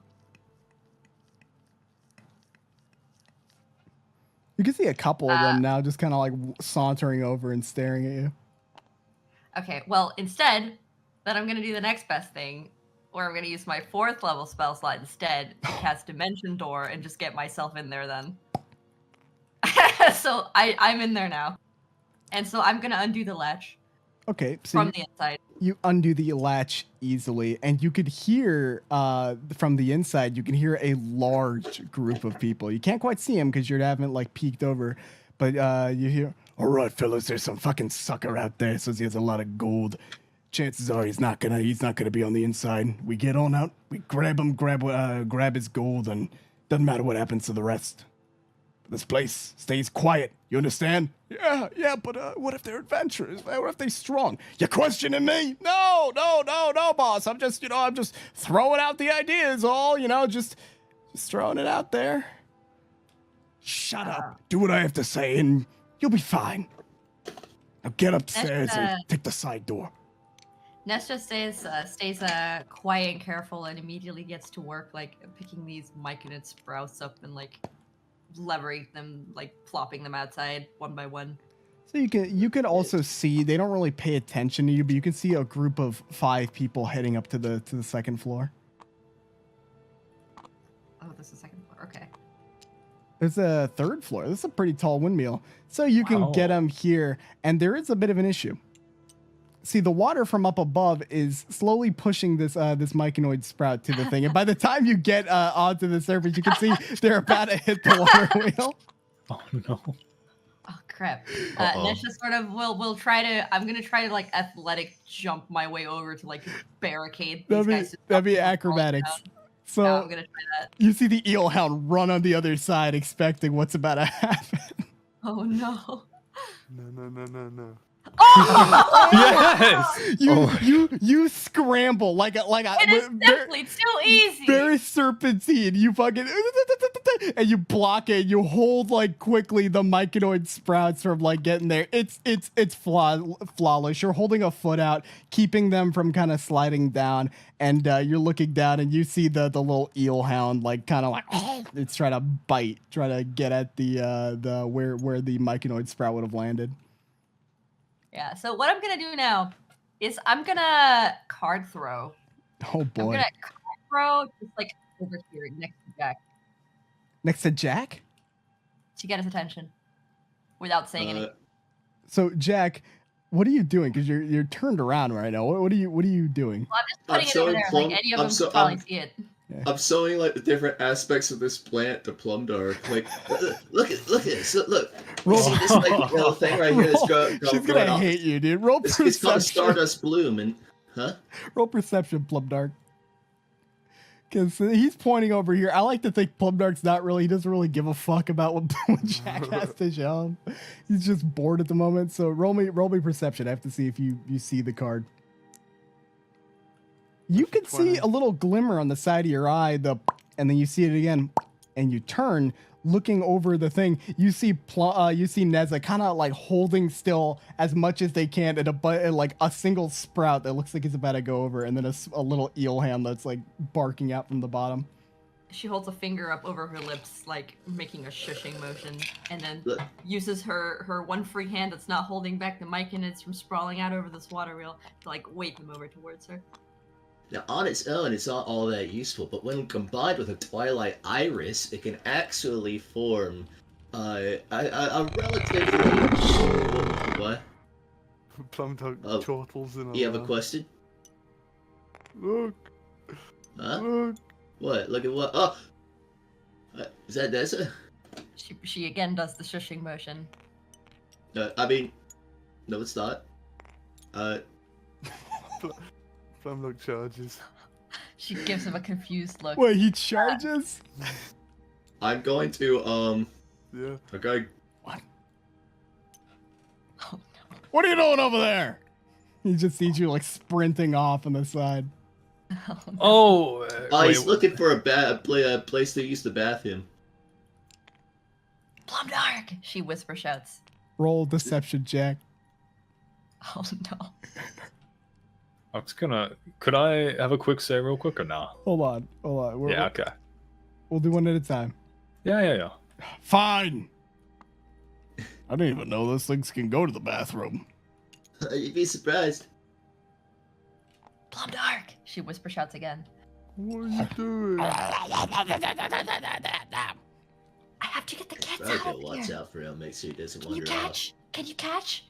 You can see a couple of them now, just kind of like sauntering over and staring at you. Okay, well, instead, then I'm going to do the next best thing, where I'm going to use my 4th level spell slot instead to cast Dimension Door and just get myself in there then. So I'm in there now. And so I'm going to undo the latch Okay, so from the inside. you undo the latch easily, and you could hear from the inside. You can hear a large group of people. You can't quite see them because you haven't like peeked over, but you hear, All right, fellas, there's some fucking sucker out there. Says he has a lot of gold. Chances are he's not gonna be on the inside. We get on out, we grab him, grab his gold, and doesn't matter what happens to the rest. This place stays quiet. You understand? Yeah, but what if they're adventurers? What if they're strong? You questioning me? No, boss. I'm just throwing out the ideas, just throwing it out there. Shut up. Do what I have to say, and you'll be fine. Now get upstairs and take the side door. Ness just stays quiet and careful and immediately gets to work, like, picking these Myconid sprouts up and, like, levering them, like, plopping them outside one by one. So you can also see they don't really pay attention to you, but you can see a group of 5 people heading up to the second floor. Oh, this is second floor. Okay. There's a third floor. This is a pretty tall windmill. So you can get them here, and there is a bit of an issue. See, the water from up above is slowly pushing this myconid sprout to the thing, and by the time you get onto the surface, you can see they're about to hit the water wheel. Oh no. Oh crap. Nesha sort of will try to. I'm gonna try to like athletic jump my way over to like barricade these guys. That'd be acrobatics. So no, I'm gonna try that. You see the eel hound run on the other side, expecting what's about to happen. Oh no. No. Oh! Yes. You scramble like a It is simply too easy. very serpentine. You fucking and you block it. You hold like quickly the myconid sprouts from like getting there. It's flawless. You're holding a foot out, keeping them from kind of sliding down, and you're looking down and you see the little eel hound like kind of like it's trying to bite, trying to get at the where the myconid sprout would have landed. Yeah, so what I'm gonna do now is I'm gonna card throw. Oh boy. I'm gonna card throw just like over here next to Jack. Next to Jack? To get his attention. Without saying anything. So Jack, what are you doing? Because you're turned around right now. What are you doing? Well, I'm just putting it over there. Like any of them can probably see it. Yeah. I'm showing like the different aspects of this plant to Plumdark. Like, look at this. Look. Roll. See this like little thing right here that's She's gonna hate you, dude. Roll perception. It's called Stardust Bloom, and Roll perception, Plumdark. Because he's pointing over here. I like to think Plumdark's not really. He doesn't really give a fuck about what Jack has to show him. He's just bored at the moment. So roll me perception. I have to see if you see the card. You could see a little glimmer on the side of your eye, and then you see it again, and you turn, looking over the thing. You see Neza kind of like holding still as much as they can at like a single sprout that looks like it's about to go over, and then a little eel hand that's like barking out from the bottom. She holds a finger up over her lips, like making a shushing motion, and then uses her one free hand that's not holding back the myconids from sprawling out over this water wheel to like wave them over towards her. Now, on its own, it's not all that useful, but when combined with a twilight iris, it can actually form a relatively... What? Plumdark chortles in You have a question? Look. Huh? Look. What? Look at what? Oh! Is that Nessa? She again does the shushing motion. I mean... No, it's not. Plumdark charges. She gives him a confused look. Wait, he charges? I'm going to, Yeah. Okay. What? Oh no. What are you doing over there? He just sees you like sprinting off on the side. Oh, He's looking for a place to use to bath him. Plumdark! She whisper shouts. Roll deception, Jack. Oh no. I was gonna. Could I have a quick say real quick or not? Hold on. Yeah, okay. We'll do one at a time. Yeah. Fine. I didn't even know those things can go to the bathroom. You'd be surprised. Plumdark! She whisper shouts again. What are you doing? I have to get the kids Right, out of watch here. out for him. Make sure he doesn't Can you wander off. catch? Can you catch?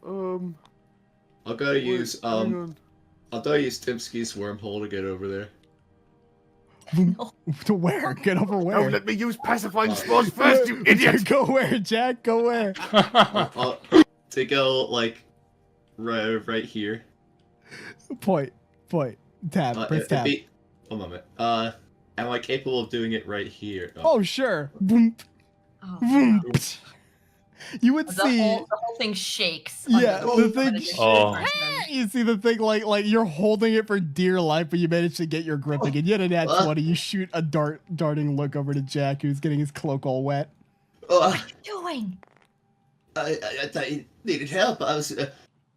I'll go use I'll go use Timsky's wormhole to get over there. To where? Get over where? Don't let me use pacifying spells first, you idiot! Go where, Jack? Go where? To go like right here. Point. Tab. Press tab. One moment. Am I capable of doing it right here? Oh sure. Boom. Oh, Boom. no. You would The see. whole thing shakes. Yeah, under the thing. Oh. You see the thing like you're holding it for dear life, but you manage to get your grip again. Yet an at 20, you shoot a darting look over to Jack, who's getting his cloak all wet. What are you doing? I thought you needed help. I was.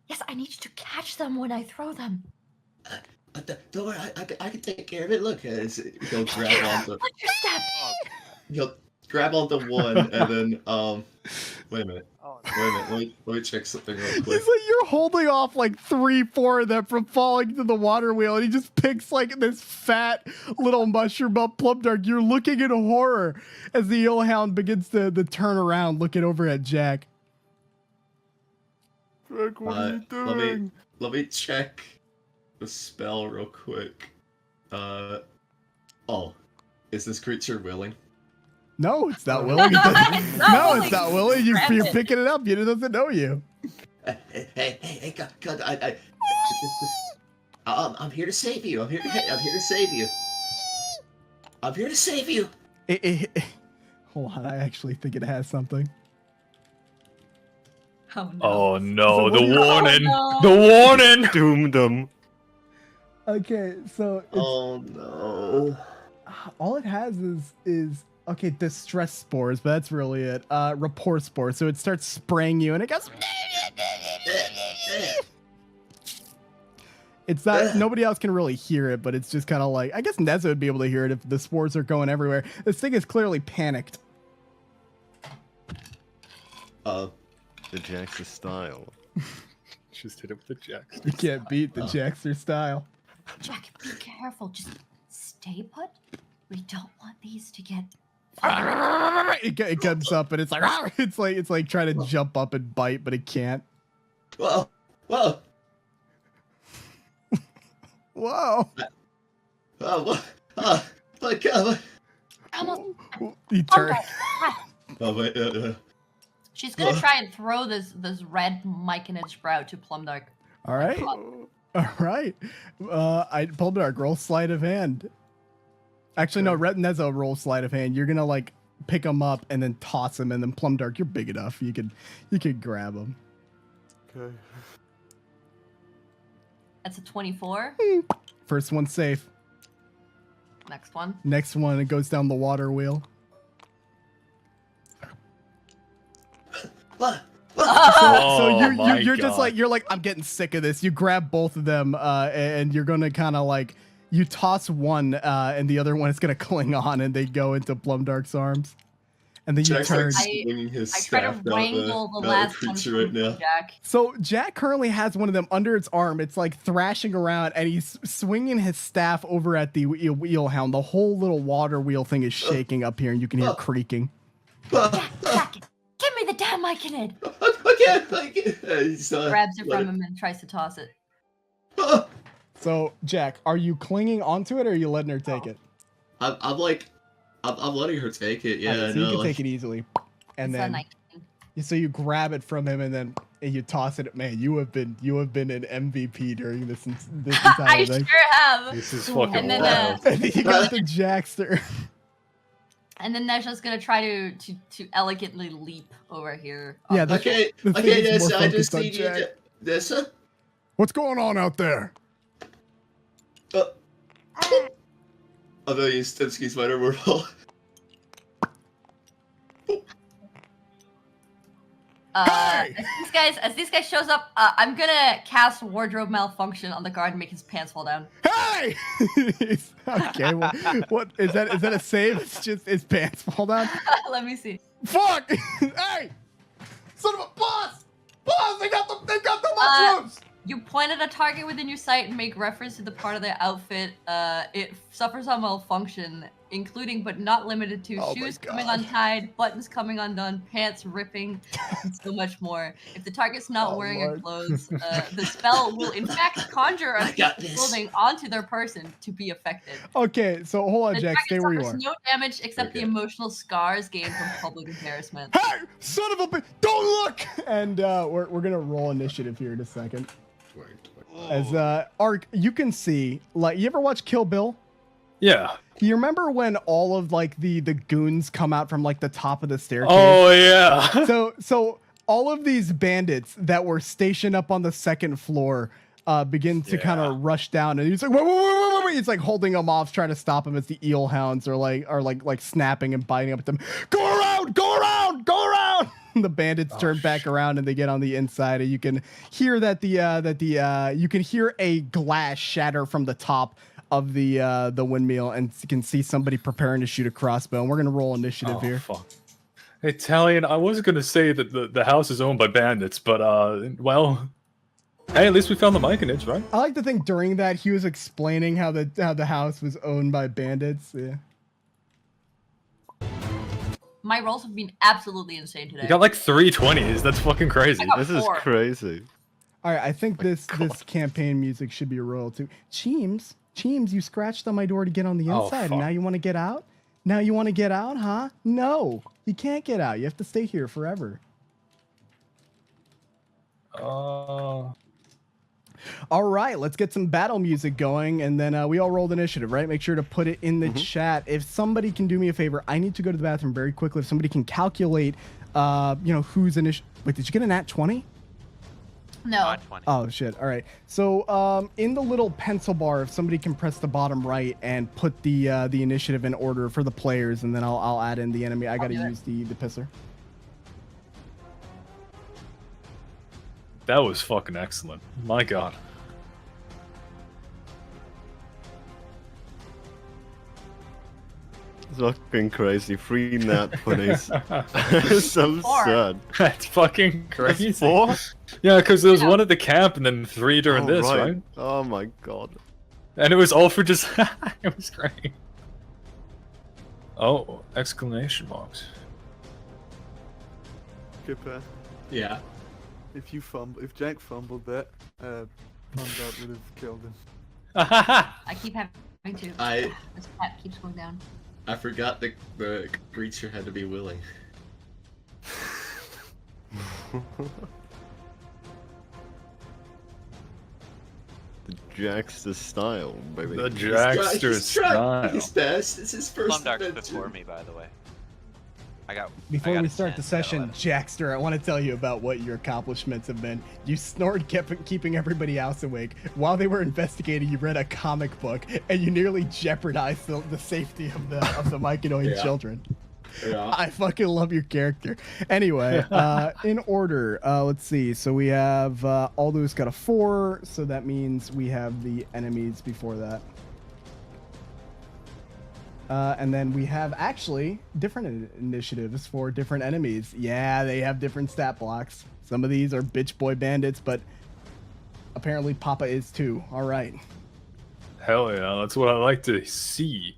Yes, I need you to catch them when I throw them. Don't worry, I can take care of it. Look, he'll grab onto. Watch your step. He'll grab onto one, and then wait a minute. Oh Wait a minute, let me check something real He's quick. like, you're holding off like 3-4 of them from falling to the water wheel, and he just picks like this fat little mushroom up Plumdark. You're looking in horror as the eelhound begins to turn around, looking over at Jack. Jack, what are you doing? Let me check the spell real quick. Oh, is this creature willing? No, it's not willing. It doesn't- It's not no, willing. it's not willing. You're Grab it. picking it up. It doesn't know you. Hey, God, I'm here to save you. I'm here to save you. I'm here to save you. Hold on, I actually think it has something. Oh no. Oh no, So the what do you- warning! Oh, The warning! Doomed them. Okay, so it's, Oh no. all it has is okay, distress spores, but that's really it. Rapport spores, so it starts spraying you, and it goes. It's not. Nobody else can really hear it, but it's just kind of like. I guess Neza would be able to hear it if the spores are going everywhere. This thing is clearly panicked. The Jackson style. Just hit it with the jack. You can't beat the Jackster style. Jack, be careful. Just stay put. We don't want these to get. It comes up and it's like trying to jump up and bite, but it can't. Whoa. Whoa! Oh, my God. Almost. He turned. Oh, wait, She's gonna try and throw this red Myconid sprout to Plumdark. All right. All right. Plumdark, roll sleight of hand. Actually, no, Neza, roll sleight of hand. You're gonna like pick him up and then toss him, and then Plumdark, you're big enough. You could grab him. Okay. That's a 24. First one safe. Next one. Next one, it goes down the water wheel. What? So my you're just God. like you're like I'm getting sick of this. You grab both of them, and you're gonna kind of like you toss one, and the other one is gonna cling on, and they go into Plumdark's arms, and then you Jack's turn. like swinging his I try to staff out wrangle the the last one creature right from now. Jack. So Jack currently has one of them under its arm. It's like thrashing around, and he's swinging his staff over at the wheelhound. The whole little water wheel thing is shaking up here, and you can hear creaking. Jack, give me the damn Myconid! I can't. He's, Grabs it let from him and tries to toss it. So Jack, are you clinging onto it, or are you letting her take it? I'm letting her take it. Yeah, Alright, so no, you can like, take it easily, and It's a then 19. so you grab it from him, and then you toss it. Man, you have been an MVP during this entire I thing. sure have. This is fucking And then, wild. And then you got the Jackster. And then Nesha's gonna try to elegantly leap over here. Yeah, the Okay, The thing okay, is more Nessa, I just focused on need you Jack. to... Nessa? What's going on out there? I'm gonna use Stepsky's Spider World. As these guys shows up, I'm gonna cast wardrobe malfunction on the guard and make his pants fall down. Hey! Okay, well, what is that? Is that a save? It's just his pants fall down. Let me see. Fuck! Hey! Son of a boss! Boss! They got the mushrooms! You point at a target within your sight and make reference to the part of their outfit. It suffers a malfunction, including but not limited to Oh my shoes coming God. untied, buttons coming undone, pants ripping, and so much more. If the target's not Oh, wearing Lord. a clothes, the spell will in fact conjure a I got piece of this. clothing onto their person to be affected. Okay, so hold on, The Jack. target Stay where you suffers are. no damage except the Okay. emotional scars gained from public embarrassment. Hey! Son of a bitch! Don't look! And we're gonna roll initiative here in a second. As Ark, you can see, like, you ever watch Kill Bill? Yeah. You remember when all of like the goons come out from like the top of the staircase? Oh yeah. So all of these bandits that were stationed up on the second floor begin to kind of rush down, and he's like, wait. He's like holding them off, trying to stop them as the eel hounds are like snapping and biting up at them. Go around! The bandits turn back around and they get on the inside, and you can hear that you can hear a glass shatter from the top of the windmill, and you can see somebody preparing to shoot a crossbow. And we're gonna roll initiative here. Fuck. Italian. I was gonna say that the house is owned by bandits, but well, hey, at least we found the Myconids, right? I like to think during that he was explaining how the house was owned by bandits. Yeah. My rolls have been absolutely insane today. You got like 3 20s. That's fucking crazy. I got This is 4. crazy. All right, I think this campaign music should be a royal too. Cheems, you scratched on my door to get on the inside, and fuck. now you want to get out? Now you want to get out, huh? No, you can't get out. You have to stay here forever. All right, let's get some battle music going, and then we all rolled initiative, right? Make sure to put it in the chat. If somebody can do me a favor, I need to go to the bathroom very quickly. If somebody can calculate, who's initiative. Wait, did you get an at 20? No. 20. Oh shit! All right. So in the little pencil bar, if somebody can press the bottom right and put the initiative in order for the players, and then I'll add in the enemy. I gotta use the pisser. That was fucking excellent. My god. It's fucking crazy. 3 nat 20s. So 4. sad. That's fucking crazy. 4? Yeah, because there was one at the camp and then 3 during this, right? Oh my god. And it was all for just. It was great. Oh, exclamation marks. Kipper, Yeah. if Jack fumbled that, Plumdark would have killed him. I keep having to. I This cat keeps going down. forgot the creature had to be willing. The Jackster style, baby. The Jackster He's trying style. his best. It's his first Plumdark's adventure. before me, by the way. I Before got we a start 10, the session, got 11. Jackster, I want to tell you about what your accomplishments have been. You snored, keeping everybody else awake. While they were investigating, you read a comic book, and you nearly jeopardized the safety of the Myconid Yeah. children. Yeah. I fucking love your character. Anyway, in order, let's see. So we have Aldo's got a 4, so that means we have the enemies before that. And then we have actually different initiatives for different enemies. Yeah, they have different stat blocks. Some of these are bitch boy bandits, but apparently Papa is too. All right. Hell yeah, that's what I like to see.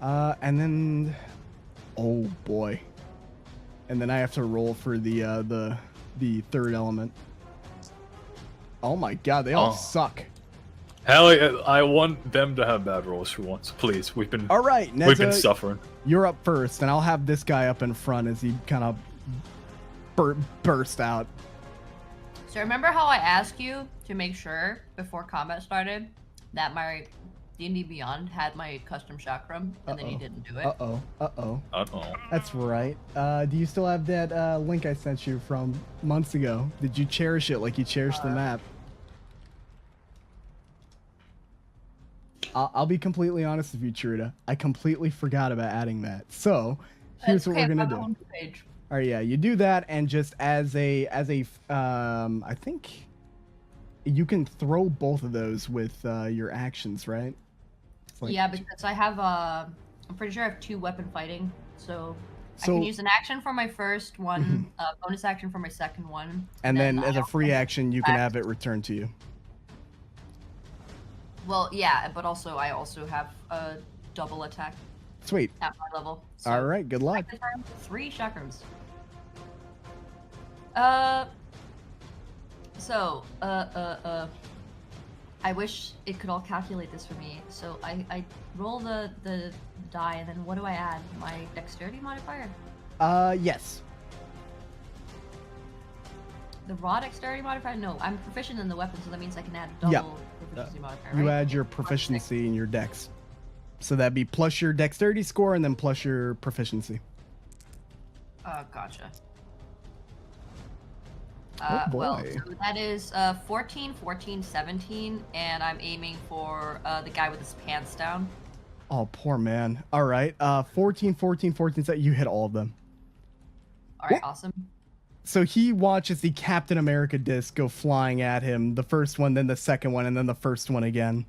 And then, oh boy. And then I have to roll for the third element. Oh my god, they all suck. Hell yeah, I want them to have bad rolls for once, please. We've been All right, we've been Neza, suffering. you're up first, and I'll have this guy up in front as he kind of burst out. So remember how I asked you to make sure before combat started that my D&D Beyond had my custom chakram, and then you didn't do it? Uh-oh. Uh-oh. That's right. Do you still have that link I sent you from months ago? Did you cherish it like you cherished the map? I'll be completely honest with you, Truda. I completely forgot about adding that. So here's what we're gonna do. All right, yeah, you do that, and just as a I think you can throw both of those with your actions, right? It's like- Yeah, because I have I'm pretty sure I have 2 weapon fighting, so I can use an action for my first one, bonus action for my second one, and then as a I free also action, you can have it returned to you. Well, yeah, but also I also have a double attack Sweet. at my level. So All right, good I luck. can turn 3 chakrams. I wish it could all calculate this for me. So I roll the die, and then what do I add? My dexterity modifier? Yes. The raw dexterity modifier? No, I'm proficient in the weapon, so that means I can add a double proficiency modifier, You right? add your proficiency in your dex. So that'd be plus your dexterity score and then plus your proficiency. Gotcha. Oh boy. Well, so that is 14, 14, 17, and I'm aiming for the guy with his pants down. Oh, poor man. All right. 14, 14, 14. So you hit all of them. All right, awesome. So he watches the Captain America disc go flying at him. The first one, then the second one, and then the first one again.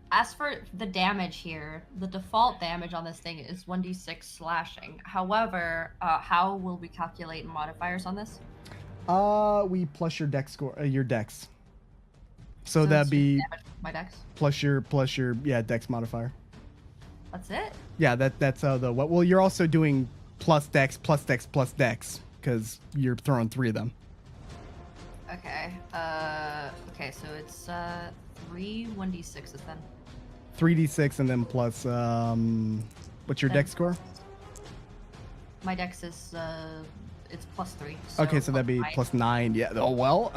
As for the damage here, the default damage on this thing is 1d6 slashing. However, how will we calculate modifiers on this? We plus your dex score, your dex. So that'd it's be damage with my dex. plus your dex modifier. That's it. Yeah, that's what. Well, you're also doing plus dex because you're throwing 3 of them. Okay. Okay. So it's 3 1d6s then. 3d6 and then plus what's your dex score? My dex is it's +3. Okay, so that'd be +9. Yeah. Oh well.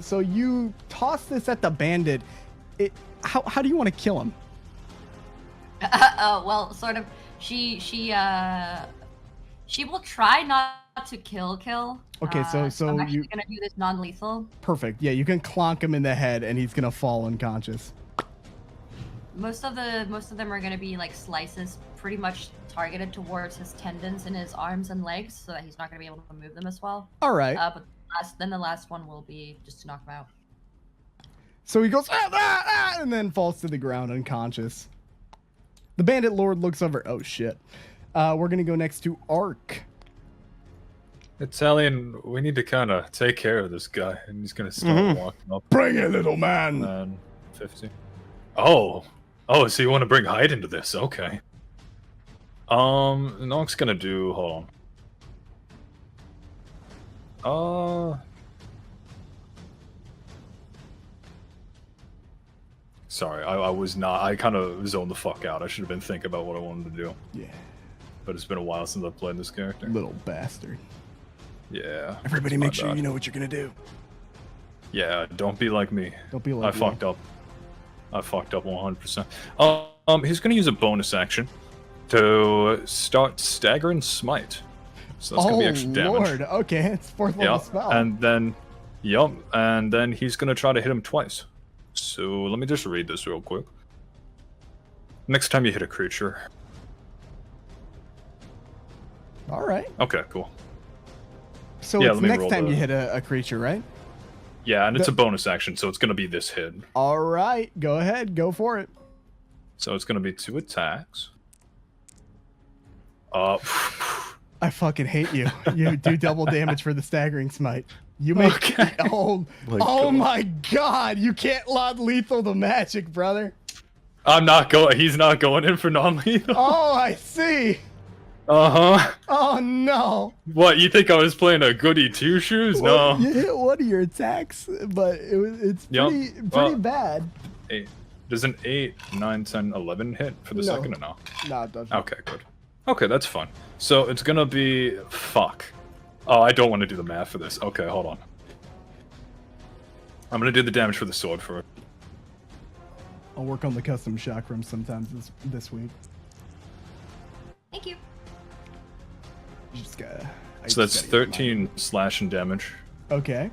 So you toss this at the bandit. How do you want to kill him? Well, sort of. She will try not to kill. Okay, so I'm actually you gonna do this non-lethal. perfect. Yeah, you can clonk him in the head and he's gonna fall unconscious. Most of them are gonna be like slices, pretty much targeted towards his tendons in his arms and legs, so that he's not gonna be able to move them as well. All right. But the last one will be just to knock him out. So he goes and then falls to the ground unconscious. The bandit lord looks over. Oh shit. We're gonna go next to Ark. Italian, we need to kind of take care of this guy, and he's gonna start walking up. Bring it, little man. And 50. Oh, so you want to bring height into this? Okay. Nonk's gonna do. Hold on. Sorry, I was not. I kind of zoned the fuck out. I should have been thinking about what I wanted to do. Yeah. But it's been a while since I've played this character. Little bastard. Yeah. Everybody make sure you know what you're gonna do. Yeah, don't be like me. Don't be like I fucked up. I fucked up 100%. He's gonna use a bonus action to start staggering smite. So that's gonna be extra damage. Lord. Okay, it's 4th level spell. And then, and then he's gonna try to hit him twice. So let me just read this real quick. Next time you hit a creature. All right. Okay, cool. So it's next time you hit a creature, right? Yeah, and it's a bonus action, so it's gonna be this hit. All right, go ahead, go for it. So it's gonna be 2 attacks. I fucking hate you. You do double damage for the staggering smite. You make my god, you can't non-lethal the magic, brother. I'm not going. He's not going in for non-lethal. Oh, I see. Uh-huh. Oh no. What, you think I was playing a goody two shoes? Well, No. you hit one of your attacks, but it's pretty bad. 8. Does an 8, 9, 10, 11 hit for the second or no? No, it doesn't. Okay, good. Okay, that's fun. So it's gonna be fuck. Oh, I don't want to do the math for this. Okay, hold on. I'm gonna do the damage for the sword for it. I'll work on the custom chakram sometimes this week. Thank you. You just gotta. So that's 13 slashing damage. Okay.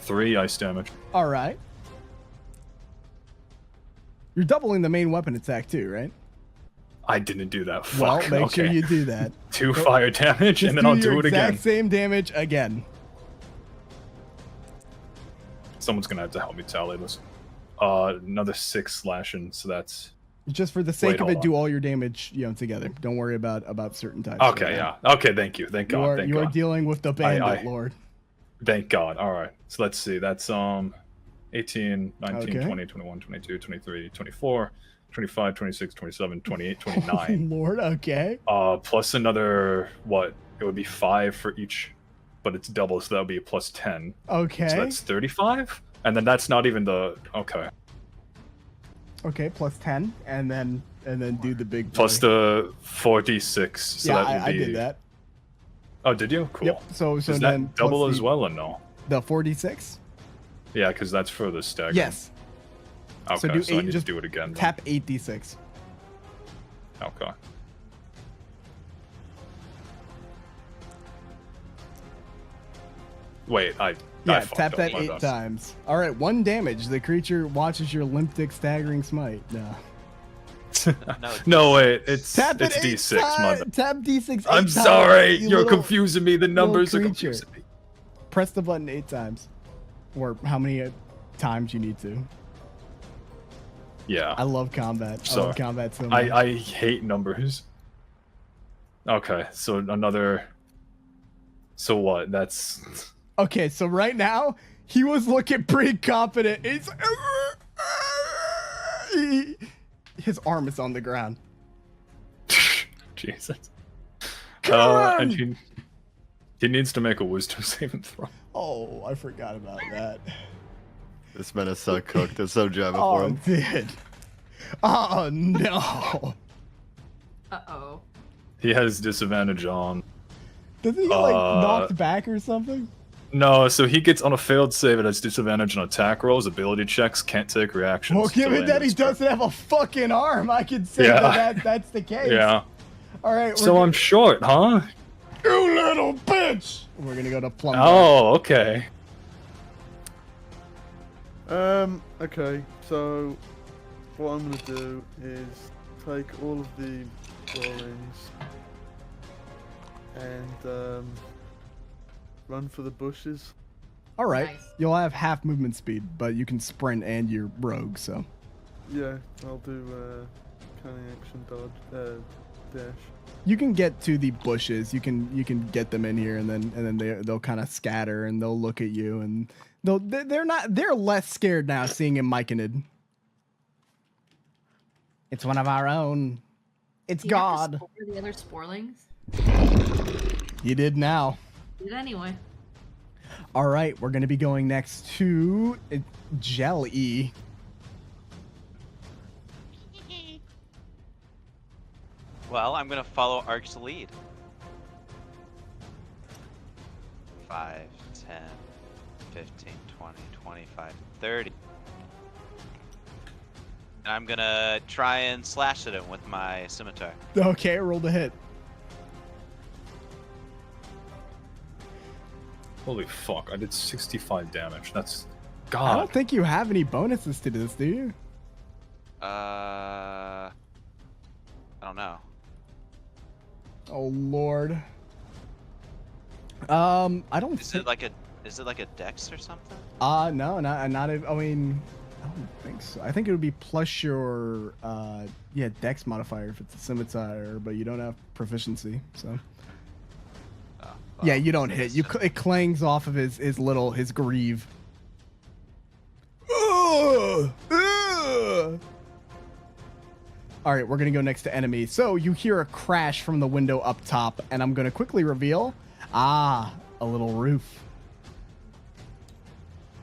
3 ice damage. All right. You're doubling the main weapon attack too, right? I didn't do that. Fuck. Well, make okay. sure you do that. 2 fire damage, and then I'll do it again. Exact same damage again. Someone's gonna have to help me tally this. Another 6 slashing, so that's. Just for the sake of hold it, on. do all your damage, together. Don't worry about certain types. Okay, yeah. Okay, thank you. Thank God. You are dealing with the bandit lord. Thank God. All right. So let's see. That's 18, 19, Okay. 20, 21, 22, 23, 24, 25, 26, 27, 28, 29. Oh, Lord, okay. Plus another, what? It would be 5 for each, but it's double, so that would be a plus 10. Okay. So that's 35? And then that's not even the, okay. Okay, plus 10, and then do the big. Plus the 4d6. So yeah, that would I be... did that. Oh, did you? Cool. Yep. So Is then that double plus as well or no? The 4d6. Yeah, because that's for the stagger. Yes. Okay, so, do I 8, need just to do it again. Then. Tap 8d6. Okay. Wait, I fucked tap up, that my 8 bad. times. All right, 1 damage. The creature watches your limptic staggering smite. No. No, wait, it's Tap it 8 d6. My bad. Tap d6. 8 I'm times, sorry, you you're little- confusing me. The numbers are creature. confusing me. Press the button 8 times. Or how many? times you need to. Yeah. I love combat. I So, love combat so much. I hate numbers. Okay, so another. So what? That's. Okay, so right now he was looking pretty confident. His arm is on the ground. Jesus. Kill And him! he needs to make a wisdom saving throw. Oh, I forgot about that. This man is so cooked. There's so German for Oh, him. dude. Oh no. Uh-oh. He has disadvantage on. Doesn't he get like knocked back or something? No, so he gets on a failed save. It has disadvantage on attack rolls, ability checks, can't take reactions. Well, till the given end that of he his turn. doesn't have a fucking arm, I can say Yeah. that's the case. Yeah. All right. So I'm short, huh? You little bitch. We're gonna go to Plumdark. Oh, okay. Okay, so what I'm gonna do is take all of the rollings and run for the bushes. All right. Nice. You'll have half movement speed, but you can sprint and you're rogue, so. Yeah, I'll do canny action dodge dash. You can get to the bushes. You can get them in here, and then they'll kind of scatter, and they'll look at you, and they're less scared now seeing him Myconid. It's one of our own. It's Do you have to God. spore the other sporelings? You did now. Did anyway. All right, we're gonna be going next to Jelly. Well, I'm gonna follow Ark's lead. 5, 10, 15, 20, 25, 30. And I'm gonna try and slash at him with my scimitar. Okay, roll the hit. Holy fuck, I did 65 damage. That's. I God. don't think you have any bonuses to this, do you? I don't know. Oh Lord. I don't. Is it like a dex or something? No, not. I mean, I don't think so. I think it would be plus your dex modifier if it's a scimitar, but you don't have proficiency, so. Oh, Yeah, well, you don't hit. It clangs off of his greave. All right, we're gonna go next to enemy. So you hear a crash from the window up top, and I'm gonna quickly reveal, a little roof.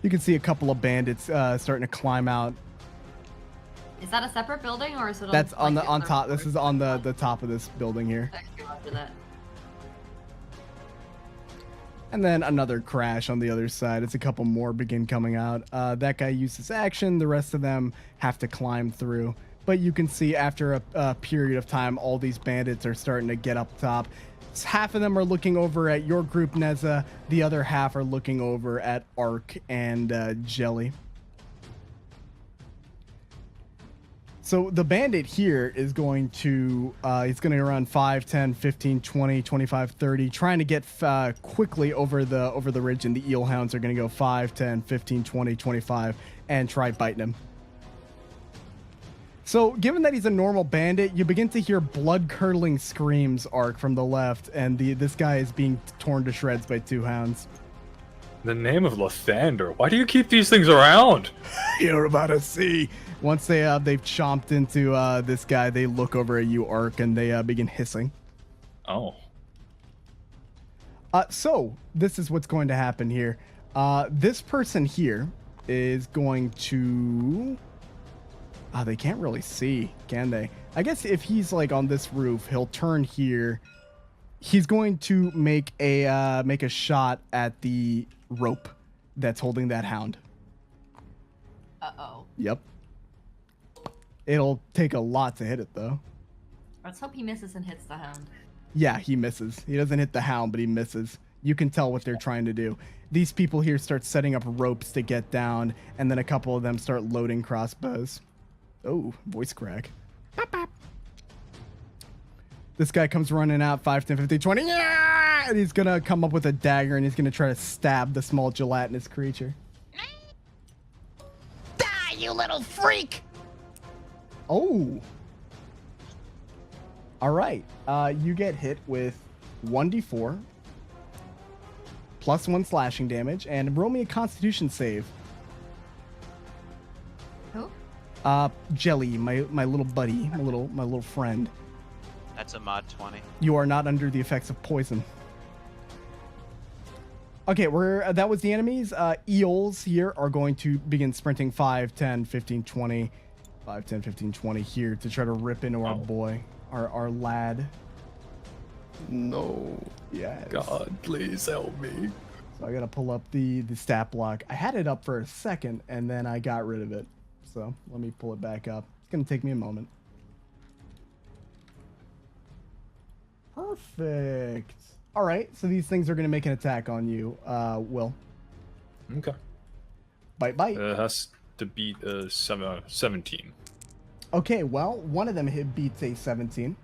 You can see a couple of bandits starting to climb out. Is that a separate building or is it? That's on like, on other top. This floors? is on the top of this building here. Okay, roger that. And then another crash on the other side. It's a couple more begin coming out. That guy uses action. The rest of them have to climb through. But you can see after a period of time, all these bandits are starting to get up top. Half of them are looking over at your group, Neza. The other half are looking over at Ark and Jelly. So the bandit here is going to, he's going to run 5, 10, 15, 20, 25, 30, trying to get quickly over the ridge, and the eel hounds are going to go 5, 10, 15, 20, 25, and try biting him. So given that he's a normal bandit, you begin to hear blood-curdling screams, Ark, from the left, and this guy is being torn to shreds by 2 hounds. The name of Lathander. Why do you keep these things around? You're about to see. Once they've chomped into this guy, they look over at you, Ark, and they begin hissing. Oh. So this is what's going to happen here. This person here is going to. They can't really see, can they? I guess if he's like on this roof, he'll turn here. He's going to make a shot at the rope that's holding that hound. Uh-oh. Yep. It'll take a lot to hit it, though. Let's hope he misses and hits the hound. Yeah, he misses. He doesn't hit the hound, but he misses. You can tell what they're trying to do. These people here start setting up ropes to get down, and then a couple of them start loading crossbows. Oh, voice crack. Bop, bop. This guy comes running out 5, 10, 15, 20. Yeah! And he's going to come up with a dagger, and he's going to try to stab the small gelatinous creature. you little freak! Oh. All right. You get hit with 1d4 plus 1 slashing damage, and roll me a Constitution save. Who? Jelly, my little buddy, my little friend. That's a mod 20. You are not under the effects of poison. Okay, that was the enemies. Eels here are going to begin sprinting 5, 10, 15, 20. 5, 10, 15, 20 here to try to rip into our boy, our lad. No. Yes. God, please help me. So I gotta pull up the stat block. I had it up for a second and then I got rid of it. So let me pull it back up. It's gonna take me a moment. Perfect. All right, so these things are gonna make an attack on you, Will. Okay. Bite. It has to beat 17. Okay, well, one of them beats a 17,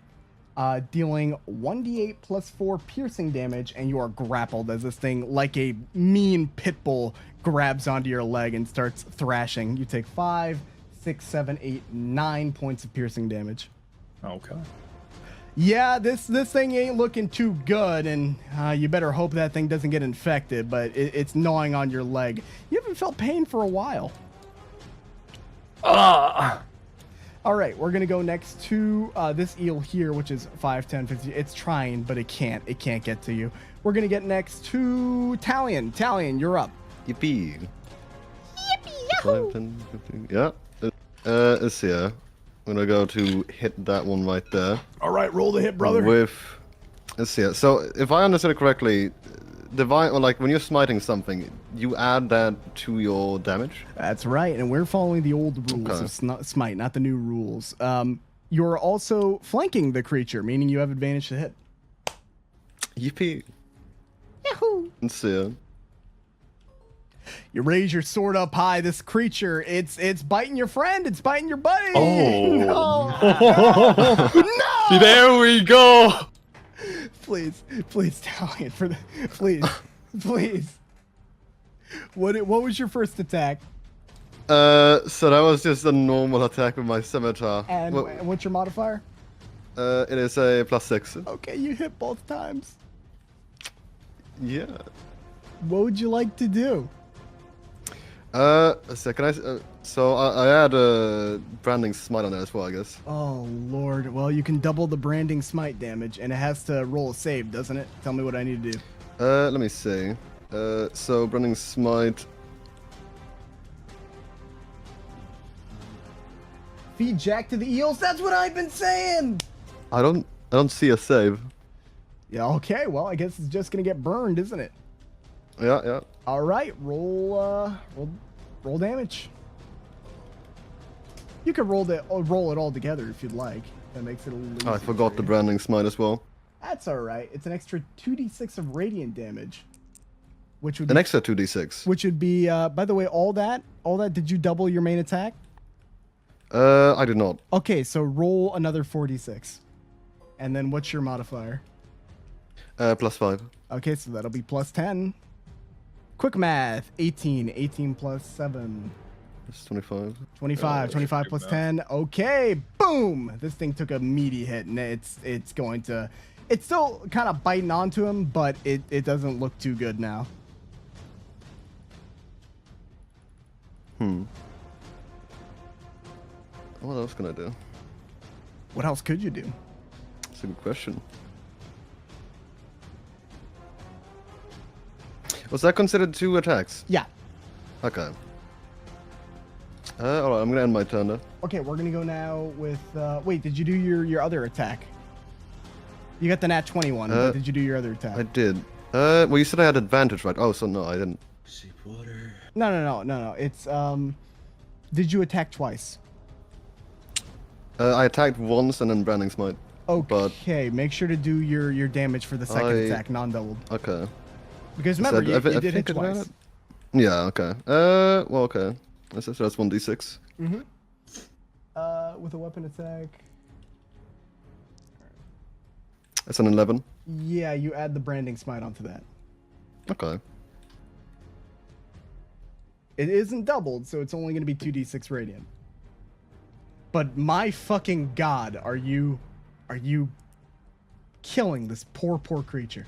dealing 1d8 plus 4 piercing damage, and you are grappled as this thing, like a mean pit bull, grabs onto your leg and starts thrashing. You take 5, 6, 7, 8, 9 points of piercing damage. Okay. Yeah, this thing ain't looking too good, and you better hope that thing doesn't get infected, but it's gnawing on your leg. You haven't felt pain for a while. Ah! All right, we're going to go next to this eel here, which is 5, 10, 15. It's trying, but it can't. It can't get to you. We're going to get next to Talion. Talion, you're up. Yippee. Yippee, 5, 10, 15. Yeah. It's here. I'm gonna go to hit that one right there. All right, roll the hit, brother. Let's see. So if I understood it correctly, when you're smiting something, you add that to your damage. That's right, and we're following the old rules of smite, not the new rules. You're also flanking the creature, meaning you have advantage to hit. Yippee. Yahoo! Let's see. You raise your sword up high. This creature, it's biting your friend. It's biting your buddy. Oh. No! There we go. Please, Talion, please. What was your first attack? So that was just a normal attack with my scimitar. And what's your modifier? It is a +6. Okay, you hit both times. Yeah. What would you like to do? So I add a branding smite on there as well, I guess. Oh lord. Well, you can double the branding smite damage, and it has to roll a save, doesn't it? Tell me what I need to do. Let me see. So branding smite. Feed Jack to the eels. That's what I've been saying. I don't see a save. Yeah. Okay. Well, I guess it's just gonna get burned, isn't it? Yeah. All right. Roll damage. You could roll it all together if you'd like. That makes it a little easier. I forgot the branding smite as well. That's all right. It's an extra 2d6 of radiant damage, which would An extra 2d6. Which would be, by the way, all that. Did you double your main attack? I did not. Okay, so roll another 4d6, and then what's your modifier? +5. Okay, so that'll be +10. Quick math. 18. 18 plus 7. That's 25. 25. 25 plus 10. Okay, boom! This thing took a meaty hit, and it's going to... It's still kind of biting onto him, but it doesn't look too good now. What else can I do? What else could you do? That's a good question. Was that considered 2 attacks? Yeah. Okay. Alright, I'm gonna end my turn there. Okay, we're gonna go now with... wait, did you do your other attack? You got the nat 21, but did you do your other attack? I did. Well, you said I had advantage, right? Oh, so no, I didn't. Sheep water. No. It's, did you attack twice? I attacked once and then branding smite. Okay, make sure to do your damage for the second attack, non-doubled. Okay. Because remember, you did hit twice. Yeah, okay. Well, okay. So that's 1d6. Mm-hmm. With a weapon attack. That's an 11. Yeah, you add the branding smite onto that. Okay. It isn't doubled, so it's only going to be 2d6 radiant. But my fucking god, are you killing this poor creature?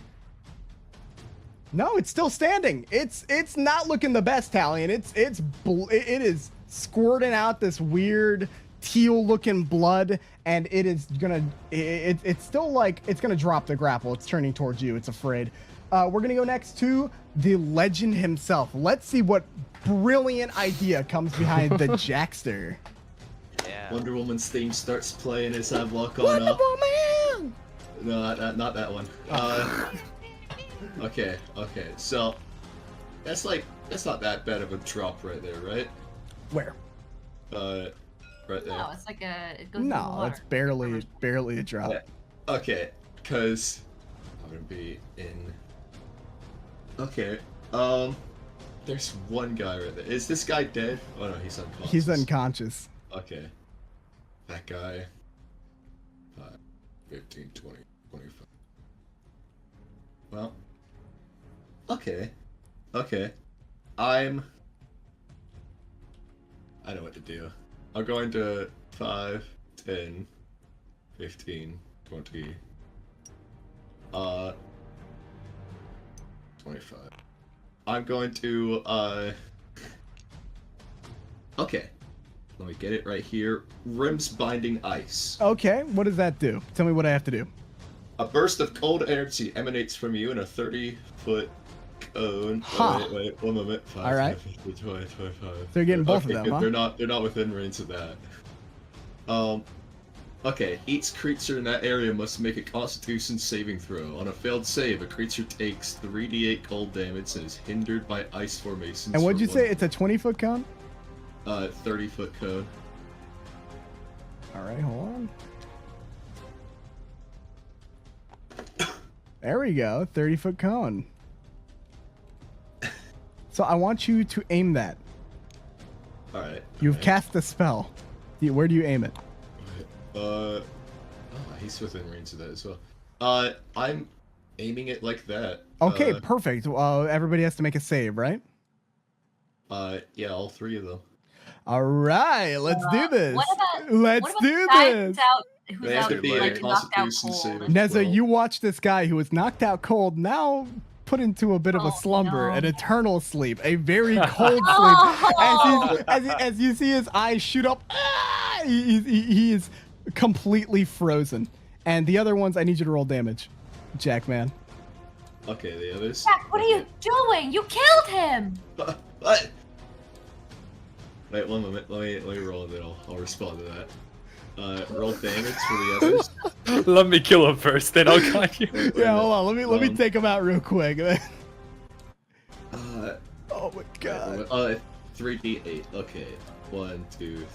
No, it's still standing. It's not looking the best, Talion. It is squirting out this weird teal looking blood, and it is gonna it's still like it's gonna drop the grapple. It's turning towards you. It's afraid. We're gonna go next to the legend himself. Let's see what brilliant idea comes behind the Jackster. Yeah. Wonder Woman's theme starts playing as I walk on Wonder up. Woman! No, not that one. Okay. So that's not that bad of a drop right there, right? Where? Right there. No, it's like it goes in the No, water. it's barely a drop. Yeah. Okay, cause I'm gonna be in. Okay. There's one guy right there. Is this guy dead? Oh no, he's unconscious. He's unconscious. Okay. That guy. 5, 15, 20, 25. Well. Okay. I know what to do. I'm going to 5, 10, 15, 20. 25. I'm going to, okay. Let me get it right here. Rim's Binding Ice. Okay, what does that do? Tell me what I have to do. A burst of cold energy emanates from you in a 30-foot cone. Huh. Wait, 1 moment. 5, All right. 10, 15, 20, 25. So you're getting both of them, good. huh? They're not within range of that. Okay, each creature in that area must make a Constitution saving throw. On a failed save, a creature takes 3d8 cold damage and is hindered by ice formations. And what'd you for say? one- It's a 20-foot cone? 30-foot cone. All right, hold on. There we go, 30-foot cone. So I want you to aim that. Alright. You've cast the spell. Where do you aim it? Oh, he's within range of that as well. I'm aiming it like that. Okay, perfect. Everybody has to make a save, right? Yeah, all 3 of them. All right, let's do this. What about Let's the do guy this. who's They have out to be like a knocked out Constitution cold? saving. Neza, Well- you watch this guy who was knocked out cold, now put into a bit of a Oh, slumber, no. an eternal sleep, a very cold sleep. Oh! As you see his eyes shoot up, he is completely frozen. And the other ones, I need you to roll damage, Jack, man. Okay, the others. Jack, what are you doing? You killed him! What? Wait, 1 moment. Let me roll and then I'll respond to that. Roll damage for the others. Let me kill him first, then I'll guide you. Yeah, hold on. Let me take him out real quick. Oh my god. 3d8. Okay. 1, 2,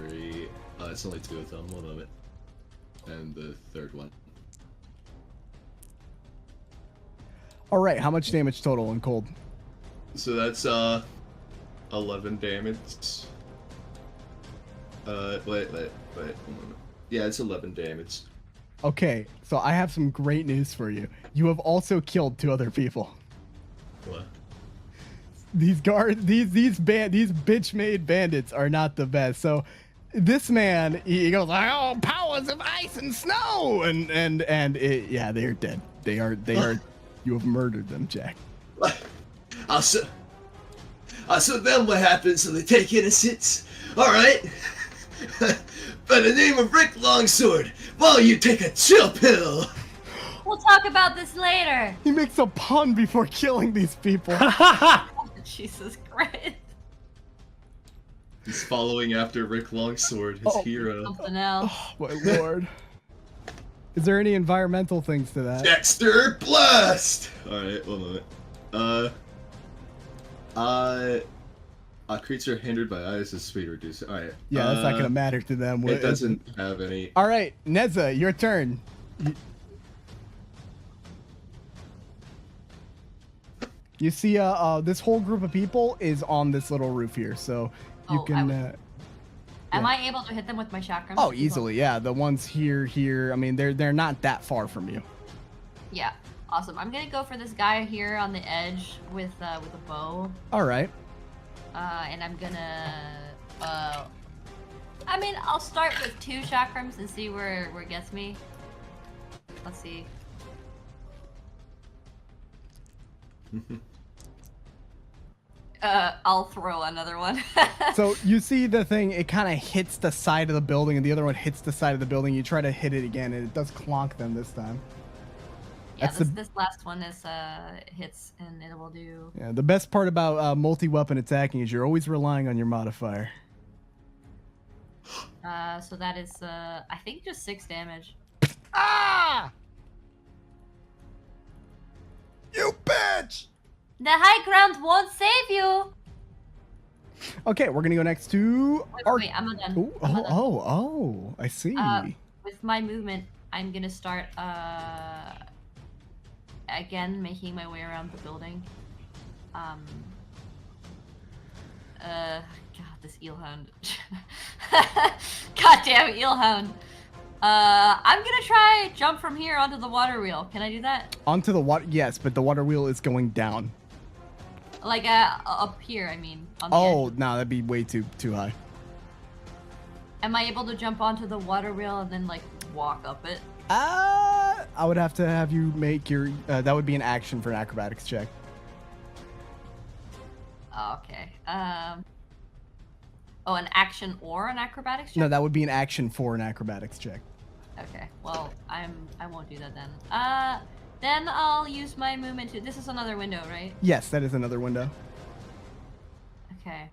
3. It's only 2 of them. 1 moment. And the third one. All right, how much damage total in cold? So that's 11 damage. Wait. 1 moment. Yeah, it's 11 damage. Okay, so I have some great news for you. You have also killed 2 other people. What? These bitch-made bandits are not the best. So this man, he goes like, "Oh, powers of ice and snow," yeah, they are dead. They are. You have murdered them, Jack. I'll show them what happens when they take innocents. All right. By the name of Rick Longsword, while you take a chill pill. We'll talk about this later. He makes a pun before killing these people. Jesus Christ. He's following after Rick Longsword, his hero. Something else. Oh, my lord. Is there any environmental things to that? Jackster Blast! Alright, 1 moment. A creature hindered by ice is speed reduced. Alright. Yeah, that's not gonna matter to them. It doesn't have any. All right, Neza, your turn. You see, this whole group of people is on this little roof here, so you Oh, can. Am I able to hit them with my chakram? Oh, easily, yeah. The ones here. I mean, they're not that far from you. Yeah, awesome. I'm gonna go for this guy here on the edge with a bow. All right. And I'm gonna, I mean, I'll start with 2 chakrams and see where it gets me. Let's see. I'll throw another one. So you see the thing, it kind of hits the side of the building, and the other one hits the side of the building. You try to hit it again, and it does clonk them this time. Yeah, this last one is hits, and it will do. Yeah, the best part about multi-weapon attacking is you're always relying on your modifier. So that is, I think just 6 damage. Ah! You bitch! The high ground won't save you. Okay, we're gonna go next to Wait, I'm not done. Ooh, I'm not done. oh, I see. With my movement, I'm gonna start again making my way around the building. God, this eelhound. Goddamn eelhound. I'm gonna try jump from here onto the water wheel. Can I do that? Onto the water, yes, but the water wheel is going down. Like up here, I mean. On the edge. No, that'd be way too high. Am I able to jump onto the water wheel and then like walk up it? I would have to have you make your. That would be an action for an acrobatics check. Okay. Oh, an action or an acrobatics check? No, that would be an action for an acrobatics check. Okay. Well, I won't do that then. Then I'll use my movement to. This is another window, right? Yes, that is another window. Okay.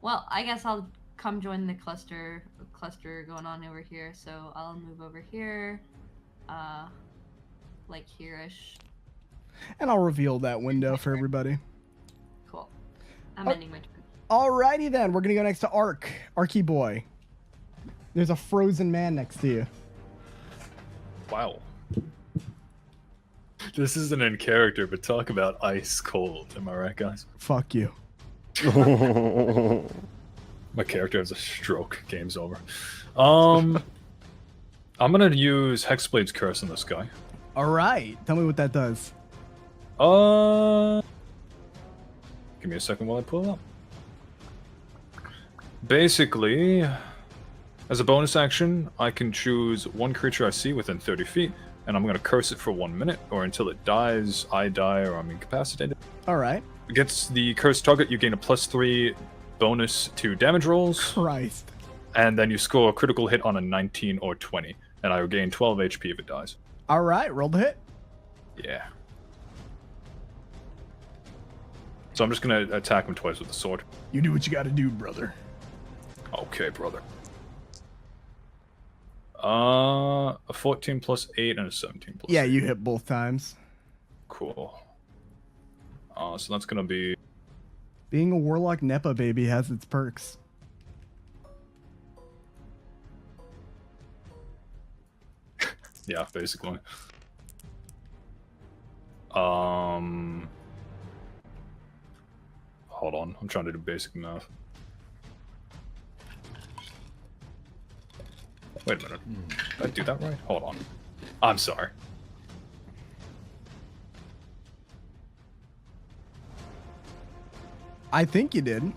Well, I guess I'll come join the cluster going on over here. So I'll move over here, like here-ish. And I'll reveal that window for everybody. Cool. I'm ending my turn. Alrighty then, we're gonna go next to Arky boy. There's a frozen man next to you. Wow. This isn't in character, but talk about ice cold. Am I right, guys? Fuck you. My character has a stroke. Game's over. I'm gonna use Hexblade's Curse on this guy. Alright, tell me what that does. Give me a second while I pull it up. Basically, as a bonus action, I can choose one creature I see within 30 feet, and I'm going to curse it for 1 minute, or until it dies, I die, or I'm incapacitated. Alright. Against the cursed target, you gain a +3 bonus to damage rolls. Christ. And then you score a critical hit on a 19 or 20, and I will gain 12 HP if it dies. Alright, roll the hit. Yeah. So I'm just going to attack him twice with the sword. You do what you gotta do, brother. Okay, brother. A 14 plus 8 and a 17 plus 8. Yeah, you hit both times. Cool. So that's gonna be... Being a warlock Nepa baby has its perks. Yeah, basically. Hold on, I'm trying to do basic math. Wait a minute. Did I do that right? Hold on. I'm sorry. I think you did.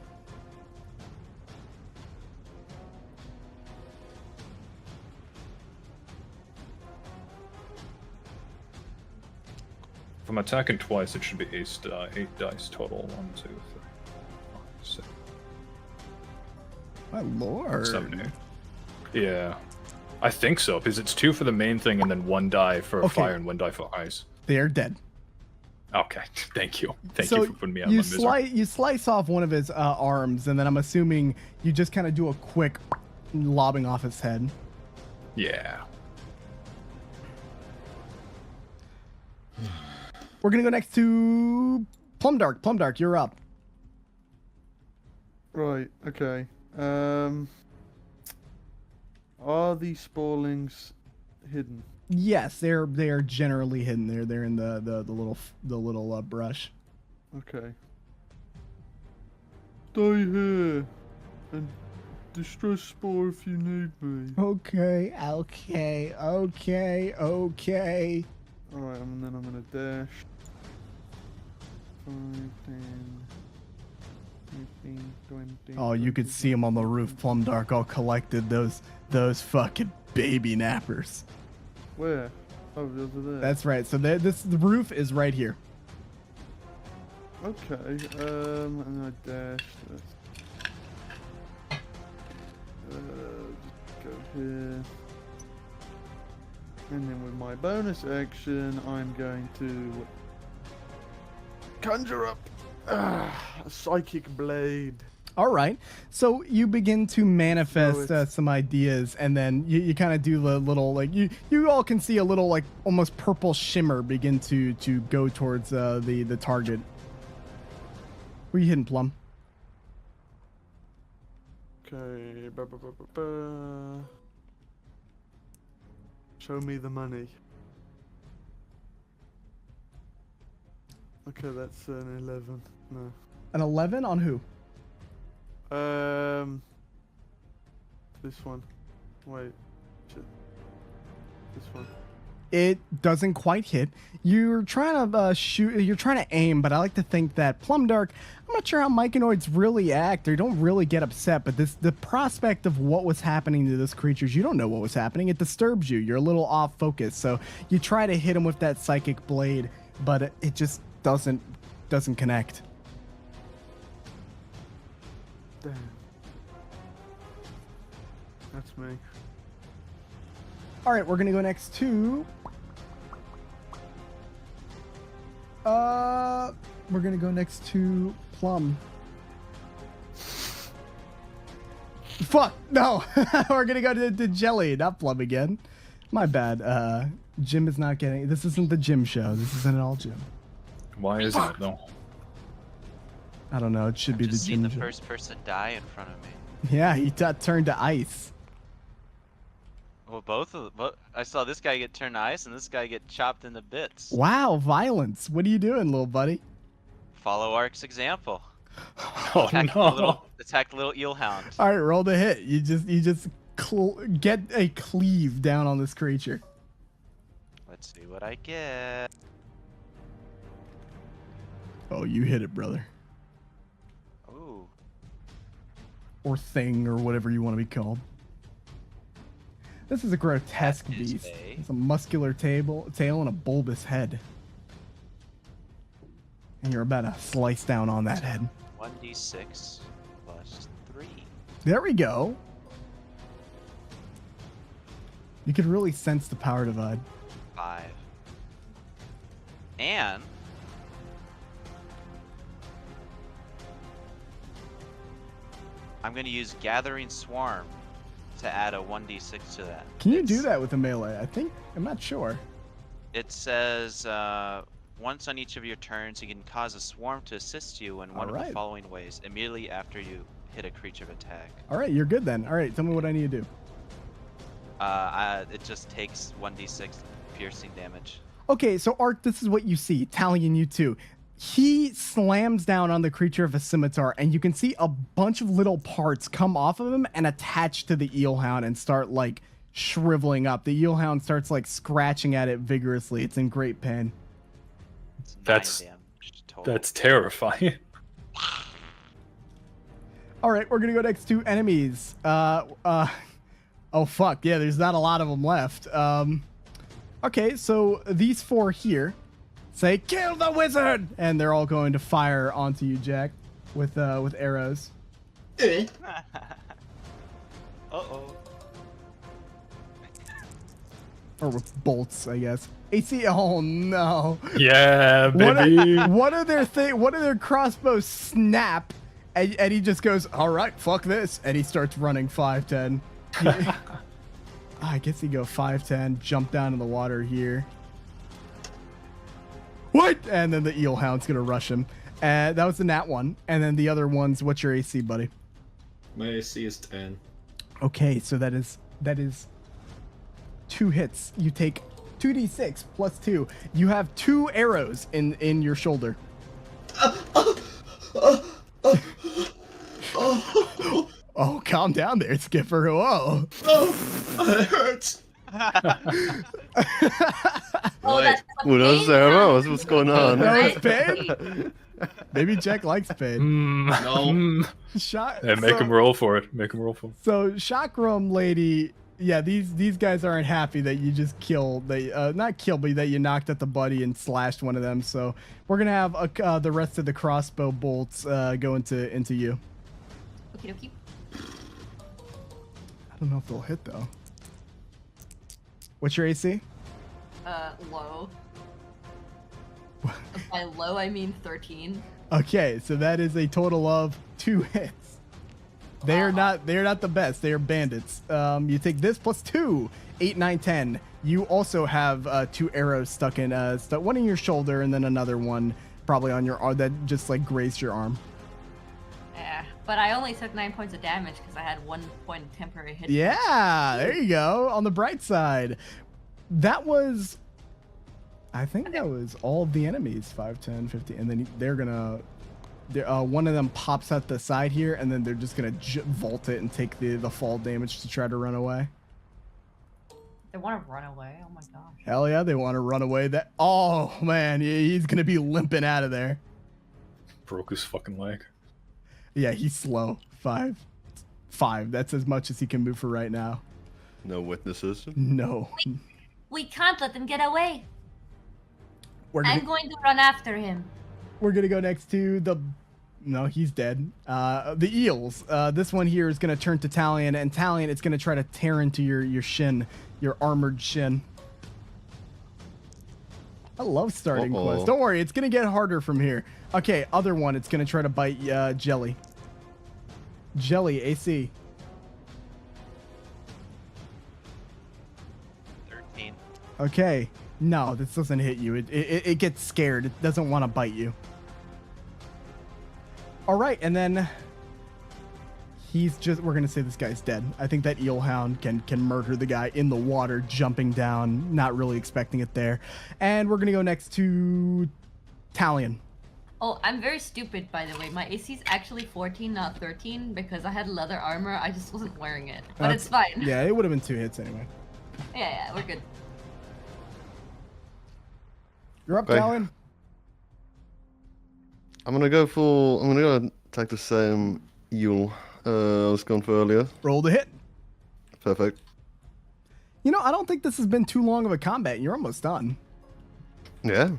If I'm attacking twice, it should be 8 dice total. 1, 2, 3, 4, 5, 6. My lord. 7, 8. Yeah. I think so, because it's 2 for the main thing and then 1 die for fire and 1 die for ice. They're dead. Okay, thank you. Thank you for putting me out of my misery. You slice off one of his arms, and then I'm assuming you just kind of do a quick lobbing off his head. Yeah. We're gonna go next to Plumdark. Plumdark, you're up. Right, okay. Are these spawlings hidden? Yes, they are generally hidden. They're in the little brush. Okay. Stay here and destroy spore if you need me. Okay. Alright, and then I'm gonna dash. 5, 10, 15, 20. Oh, you could see them on the roof, Plumdark, all collected. Those fucking baby nappers. Where? Oh, over there. That's right. So the roof is right here. Okay. And I dash this. Just go here. And then with my bonus action, I'm going to conjure up a psychic blade. All right. So you begin to manifest it's- some ideas, and then you kind of do the little, like, you all can see a little, like, almost purple shimmer begin to go towards the target. Where you hitting, Plum? Okay. Show me the money. Okay, that's an 11. No. An 11 on who? This one. Wait. Shit. This one. It doesn't quite hit. You're trying to shoot. You're trying to aim, but I like to think that Plumdark. I'm not sure how Myconids really act. They don't really get upset, but the prospect of what was happening to this creatures, you don't know what was happening. It disturbs you. You're a little off focus, so you try to hit him with that psychic blade, but it just doesn't connect. Damn. That's me. All right, we're gonna go next to. We're gonna go next to Plum. Fuck no! We're gonna go to Jelly, not Plum again. My bad. Jim is not getting. This isn't the Jim show. This isn't at all Jim. Why is it though? I don't know. It should be the Just seen Jim the show. first person die in front of me. Yeah, he got turned to ice. Well, I saw this guy get turned to ice and this guy get chopped into bits. Wow, violence. What are you doing, little buddy? Follow Ark's example. Oh Attack no! the little eel hound. All right, roll the hit. You just get a cleave down on this creature. Let's see what I get. Oh, you hit it, brother. Ooh. Or thing, or whatever you want to be called. This is a grotesque That is beast. a- It's a muscular tail and a bulbous head. And you're about to slice down on that head. 1d6 plus 3. There we go. You could really sense the power divide. 5. And I'm going to use Gathering Swarm to add a 1d6 to that. Can you do that with a melee? I'm not sure. It says once on each of your turns, you can cause a swarm to assist you in one of Alright. the following ways immediately after you hit a creature of attack. All right, you're good then. All right, tell me what I need to do. It just takes 1d6 piercing damage. Okay, so Art, this is what you see, tallying you two. He slams down on the creature of a scimitar, and you can see a bunch of little parts come off of him and attach to the eelhound and start, like, shriveling up. The eelhound starts, like, scratching at it vigorously. It's in great pain. It's 9 That's- damage total. That's terrifying. All right, we're gonna go next to enemies. Oh, fuck. Yeah, there's not a lot of them left. Okay, so these four here say, "Kill the wizard!" And they're all going to fire onto you, Jack, with arrows. Uh-oh. Or with bolts, I guess. AC, oh no. Yeah, baby. One of their crossbows snap, and he just goes, "All right, fuck this," and he starts running 5'10". I guess he go 5'10", jump down in the water here. What? And then the eelhound's gonna rush him. That was the nat one, and then the other one's, what's your AC, buddy? My AC is 10. Okay, so that is 2 hits. You take 2d6 plus 2. You have 2 arrows in your shoulder. Oh, calm down there, Skipper. Whoa. It hurts. Oh, Right. that's the Who knows pain there? sound. What's going on? That was Right. pain? Maybe Jack likes pain. No. Shot. Yeah, make him roll for it. Make him roll for it. So Chakram lady, yeah, these guys aren't happy that you just killed. They not killed, but that you knocked at the buddy and slashed one of them. So we're gonna have the rest of the crossbow bolts go into you. Okie dokie. I don't know if they'll hit though. What's your AC? Low. By low, I mean 13. Okay, so that is a total of 2 hits. They are not the best. They are bandits. You take this plus 2, 8, 9, 10. You also have 2 arrows stuck one in your shoulder and then another one probably on your arm that just like grazed your arm. Yeah, but I only took 9 points of damage because I had 1 point of temporary hit. Yeah, there you go. On the bright side, that was, I think that was all of the enemies, 5, 10, 15, and then they're gonna, one of them pops out the side here, and then they're just gonna vault it and take the fall damage to try to run away. They want to run away. Oh my gosh. Hell yeah, they want to run away. Oh man, he's gonna be limping out of there. Broke his fucking leg. Yeah, he's slow. 5. That's as much as he can move for right now. No witnesses. No. We can't let them get away. I'm going to run after him. We're gonna go next to the. No, he's dead. The eels. This one here is gonna turn to Talion, and Talion, it's gonna try to tear into your shin, your armored shin. I love starting quests. Don't worry, it's gonna get harder from here. Okay, other one, it's gonna try to bite Jelly. Jelly, AC. 13. Okay. No, this doesn't hit you. It gets scared. It doesn't want to bite you. All right, and then we're going to say this guy's dead. I think that eel hound can murder the guy in the water, jumping down, not really expecting it there. And we're going to go next to Talion. Oh, I'm very stupid, by the way. My AC is actually 14, not 13, because I had leather armor. I just wasn't wearing it. But it's fine. Yeah, it would have been 2 hits anyway. Yeah, we're good. You're up, Talion. I'm gonna go attack the same eel I was going for earlier. Roll the hit. Perfect. You know, I don't think this has been too long of a combat. You're almost done. Yeah.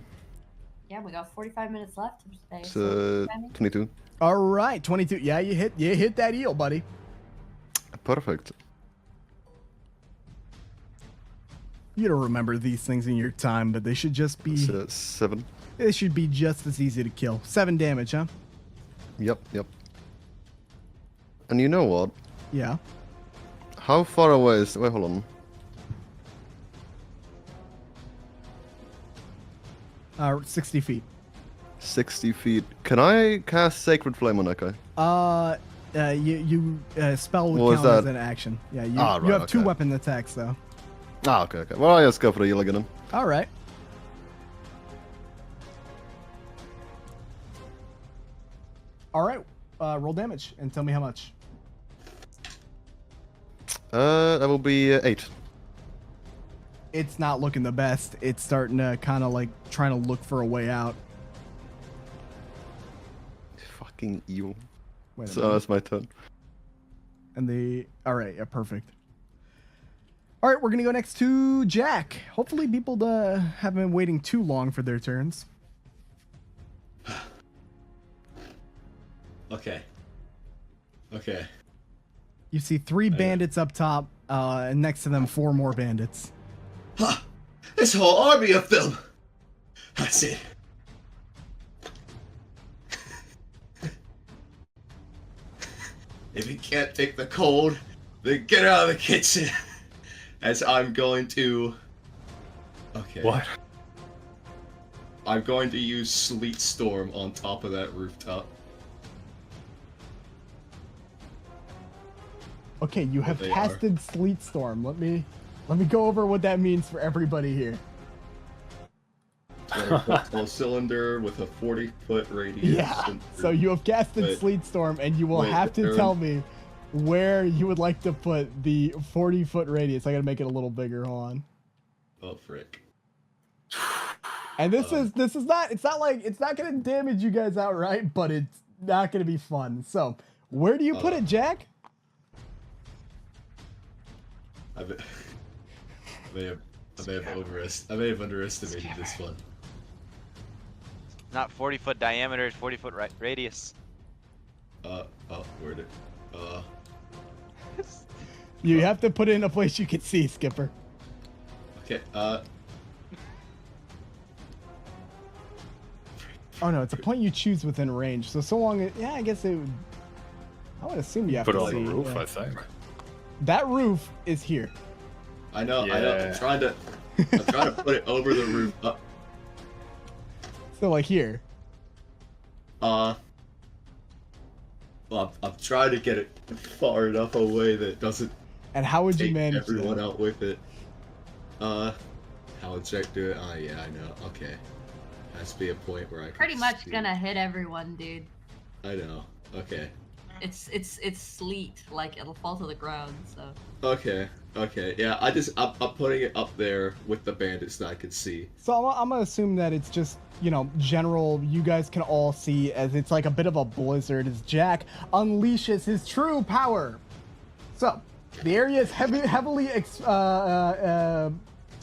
Yeah, we got 45 minutes left. It's 22. All right, 22. Yeah, you hit that eel, buddy. Perfect. You don't remember these things in your time, but they should just be... 7. They should be just as easy to kill. 7 damage, huh? Yep. And you know what? Yeah. How far away is... Wait, hold on. 60 feet. 60 feet. Can I cast Sacred Flame on that guy? You spell would count as an action. Yeah, you have 2 weapon attacks, though. Ah, okay. Well, I'll just go for the eel again. All right. All right. Roll damage and tell me how much. That will be 8. It's not looking the best. It's starting to kind of like trying to look for a way out. Fucking eel. Wait a So minute. that's my turn. And all right, yeah, perfect. All right, we're gonna go next to Jack. Hopefully, people haven't been waiting too long for their turns. Okay. You see 3 bandits up top, and next to them 4 more bandits. Huh. This whole army of them. That's it. If you can't take the cold, then get out of the kitchen. As I'm going to... Okay. What? I'm going to use Sleet Storm on top of that rooftop. Okay, you have casted Sleet Storm. Let me go over what that means for everybody here. Full cylinder with a 40-foot radius. Yeah. So you have casted Sleet Storm, and you will have to tell me where you would like to put the 40-foot radius. I gotta make it a little bigger. Hold on. Oh frick. And this is not. It's not like it's not gonna damage you guys outright, but it's not gonna be fun. So, where do you put it, Jack? I may have underestimated this one. Not 40-foot diameter, 40-foot radius. Where'd it? You have to put it in a place you can see, Skipper. Okay. Oh no, it's a point you choose within range. So long as, yeah, I guess it would. I would assume you have Put to it on see. the roof, yeah. I think. That roof is here. I know. I'm Yeah. trying to put it over the roof. So like here. Well, I'm trying to get it far enough away that it doesn't And how would you take manage everyone that? out with it. How would Jack do it? Oh yeah, I know. Okay. Has to be a point where I can Pretty much see. gonna hit everyone, dude. I know. Okay. It's sleet, like it'll fall to the ground. So. Okay. Yeah, I'm putting it up there with the bandits that I can see. So I'm gonna assume that it's just, you know, general. You guys can all see as it's like a bit of a blizzard as Jack unleashes his true power. So the area is heavily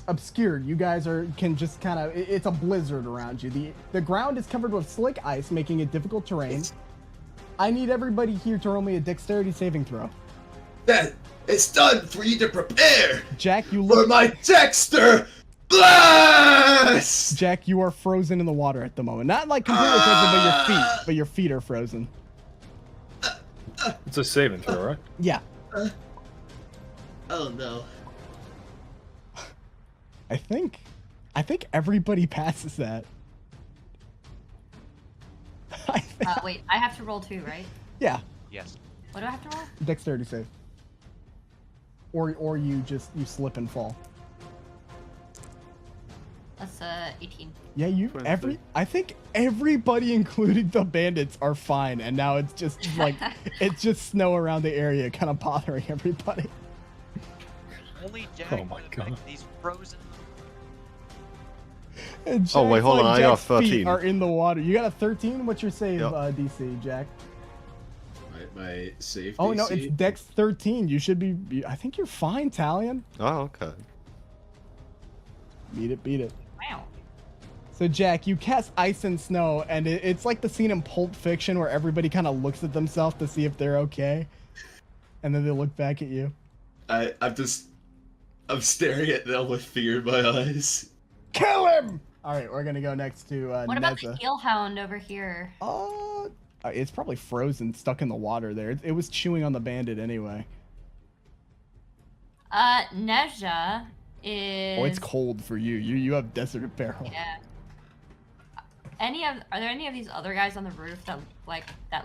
obscured. You guys can just kind of. It's a blizzard around you. The ground is covered with slick ice, making it difficult terrain. I need everybody here to roll me a dexterity saving throw. That it's done for you to prepare Jack, you for look. my Dexter blast. Jack, you are frozen in the water at the moment. Not like completely frozen, but your feet are frozen. It's a saving throw, right? Yeah. Oh no. I think everybody passes that. Wait, I have to roll 2, right? Yeah, Yes. What do I have to roll? dexterity save. Or you slip and fall. That's 18. Yeah, I think everybody, including the bandits, are fine, and now it's just like it's just snow around the area, kind of bothering everybody. Only Jack. Oh my God. He's frozen. And Oh, wait, Jack's, hold on, I got Jack's feet 13. are in the water. You got a 13? What's your save, Yep. DC, Jack? My safety. Oh no, it's Dex 13. You should be. I think you're fine, Talion. Oh, okay. Beat it. Wow. So Jack, you cast ice and snow, and it's like the scene in Pulp Fiction where everybody kind of looks at themselves to see if they're okay, and then they look back at you. I'm staring at them with fear in my eyes. Kill him! All right, we're gonna go next to What about the Neza. eelhound over here? It's probably frozen, stuck in the water there. It was chewing on the bandit anyway. Nezha is. Oh, it's cold for you. You have desert apparel. Yeah. Are there any of these other guys on the roof that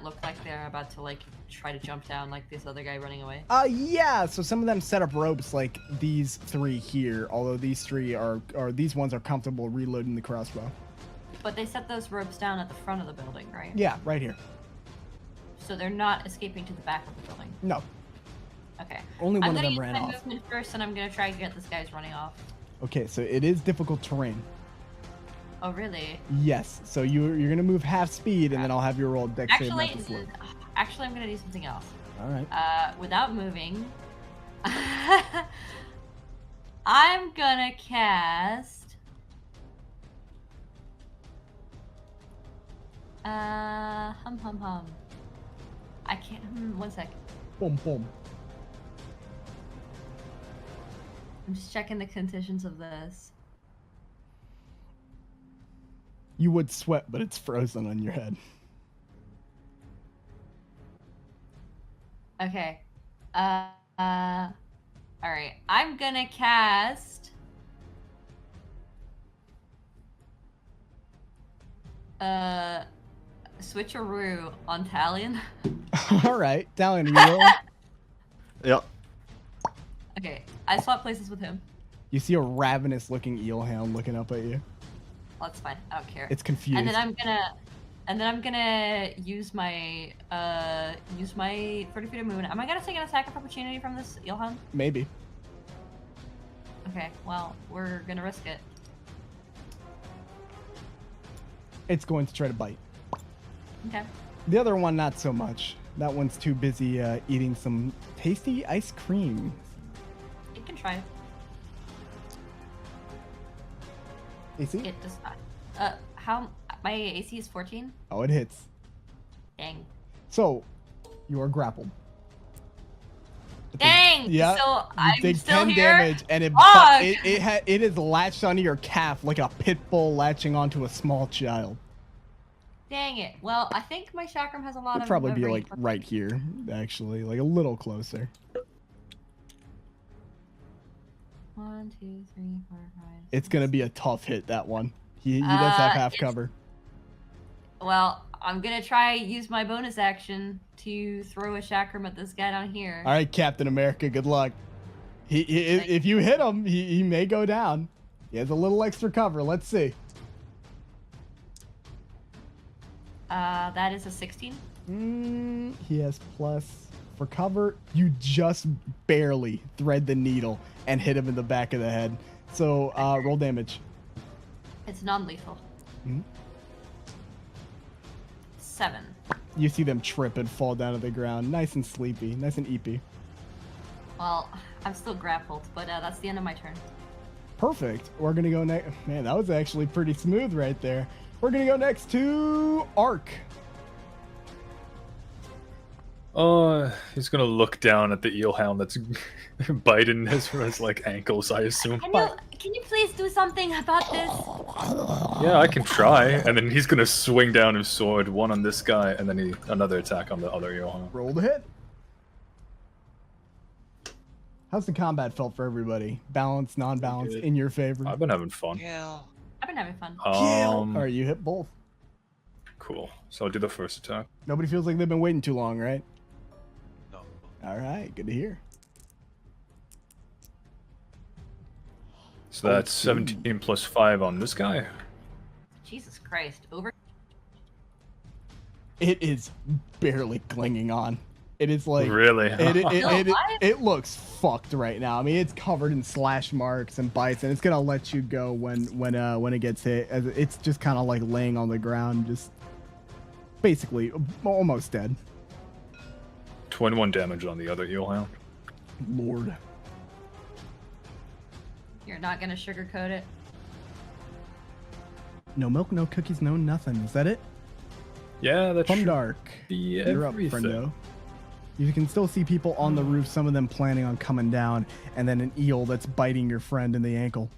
look like they're about to try to jump down like this other guy running away? Yeah. So some of them set up ropes like these 3 here. Although these 3 these ones are comfortable reloading the crossbow. But they set those ropes down at the front of the building, right? Yeah, right here. So they're not escaping to the back of the building. No, Okay. only one of them I'm ran gonna use off. my movement first, and I'm gonna try to get this guy's running off. Okay, so it is difficult terrain. Oh, really? Yes. So you're gonna move half speed, and then I'll have you roll dex save Actually, not to slip. I'm gonna do something else. All right. Without moving, I'm gonna cast. Hum. I can't. One sec. Boom, boom. I'm just checking the conditions of this. You would sweat, but it's frozen on your head. Okay. All right. I'm gonna cast. Switcheroo on Talion. All right, Dalian, are you rolling? Yep. Okay, I swap places with him. You see a ravenous-looking eelhound looking up at you. Well, that's fine. I don't care. It's confused. And then I'm gonna use my 30 feet of movement. Am I gonna take an attack of opportunity from this eelhound? Maybe. Okay, well, we're gonna risk it. It's going to try to bite. Okay. The other one, not so much. That one's too busy eating some tasty ice cream. You can try it. AC? It does not. How? My AC is 14? Oh, it hits. Dang. So, you are grappled. Dang! Yeah. So You I'm take still 10 here? damage, and Fuck! it is latched onto your calf like a pit bull latching onto a small child. Dang it. Well, I think my chakram has a lot It'd of... probably be range. like right here, actually, like a little closer. 1, 2, 3, 4, 5. It's gonna be a tough hit, that one. He does have half cover. Well, I'm gonna try use my bonus action to throw a chakram at this guy down here. All right, Captain America, good luck. If you hit him, he may go down. He has a little extra cover. Let's see. That is a 16. He has plus for cover. You just barely thread the needle and hit him in the back of the head. So roll damage. It's non-lethal. Mhm. 7. You see them trip and fall down to the ground. Nice and sleepy. Nice and eepy. Well, I'm still grappled, but that's the end of my turn. Perfect. We're going to go next. Man, that was actually pretty smooth right there. We're going to go next to Ark. He's gonna look down at the eelhound that's biting his like ankles, I assume. Can you please do something about this? Yeah, I can try. And then he's gonna swing down his sword, one on this guy, and then another attack on the other eelhound. Roll the hit. How's the combat felt for everybody? Balance, non-balance, in your favor? I've been having fun. I've been having fun. All right, you hit both. Cool. So I'll do the first attack. Nobody feels like they've been waiting too long, right? No. All right, good to hear. So that's 17 plus 5 on this guy. Jesus Christ. Over. It is barely clinging on. It is like Really? it looks fucked right now. I mean, it's covered in slash marks and bites, and it's gonna let you go when it gets hit. It's just kind of like laying on the ground, just basically almost dead. 21 damage on the other eelhound. Lord. You're not gonna sugarcoat it? No milk, no cookies, no nothing. Is that it? Yeah, that's Plumdark. be You're up, everything. friendo. You can still see people on the roof, some of them planning on coming down, and then an eel that's biting your friend in the ankle.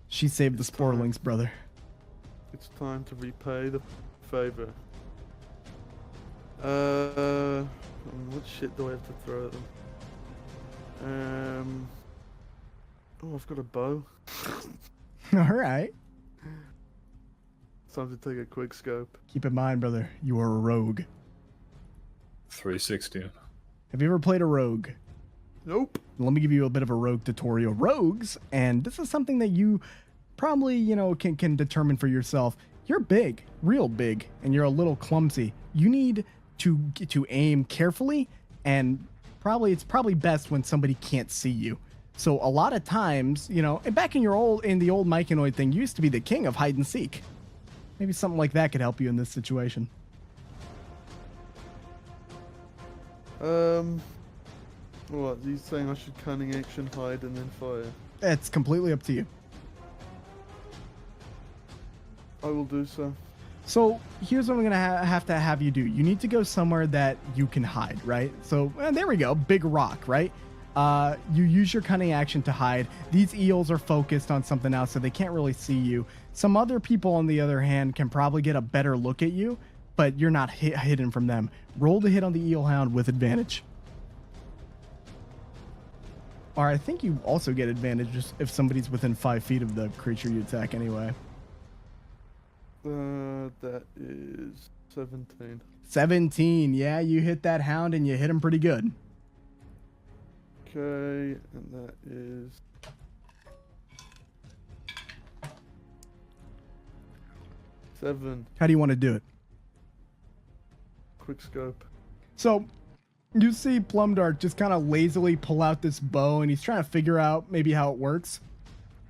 She saved the sporlings, brother. It's time to repay the favor. What shit do I have to throw at them? Oh, I've got a bow. All right. Time to take a quick scope. Keep in mind, brother, you are a rogue. 360. Have you ever played a rogue? Nope. Let me give you a bit of a rogue tutorial. Rogues, and this is something that you probably, can determine for yourself. You're big, real big, and you're a little clumsy. You need to aim carefully, and it's probably best when somebody can't see you. So a lot of times, and back in the old Myconid thing, you used to be the king of hide and seek. Maybe something like that could help you in this situation. What? Are you saying I should cunning action, hide, and then fire? It's completely up to you. I will do so. So here's what I'm gonna have to have you do. You need to go somewhere that you can hide, right? So there we go, big rock, right? You use your cunning action to hide. These eels are focused on something else, so they can't really see you. Some other people, on the other hand, can probably get a better look at you, but you're not hidden from them. Roll to hit on the eel hound with advantage. Or I think you also get advantage just if somebody's within 5 feet of the creature you attack anyway. That is 17. 17, yeah, you hit that hound and you hit him pretty good. Okay, and that is... seven. How do you want to do it? Quick scope. So, you see Plumdark just kind of lazily pull out this bow, and he's trying to figure out maybe how it works.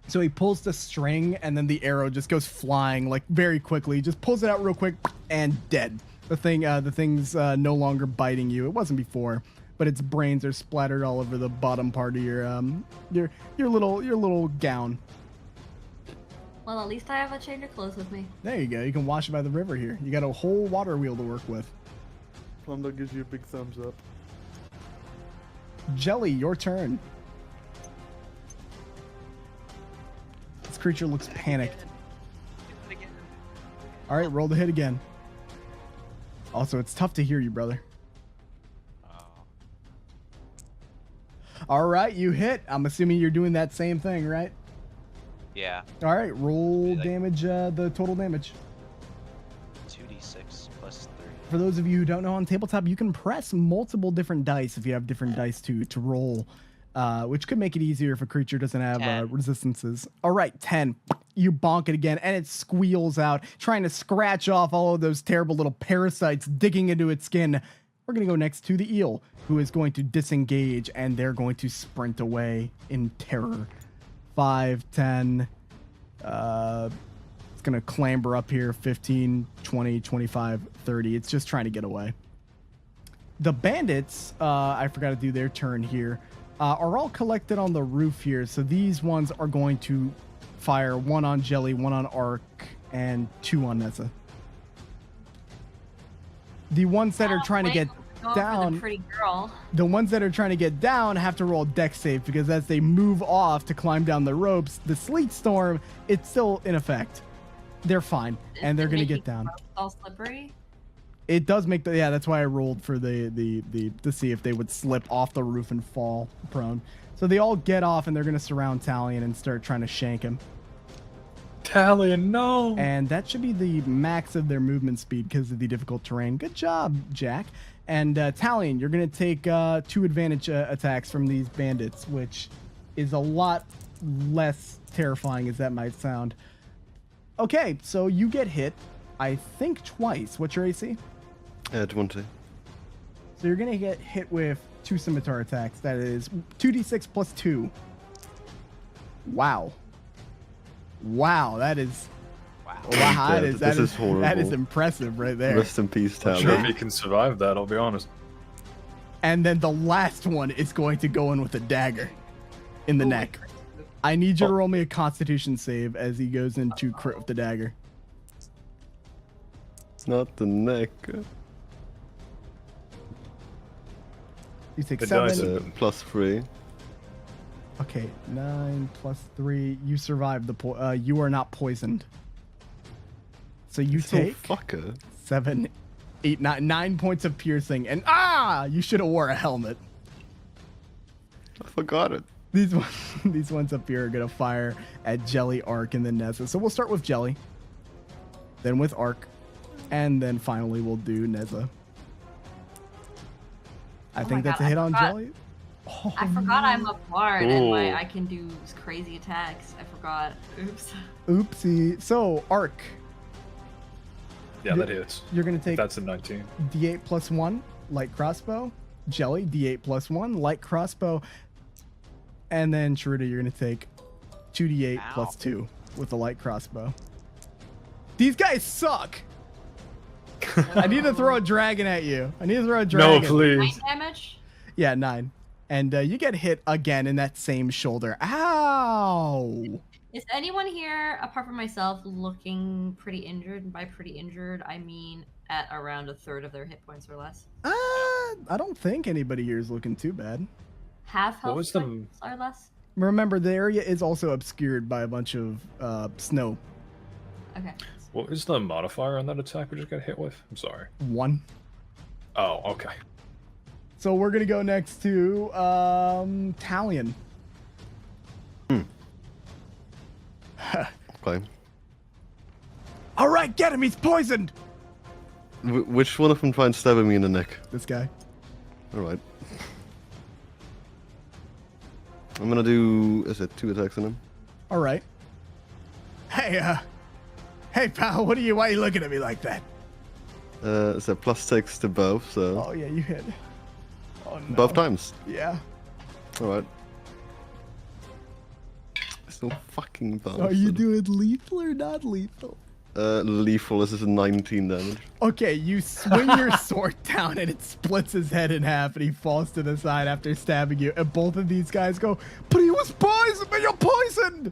So he pulls the string, and then the arrow just goes flying like very quickly. He just pulls it out real quick, and dead. The thing's no longer biting you. It wasn't before, but its brains are splattered all over the bottom part of your little gown. Well, at least I have a change of clothes with me. There you go. You can wash it by the river here. You got a whole water wheel to work with. Plumdark gives you a big thumbs up. Jelly, your turn. This creature looks panicked. All right, roll the hit again. Also, it's tough to hear you, brother. All right, you hit. I'm assuming you're doing that same thing, right? Yeah. All right, roll damage, the total damage. 2d6 plus 3. For those of you who don't know, on tabletop, you can press multiple different dice if you have different dice to roll, which could make it easier if a creature doesn't have resistances. All right, 10. You bonk it again, and it squeals out, trying to scratch off all of those terrible little parasites digging into its skin. We're going to go next to the eel, who is going to disengage, and they're going to sprint away in terror. 5, 10, it's going to clamber up here, 15, 20, 25, 30. It's just trying to get away. The bandits, I forgot to do their turn here, are all collected on the roof here. So these ones are going to fire 1 on Jelly, 1 on Ark, and 2 on Nessa. The ones that are trying to get down, the pretty girl. The ones that are trying to get down have to roll a dex save, because as they move off to climb down the ropes, the sleet storm, it's still in effect. They're fine, and they're going to get down. All slippery? It does make the, yeah, that's why I rolled for the to see if they would slip off the roof and fall prone. So they all get off, and they're going to surround Talion and start trying to shank him. Talion, no! And that should be the max of their movement speed because of the difficult terrain. Good job, Jack. And Talion, you're going to take 2 advantage attacks from these bandits, which is a lot less terrifying as that might sound. Okay, so you get hit, I think twice. What's your AC? 20. So you're going to get hit with 2 scimitar attacks. That is 2d6 plus 2. Wow. Wow, that is... Wow, that is horrible. That is impressive right there. Rest in peace, Talion. I'm sure if he can survive that, I'll be honest. And then the last one is going to go in with a dagger in the neck. I need you to roll me a Constitution save as he goes into crit with the dagger. Not the neck. You take 7. +3. Okay, 9 plus 3. You survived the you are not poisoned. So you take 7, 8, 9 points of piercing, and you should have wore a helmet. I forgot it. These ones up here are gonna fire at Jelly, Ark, and then Neza. So we'll start with Jelly, then with Ark, and then finally we'll do Neza. I think that's a hit on Jelly. Oh, I forgot I'm a bard and I can do crazy attacks. I forgot. Oops. Oopsie. So Ark. Yeah, that hits. You're gonna take. That's a 19. D8 plus 1, light crossbow. Jelly, D8 plus 1, light crossbow. And then Sharita, you're gonna take 2d8 plus 2 with the light crossbow. These guys suck. I need to throw a dragon at you. No, please. 9 damage? Yeah, 9. And you get hit again in that same shoulder. Ow! Is anyone here, apart from myself, looking pretty injured? And by pretty injured, I mean at around a third of their hit points or less. I don't think anybody here is looking too bad. Half health points or less? Remember, the area is also obscured by a bunch of snow. Okay. What is the modifier on that attack we just got hit with? I'm sorry. 1. Oh, okay. So we're gonna go next to Talion. Okay. All right, get him. He's poisoned. Which one of them tried stabbing me in the neck? This guy. All right. I'm gonna do. Is it 2 attacks on him? All right. Hey, pal. Why are you looking at me like that? It's a +6 to both. So. Oh yeah, you hit. Oh no. Both times. Yeah. All right. So fucking bastard. So are you doing lethal or not lethal? Lethal. This is 19 damage. Okay, you swing your sword down and it splits his head in half and he falls to the side after stabbing you. And both of these guys go, but he was poisoned, but you're poisoned!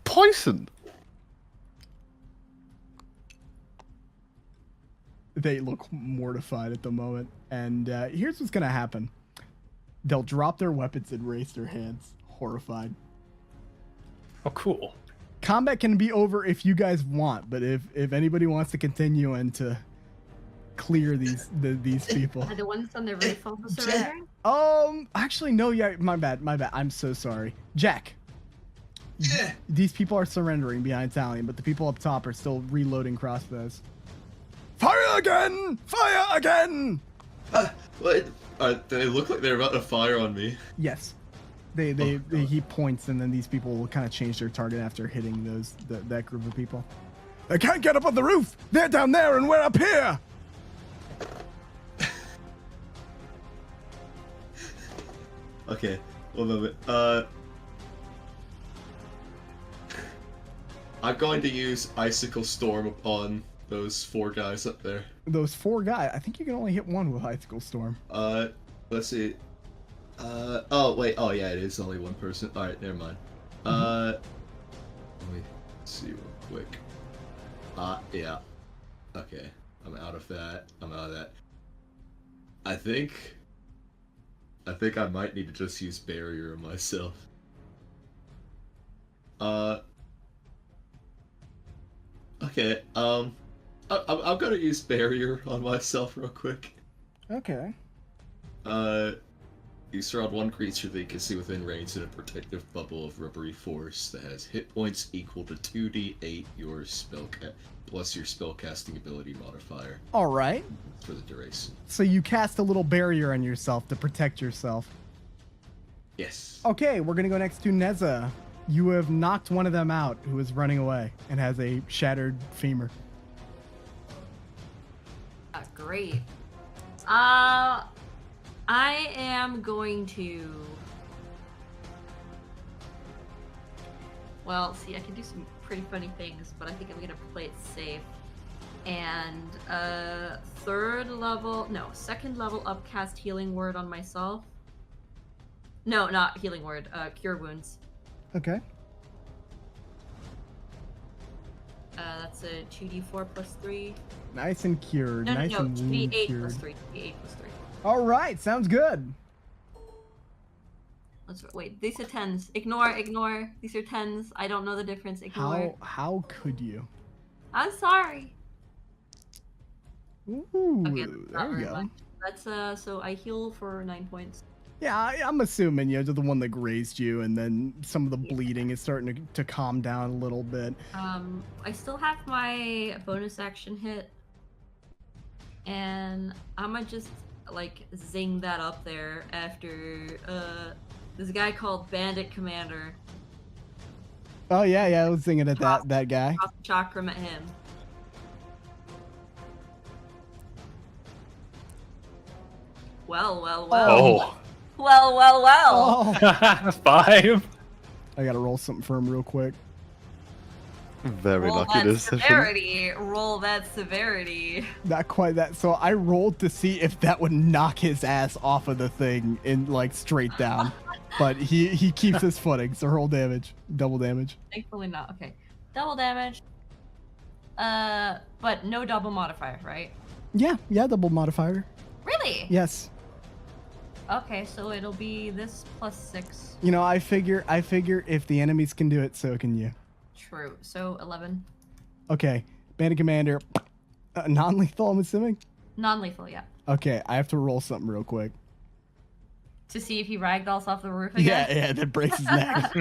Poisoned? They look mortified at the moment. And here's what's gonna happen. They'll drop their weapons and raise their hands, horrified. Oh, cool. Combat can be over if you guys want, but if anybody wants to continue and to clear these people. Are the ones on the roof also surrendering? Actually, no, yeah, my bad. I'm so sorry. Jack. Yeah. These people are surrendering behind Talion, but the people up top are still reloading crossbows. Fire again! Fire again! What? They look like they're about to fire on me. Yes. He points, and then these people will kind of change their target after hitting that group of people. They can't get up on the roof! They're down there, and we're up here! Okay, one moment. I'm going to use Icicle Storm upon those 4 guys up there. Those 4 guys, I think you can only hit one with Icicle Storm. Let's see. Oh wait, oh yeah, it is only 1 person. Alright, never mind. Let me see real quick. Yeah. Okay, I'm out of that. I think I might need to just use barrier on myself. Okay, I'm gonna use barrier on myself real quick. Okay. You surround one creature that you can see within range in a protective bubble of rubbery force that has hit points equal to 2d8 plus your spellcasting ability modifier. All right. For the duration. So you cast a little barrier on yourself to protect yourself. Yes. Okay, we're gonna go next to Neza. You have knocked one of them out who is running away and has a shattered femur. Great. I am going to... Well, see, I can do some pretty funny things, but I think I'm going to play it safe. And, second level upcast healing word on myself. No, not healing word, cure wounds. Okay. That's a 2d4 plus 3. Nice and cured. No, nice and 2d8 cured. plus 3. 2d8 plus 3. All right, sounds good. Wait, these are 10s. Ignore. These are 10s. I don't know the difference. Ignore. How could you? I'm sorry. Ooh, Okay, there we go. much. That's so I heal for 9 points. Yeah, I'm assuming you're the one that grazed you, and then some of the bleeding is starting to calm down a little bit. I still have my bonus action hit, and I'ma just like zing that up there after this guy called Bandit Commander. Oh yeah, I was thinking at that guy. Chakram at him. Well. Oh. Well. Oh. 5. I gotta roll something for him real quick. Very Roll lucky that this session. severity. Roll that severity. Not quite that. So I rolled to see if that would knock his ass off of the thing in like straight down. But he keeps his footing, so roll damage. Double damage. Thankfully not. Okay. Double damage. But no double modifier, right? Yeah, double modifier. Really? Yes. Okay, so it'll be this plus 6. You know, I figure if the enemies can do it, so can you. True. So 11. Okay, Bandit Commander, non-lethal, I'm assuming? Non-lethal, yeah. Okay, I have to roll something real quick. To see if he ragdolls off the roof again? Yeah, that breaks his neck.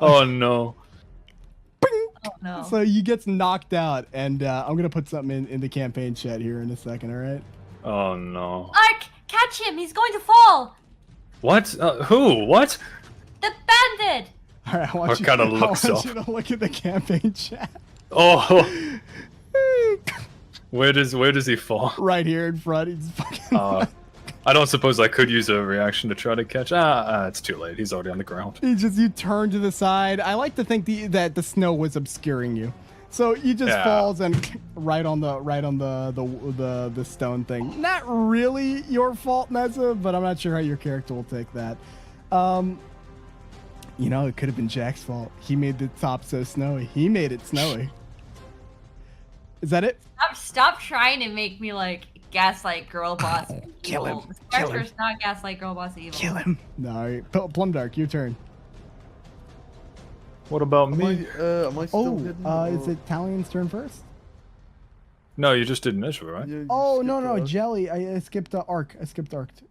Oh no. Oh no. So he gets knocked out, and I'm going to put something in the campaign chat here in a second, all right? Oh no. Ark! Catch him! He's going to fall! What? Who? What? The bandit! All right, I want What kind of looks you up? to look at the campaign chat. Oh. Where does he fall? Right here in front. He's fucking... I don't suppose I could use a reaction to try to catch. It's too late. He's already on the ground. You turn to the side. I like to think that the snow was obscuring you, so you just falls and right on the stone thing. Not really your fault, Nessa, but I'm not sure how your character will take that. You know, it could have been Jack's fault. He made the top so snowy. He made it snowy. Is that it? Stop trying to make me like gaslight girl boss evil. Kill him. This Kill him. character's not gaslight girl boss evil. Kill him. No, Plumdark, your turn. What about Am me? I still hidden? Is it Talian's turn first? No, you just did initial, right? Yeah, you Oh, skipped no, that. Jelly. I skipped Arc.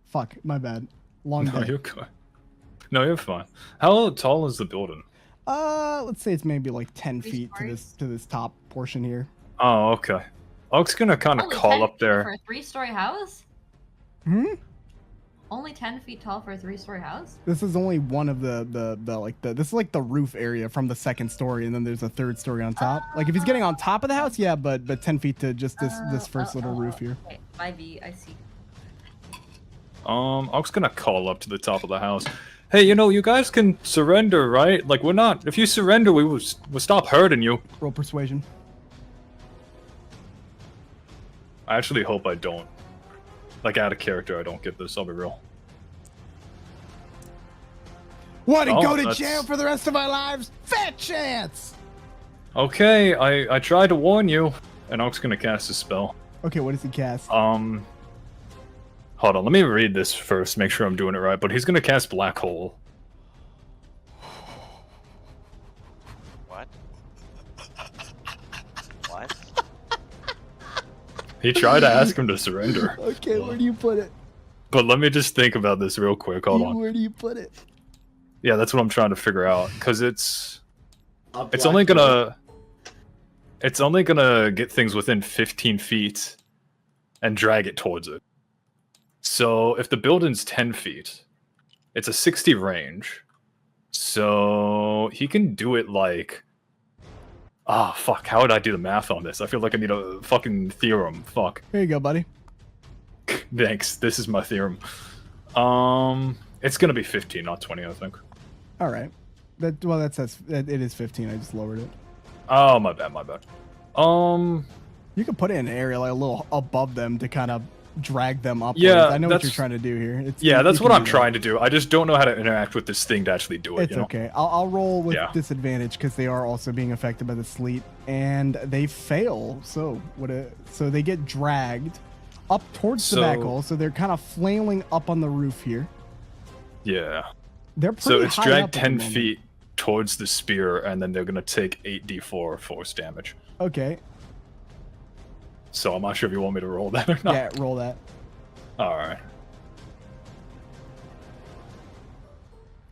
Fuck, my bad. Long No, day. you're good. No, you're fine. How tall is the building? Let's say it's maybe like 10 3 feet stories? to this top portion here. Oh, okay. Oak's gonna kind of Only call 10 up feet there. for a 3-story house? Hmm? Only 10 feet tall for a 3-story house? This is only one of this is like the roof area from the second story, and then there's a third story on top. Like if he's getting on top of the house, yeah, but 10 feet to just this first little roof here. Okay, 5e, I see. Oak's gonna call up to the top of the house. Hey, you know, you guys can surrender, right? Like, we're not. If you surrender, we'll stop hurting you. Roll persuasion. I actually hope I don't. Like, out of character, I don't get this. I'll be real. Want to Oh, go to that's- jail for the rest of our lives? Fat chance! Okay, I tried to warn you. And Oak's gonna cast a spell. Okay, what does he cast? Hold on, let me read this first, make sure I'm doing it right. But he's gonna cast Black Hole. What? What? He tried to ask him to surrender. Okay, where do you put it? But let me just think about this real quick. Hold on. Where do you put it? Yeah, that's what I'm trying to figure out. Because it's Black only hole. gonna get things within 15 feet and drag it towards it. So if the building's 10 feet, it's a 60 range. So he can do it like... Ah, fuck. How would I do the math on this? I feel like I need a fucking theorem. Fuck. Here you go, buddy. Thanks. This is my theorem. It's gonna be 15, not 20, I think. All right. It is 15. I just lowered it. Oh, my bad. You could put it in an area like a little above them to kind of drag them upwards. Yeah, I know what you're that's- trying to do here. That's you what can I'm do that. trying to do. I just don't know how to interact with this thing to actually do it. It's you know? okay. I'll roll with Yeah. disadvantage because they are also being affected by the sleet, and they fail. So so they get dragged up towards the back So- hole. So they're kind of flailing up on the roof here. Yeah. They're pretty So it's high dragged up at the 10 moment. feet towards the spear, and then they're gonna take 8d4 force damage. Okay. So I'm not sure if you want me to roll that or not. Yeah, roll that. Alright.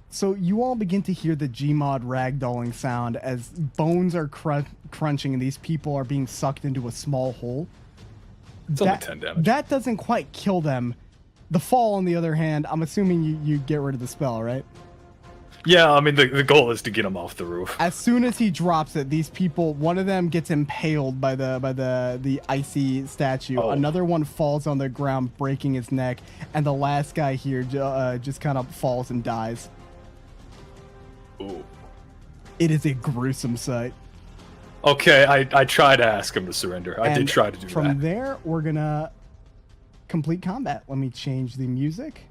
So you all begin to hear the Gmod ragdolling sound as bones are crunching and these people are being sucked into a small hole. It's only 10 damage. That doesn't quite kill them. The fall, on the other hand, I'm assuming you get rid of the spell, right? Yeah, I mean, the goal is to get him off the roof. As soon as he drops it, these people, one of them gets impaled by the icy statue. Oh. Another one falls on the ground, breaking his neck, and the last guy here just kind of falls and dies. Ooh. It is a gruesome sight. Okay, I tried to ask him to surrender. I did And try to do from that. there, we're gonna complete combat. Let me change the music.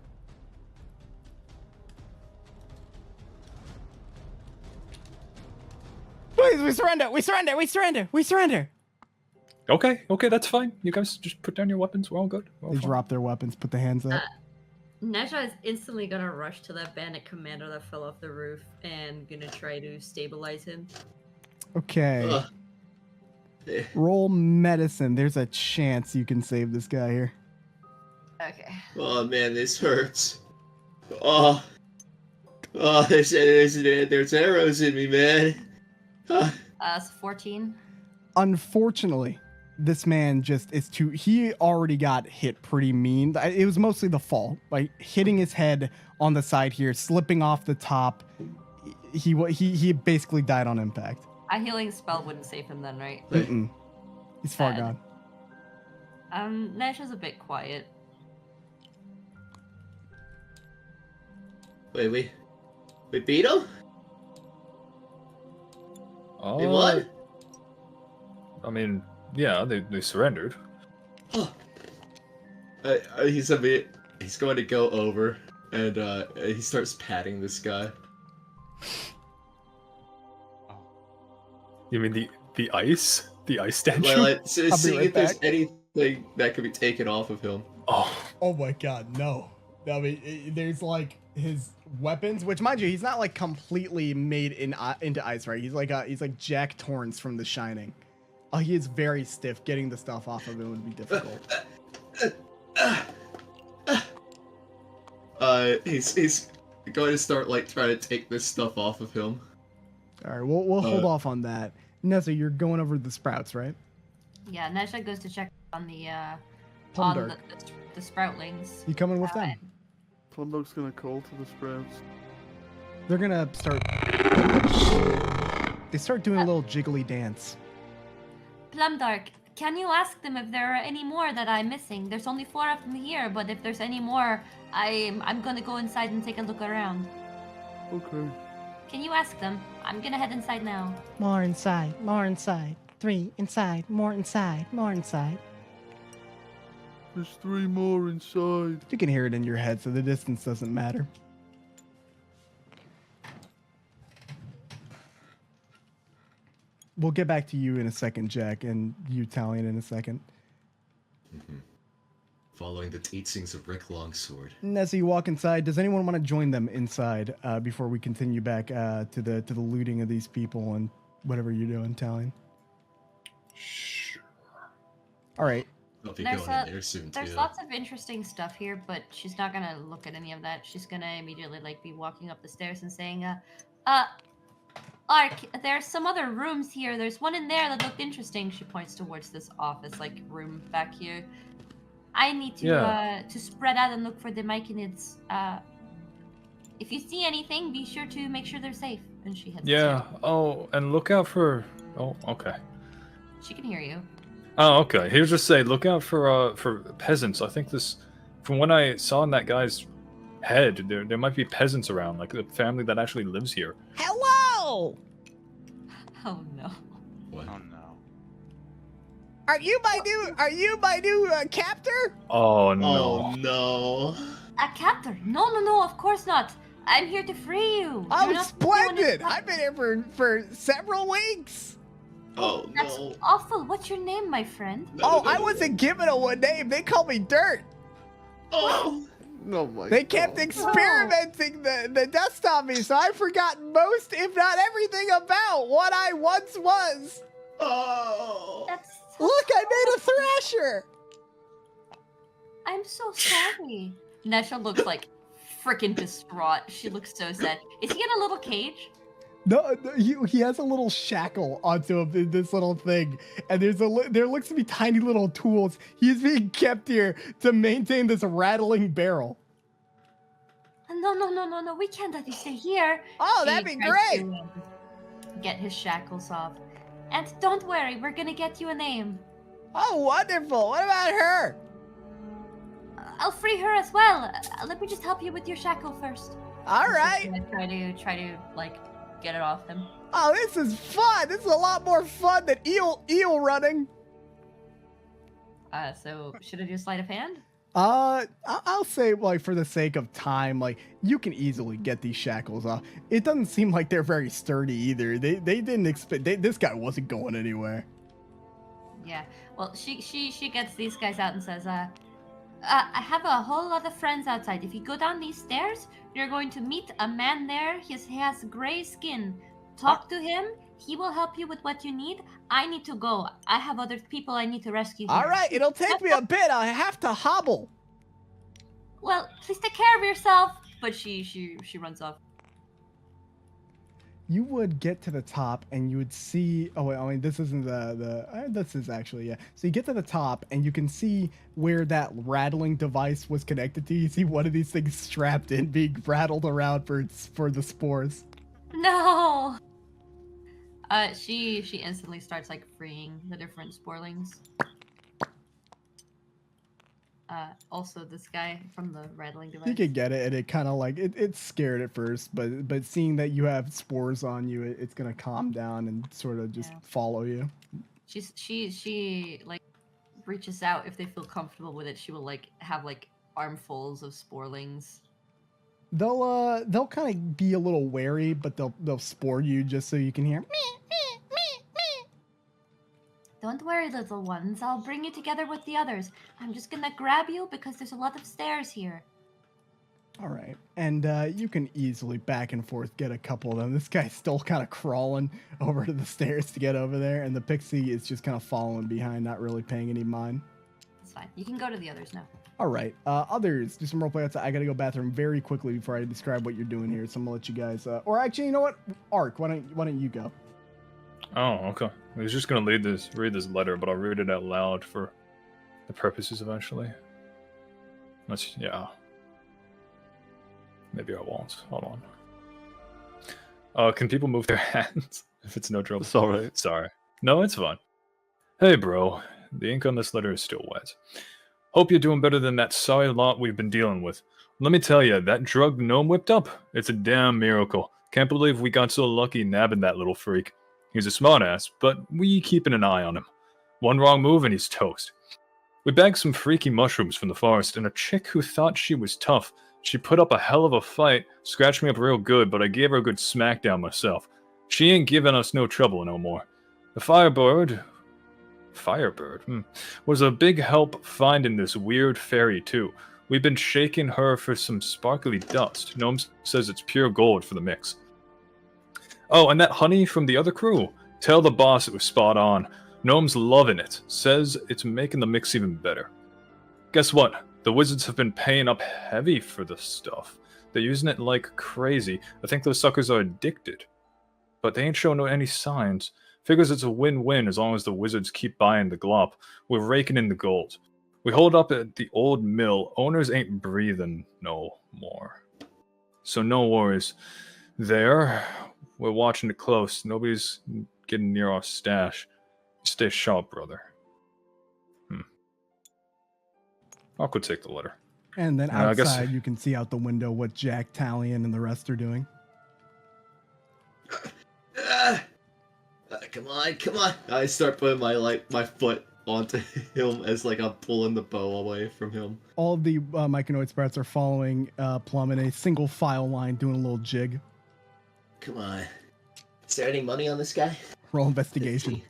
Please, we surrender! We surrender! We surrender! We surrender! Okay, that's fine. You guys just put down your weapons. We're all good. We're all They fine. drop their weapons, put the hands up. Nezha is instantly gonna rush to that bandit commander that fell off the roof and gonna try to stabilize him. Okay. Ugh. Eh. Roll medicine. There's a chance you can save this guy here. Okay. Oh man, this hurts. Oh, there's arrows in me, man. So 14. Unfortunately, this man just is too. He already got hit pretty mean. It was mostly the fall, like hitting his head on the side here, slipping off the top. He basically died on impact. A healing spell wouldn't save him then, right? Mm-mm. He's far Sad. gone. Nezha's a bit quiet. Wait, we beat him? They won? I mean, yeah, they surrendered. Huh. He's going to go over and he starts patting this guy. You mean the ice? The ice statue? Like, I'll be seeing right if there's back. anything that could be taken off of him. Oh my god, no. I mean, there's like his weapons, which mind you, he's not like completely made into ice, right? He's like Jack Torrance from The Shining. Oh, he is very stiff. Getting the stuff off of him would be difficult. He's going to start like trying to take this stuff off of him. All right, we'll hold off on that. Nessa, you're going over the sprouts, right? Yeah, Nesha goes to check on the Plumdark. the sproutlings. You coming with them? Plumdark's gonna call to the sprouts. They're gonna start. They start doing a little jiggly dance. Plumdark, can you ask them if there are any more that I'm missing? There's only 4 of them here, but if there's any more, I'm gonna go inside and take a look around. Okay. Can you ask them? I'm gonna head inside now. More inside, more inside. 3 inside, more inside, more inside. There's 3 more inside. You can hear it in your head, so the distance doesn't matter. We'll get back to you in a second, Jack, and you, Talion, in a second. Following the teachings of Rick Longsword. Nessa, you walk inside. Does anyone want to join them inside before we continue back to the looting of these people and whatever you're doing, Talion? Sure. All right. I'll be There's going in there soon There's too. lots of interesting stuff here, but she's not gonna look at any of that. She's gonna immediately like be walking up the stairs and saying, Ark, there's some other rooms here. There's one in there that looked interesting. She points towards this office like room back here. I need to spread out and look for the Myconids. If you see anything, be sure to make sure they're safe. And she heads Yeah. upstairs. Oh, and look out for. Oh, okay. She can hear you. Oh, okay. Here's just say, look out for peasants. I think this, from what I saw in that guy's head, there might be peasants around, like the family that actually lives here. Hello! Oh no. What? Oh no. Are you my new captor? Oh no. Oh no. A captor? No, of course not. I'm here to free you. Oh, You're not splendid! doing it- I've been here for several weeks. Oh That's no. awful. What's your name, my friend? Oh, I wasn't given a name. They call me Dirt. Oh. Oh my They kept God. experimenting the dust on me, so I've forgotten most, if not everything, about what I once was. Oh. That's. Look, I made a thrasher. I'm so sorry. Nesha looks like freaking distraught. She looks so sad. Is he in a little cage? No, he has a little shackle onto him in this little thing, and there looks to be tiny little tools. He's being kept here to maintain this rattling barrel. No. We can't let you stay here. Oh, She that'd be tries great. to get his shackles off. And don't worry, we're gonna get you a name. Oh, wonderful. What about her? I'll free her as well. Let me just help you with your shackle first. All She's right. gonna try to like get it off him. Oh, this is fun. This is a lot more fun than eel running. So should I do sleight of hand? I'll say, like, for the sake of time, like, you can easily get these shackles off. It doesn't seem like they're very sturdy either. They didn't expect, this guy wasn't going anywhere. Yeah. Well, she gets these guys out and says, I have a whole lot of friends outside. If you go down these stairs, you're going to meet a man there. He has gray skin. Talk to him. He will help you with what you need. I need to go. I have other people I need to rescue here. All right, it'll take me a bit. I have to hobble. Well, please take care of yourself. But she runs off. You would get to the top and you would see, oh wait, I mean, this isn't this is actually, yeah. So you get to the top and you can see where that rattling device was connected to. You see one of these things strapped in, being rattled around for the spores. No. She instantly starts like freeing the different sporelings. also this guy from the rattling device? You could get it, and it kind of like it's scared at first, but seeing that you have spores on you, it's gonna calm down and sort of just follow you. She like reaches out if they feel comfortable with it. She will like have like armfuls of sporelings. They'll kind of be a little wary, but they'll spore you just so you can hear. Don't worry, little ones. I'll bring you together with the others. I'm just gonna grab you because there's a lot of stairs here. All right, and you can easily back and forth get a couple of them. This guy's still kind of crawling over to the stairs to get over there, and the pixie is just kind of following behind, not really paying any mind. It's fine. You can go to the others now. All right, others, do some roleplay outside. I gotta go bathroom very quickly before I describe what you're doing here, so I'm gonna let you guys. Or actually, you know what? Ark, why don't you go? Oh, okay. I was just gonna read this letter, but I'll read it out loud for the purposes eventually. Yeah. Maybe I won't. Hold on. Can people move their hands if it's no trouble? Sorry. No, it's fine. Hey, bro. The ink on this letter is still wet. Hope you're doing better than that sorry lot we've been dealing with. Let me tell you, that drug Gnome whipped up, it's a damn miracle. Can't believe we got so lucky nabbing that little freak. He's a smartass, but we keeping an eye on him. One wrong move and he's toast. We bagged some freaky mushrooms from the forest, and a chick who thought she was tough. She put up a hell of a fight, scratched me up real good, but I gave her a good smackdown myself. She ain't giving us no trouble no more. The Firebird, was a big help finding this weird fairy too. We've been shaking her for some sparkly dust. Gnome says it's pure gold for the mix. Oh, and that honey from the other crew. Tell the boss it was spot on. Gnome's loving it. Says it's making the mix even better. Guess what? The wizards have been paying up heavy for this stuff. They're using it like crazy. I think those suckers are addicted. But they ain't showing any signs. Figures it's a win-win as long as the wizards keep buying the glop. We're raking in the gold. We hold up at the old mill. Owners ain't breathing no more. So no worries. There, we're watching it close. Nobody's getting near our stash. Stay sharp, brother. I'll go take the letter. And then outside, you can see out the window what Jack, Talion, and the rest are doing. Come on. I start putting my foot onto him as like I'm pulling the bow away from him. All of the Myconid sprouts are following Plum in a single file line, doing a little jig. Come on. Is there any money on this guy? Roll investigation.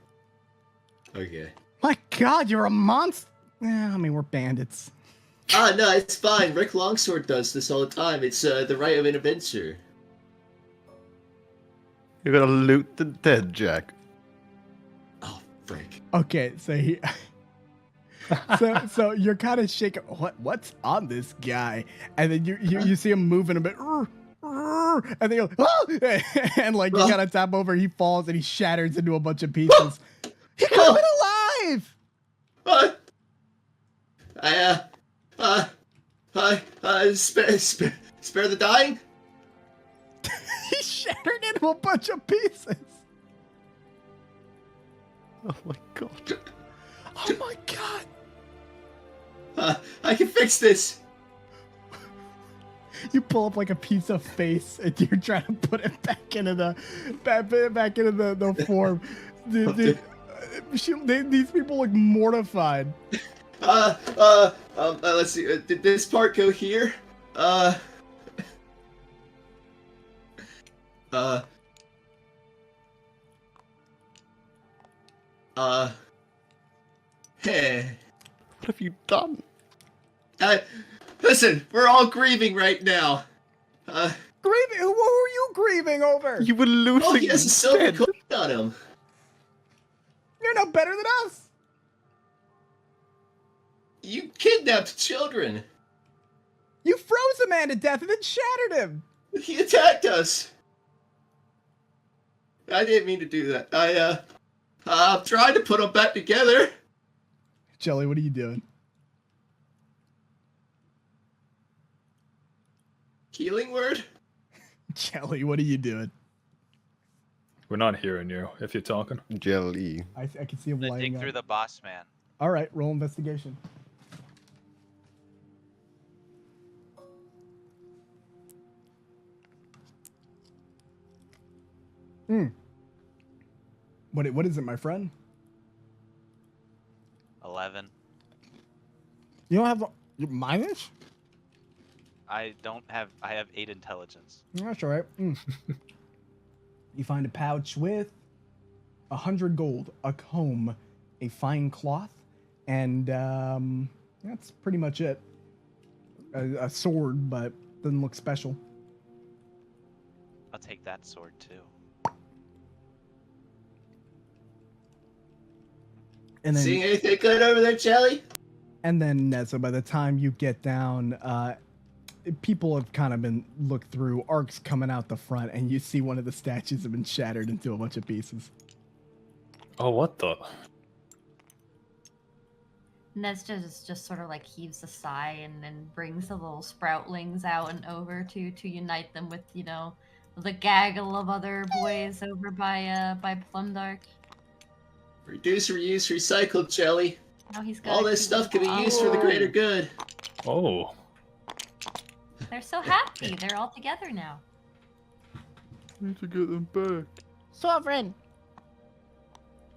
50. Okay. My God, you're a monster. Yeah, I mean, we're bandits. No, it's fine. Rick Longsword does this all the time. It's the right of an adventure. You're gonna loot the dead, Jack. Oh, frick. Okay, so he... so you're kind of shaking. What's on this guy? And then you see him moving a bit. And then you go, oh! And like you kind of tap over, he falls and he shatters into a bunch of pieces. He could have been alive. What? Spare the dying? He shattered into a bunch of pieces. Oh my God. Oh my God. I can fix this. You pull up like a piece of face and you're trying to put it back into the form. Dude, these people look mortified. Let's see. Did this part go here? Hey. What have you done? Listen, we're all grieving right now. Grieving? What were you grieving over? You were losing. Oh, he has a silver coin on him. You're no better than us. You kidnapped children. You froze a man to death and then shattered him. He attacked us. I didn't mean to do that. I'm trying to put them back together. Jelly, what are you doing? Healing word? Jelly, what are you doing? We're not hearing you if you're talking. Jelly. I can see him I'm gonna lighting dig up. through the boss man. All right, roll investigation. What is it, my friend? 11. You don't have your minus? I have 8 intelligence. That's all right. You find a pouch with 100 gold, a comb, a fine cloth, and that's pretty much it. A sword, but doesn't look special. I'll take that sword too. And then, Seeing anything good over there, Jelly? and then Nessa, by the time you get down, people have kind of been looked through. Arcs coming out the front, and you see one of the statues have been shattered into a bunch of pieces. Oh, what the? Nestor just sort of like heaves a sigh and then brings the little sproutlings out and over to unite them with, you know, the gaggle of other boys over by Plumdark. Reduce, reuse, recycle, Jelly. Now he's got All a this cute stuff can be little used for the greater good. Oh. They're so happy. They're all together now. Need to get them back. Sovereign.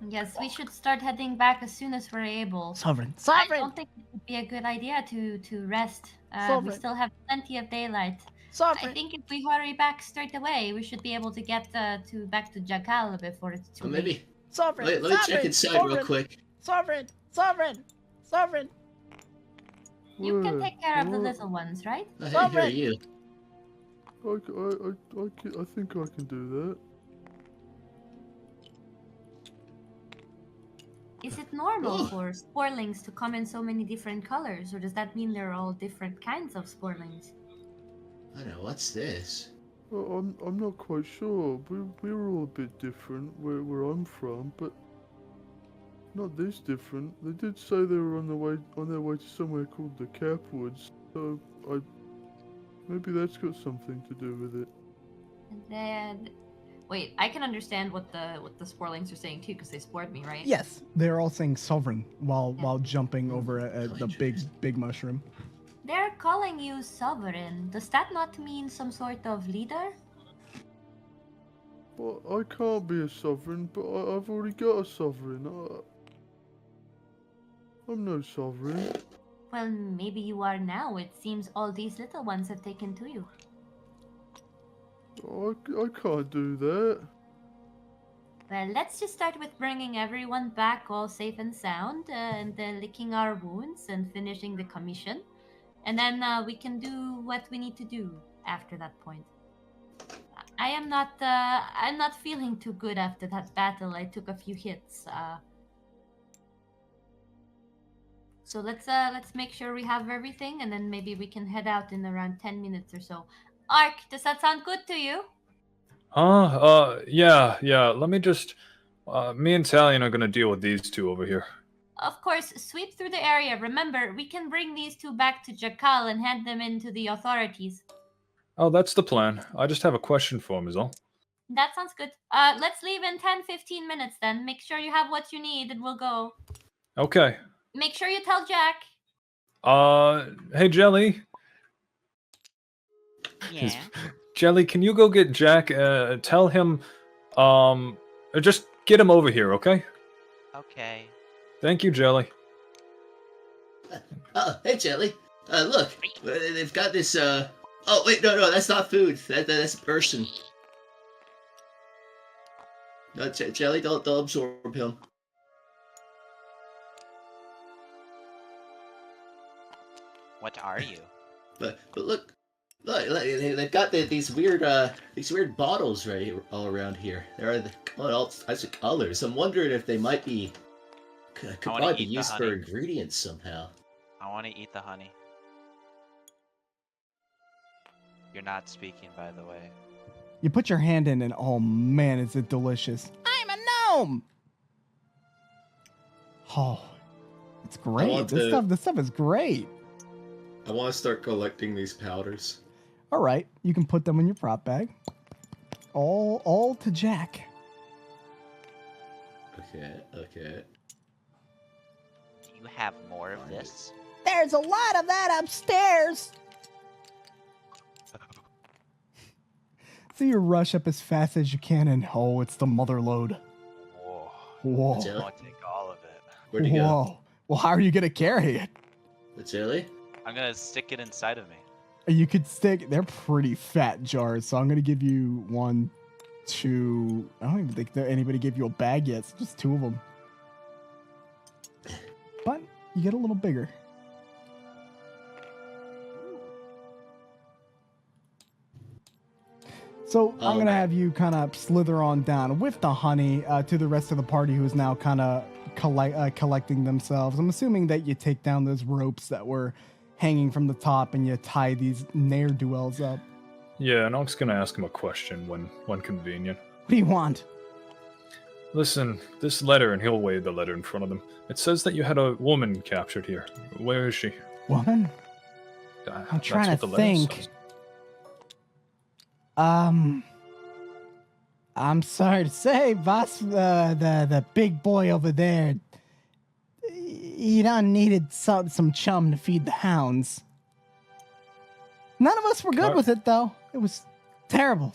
Yes, we should start heading back as soon as we're able. Sovereign. I Sovereign. don't think it would be a good idea to rest. We Sovereign. still have plenty of daylight. I Sovereign. think if we hurry back straight away, we should be able to get back to Jakal before it's too Well, late. maybe. Sovereign. Let me check inside real quick. Sovereign. Sovereign. Sovereign. You can take care of the What? little ones, right? Hey, here are you. I think I can do that. Is it normal Oh. for sporlings to come in so many different colors, or does that mean they're all different kinds of sporlings? I know, what's this? Well, I'm not quite sure. We're all a bit different where I'm from, but not this different. They did say they were on their way to somewhere called the Capwoods, so maybe that's got something to do with it. And then, wait, I can understand what the sporlings are saying too, because they spored me, right? Yes, they're all saying sovereign while jumping over at the big mushroom. They're calling you sovereign. Does that not mean some sort of leader? Well, I can't be a sovereign, but I've already got a sovereign. I'm no sovereign. Well, maybe you are now. It seems all these little ones have taken to you. I can't do that. Well, let's just start with bringing everyone back all safe and sound, and then licking our wounds and finishing the commission. And then we can do what we need to do after that point. I'm not feeling too good after that battle. I took a few hits. So let's make sure we have everything, and then maybe we can head out in around 10 minutes or so. Ark, does that sound good to you? Yeah. Let me just, me and Talion are gonna deal with these two over here. Of course, sweep through the area. Remember, we can bring these two back to Jakal and hand them in to the authorities. Oh, that's the plan. I just have a question for him, is all. That sounds good. Let's leave in 10-15 minutes then. Make sure you have what you need and we'll go. Okay. Make sure you tell Jack. Hey, Jelly. Yeah. Jelly, can you go get Jack? Tell him, just get him over here, okay? Okay. Thank you, Jelly. Oh, hey, Jelly. Look, they've got this, Oh, wait, no, that's not food. That's a person. No, Jelly, don't absorb him. What are you? But look, they've got these weird bottles right all around here. There are all types of colors. I'm wondering if they might be could probably be used for ingredients somehow. I want to eat the honey. You're not speaking, by the way. You put your hand in and oh man, is it delicious. I'm a gnome! Oh, it's great. This stuff is great. I want to start collecting these powders. All right, you can put them in your prop bag. All to Jack. Okay. Do you have more of this? There's a lot of that upstairs. So you rush up as fast as you can, and oh, it's the mother lode. Whoa. Whoa. Jelly? I'll take all of it. Where'd he go? Whoa. Well, how are you gonna carry it? The jelly? I'm gonna stick it inside of me. You could stick. They're pretty fat jars, so I'm gonna give you 1, 2. I don't even think that anybody gave you a bag yet. It's just 2 of them. But you get a little bigger. So I'm going to have you kind of slither on down with the honey to the rest of the party who is now kind of collecting themselves. I'm assuming that you take down those ropes that were hanging from the top and you tie these ne'er-do-wells up. Yeah, and I'm just gonna ask him a question when convenient. What do you want? Listen, this letter, and he'll wave the letter in front of them. It says that you had a woman captured here. Where is she? Woman? I'm trying to think. I'm sorry to say, boss, the big boy over there, he done needed some chum to feed the hounds. None of us were good with it, though. It was terrible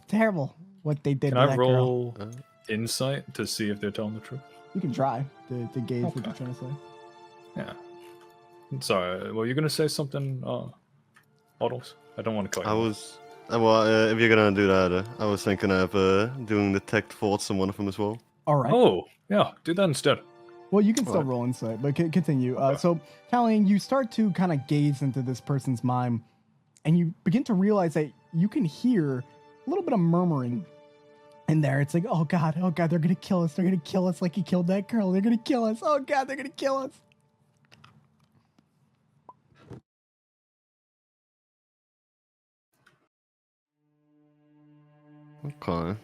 what they did to Can I that roll girl. insight to see if they're telling the truth? You can try to gauge what you're trying to say. Yeah. Sorry, were you gonna say something, Autos? I don't want to cut you off. Well, if you're gonna do that, I was thinking of doing detect thoughts on one of them as well. All right. Oh, yeah, do that instead. Well, you can still roll insight, but continue. So, Colleen, you start to kind of gaze into this person's mind, and you begin to realize that you can hear a little bit of murmuring in there. It's like, oh God, they're gonna kill us. They're gonna kill us like he killed that girl. They're gonna kill us. Oh God, they're gonna kill us. Okay.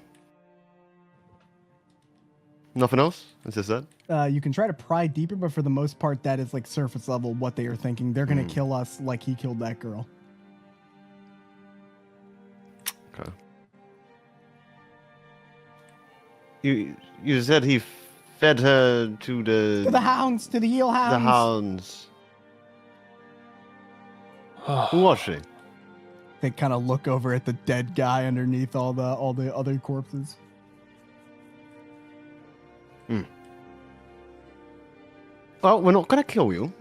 Nothing else? Is this that? You can try to pry deeper, but for the most part, that is like surface level what they are thinking. They're gonna kill us like he killed that girl. Okay. You said he fed her to the hounds, to the eel hounds. The hounds. Who was she? They kind of look over at the dead guy underneath all the other corpses. Well, we're not gonna kill you.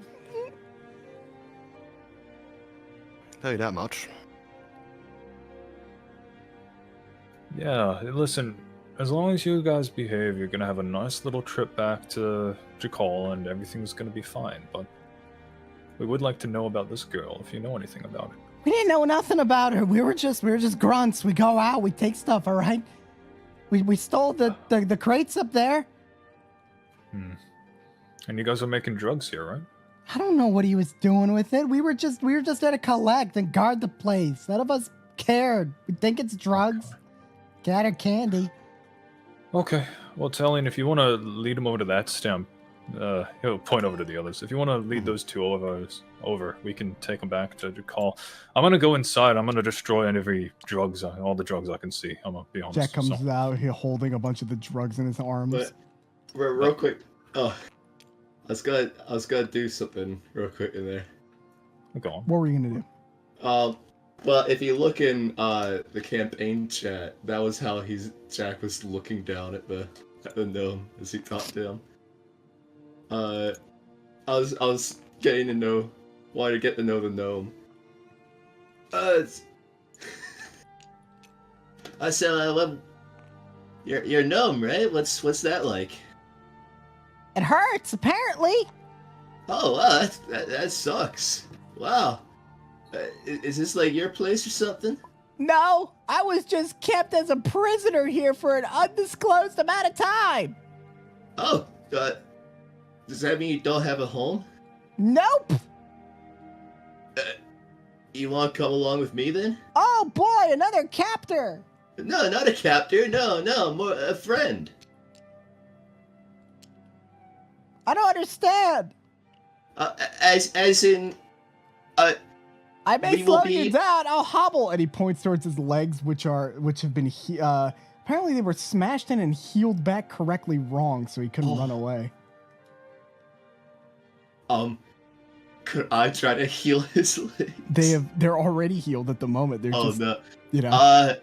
Tell you that much. Yeah, listen, as long as you guys behave, you're gonna have a nice little trip back to Jakal and everything's gonna be fine, but we would like to know about this girl, if you know anything about it. We didn't know nothing about her. We were just grunts. We go out, we take stuff, all right? We stole the crates up there. And you guys are making drugs here, right? I don't know what he was doing with it. We were just there to collect and guard the place. None of us cared. We think it's drugs. Got our candy. Okay, well, Talion, if you want to lead him over to that stamp, he'll point over to the others. If you want to lead those two over, we can take them back to Jakal. I'm gonna go inside. I'm gonna destroy all the drugs I can see. I'm gonna be honest. Jack comes out here holding a bunch of the drugs in his arms. But real quick, I was gonna do something real quick in there. Go on. What were you gonna do? Well, if you look in the campaign chat, that was how Jack was looking down at the gnome as he talked to him. I was getting to know, wanted to get to know the gnome. I said, you're a gnome, right? What's that like? It hurts, apparently. Oh, wow, that sucks. Wow. Is this like your place or something? No, I was just kept as a prisoner here for an undisclosed amount of time. Oh, does that mean you don't have a home? Nope. You want to come along with me then? Oh boy, another captor. No, not a captor. No, more a friend. I don't understand. As in, I may slow you down. I'll hobble. And he points towards his legs, which have been apparently they were smashed in and healed back correctly wrong, so he couldn't run away. Could I try to heal his legs? They're already healed at the moment. They're just, no. you know.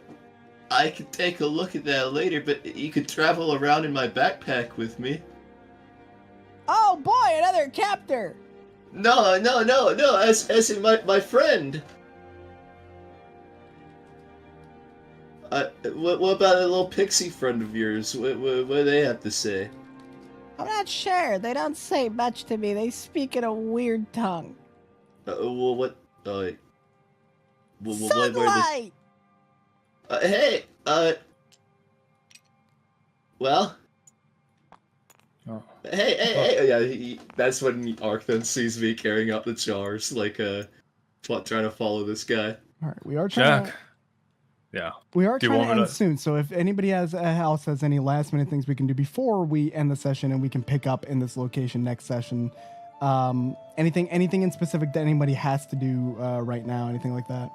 I could take a look at that later, but you could travel around in my backpack with me. Oh boy, another captor! No, as in my friend. What about a little pixie friend of yours? What do they have to say? I'm not sure. They don't say much to me. They speak in a weird tongue. Well, what? What Sunlight! Hey, well. Oh. Hey, yeah, that's when Ark then sees me carrying out the jars, like, trying to follow this guy. All right, we are trying. Jack. Yeah. We are Do you trying to want me end soon, so if anybody else has any last minute things we can do before we end the session and we can pick up in this location next session, anything in specific that anybody has to do right now, anything like that?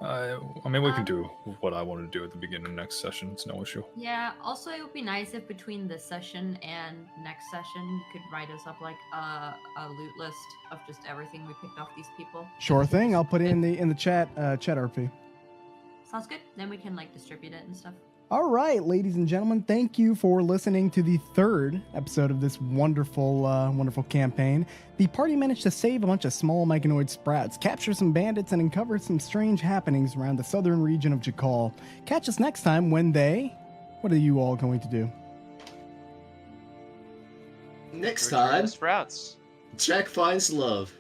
I mean, we can do what I want to do at the beginning of next session. It's no issue. Yeah, also it would be nice if between this session and next session you could write us up like a loot list of just everything we picked off these people. Sure thing. I'll put it in the chat RP. Sounds good. Then we can like distribute it and stuff. All right, ladies and gentlemen, thank you for listening to the third episode of this wonderful campaign. The party managed to save a bunch of small myconoid sprouts, capture some bandits, and uncover some strange happenings around the southern region of Jakal. Catch us next time when what are you all going to do? Next Return time, the sprouts. Jack finds love.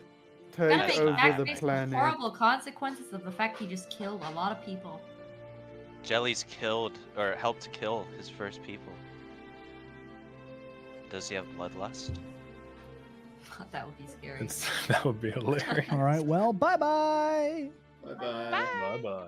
Gotta Take make over Jack the face the planet. horrible consequences of the fact he just killed a lot of people. Jelly's killed or helped kill his first people. Does he have bloodlust? That would be scary. That would be hilarious. All right, well, bye-bye. Bye-bye. Bye bye.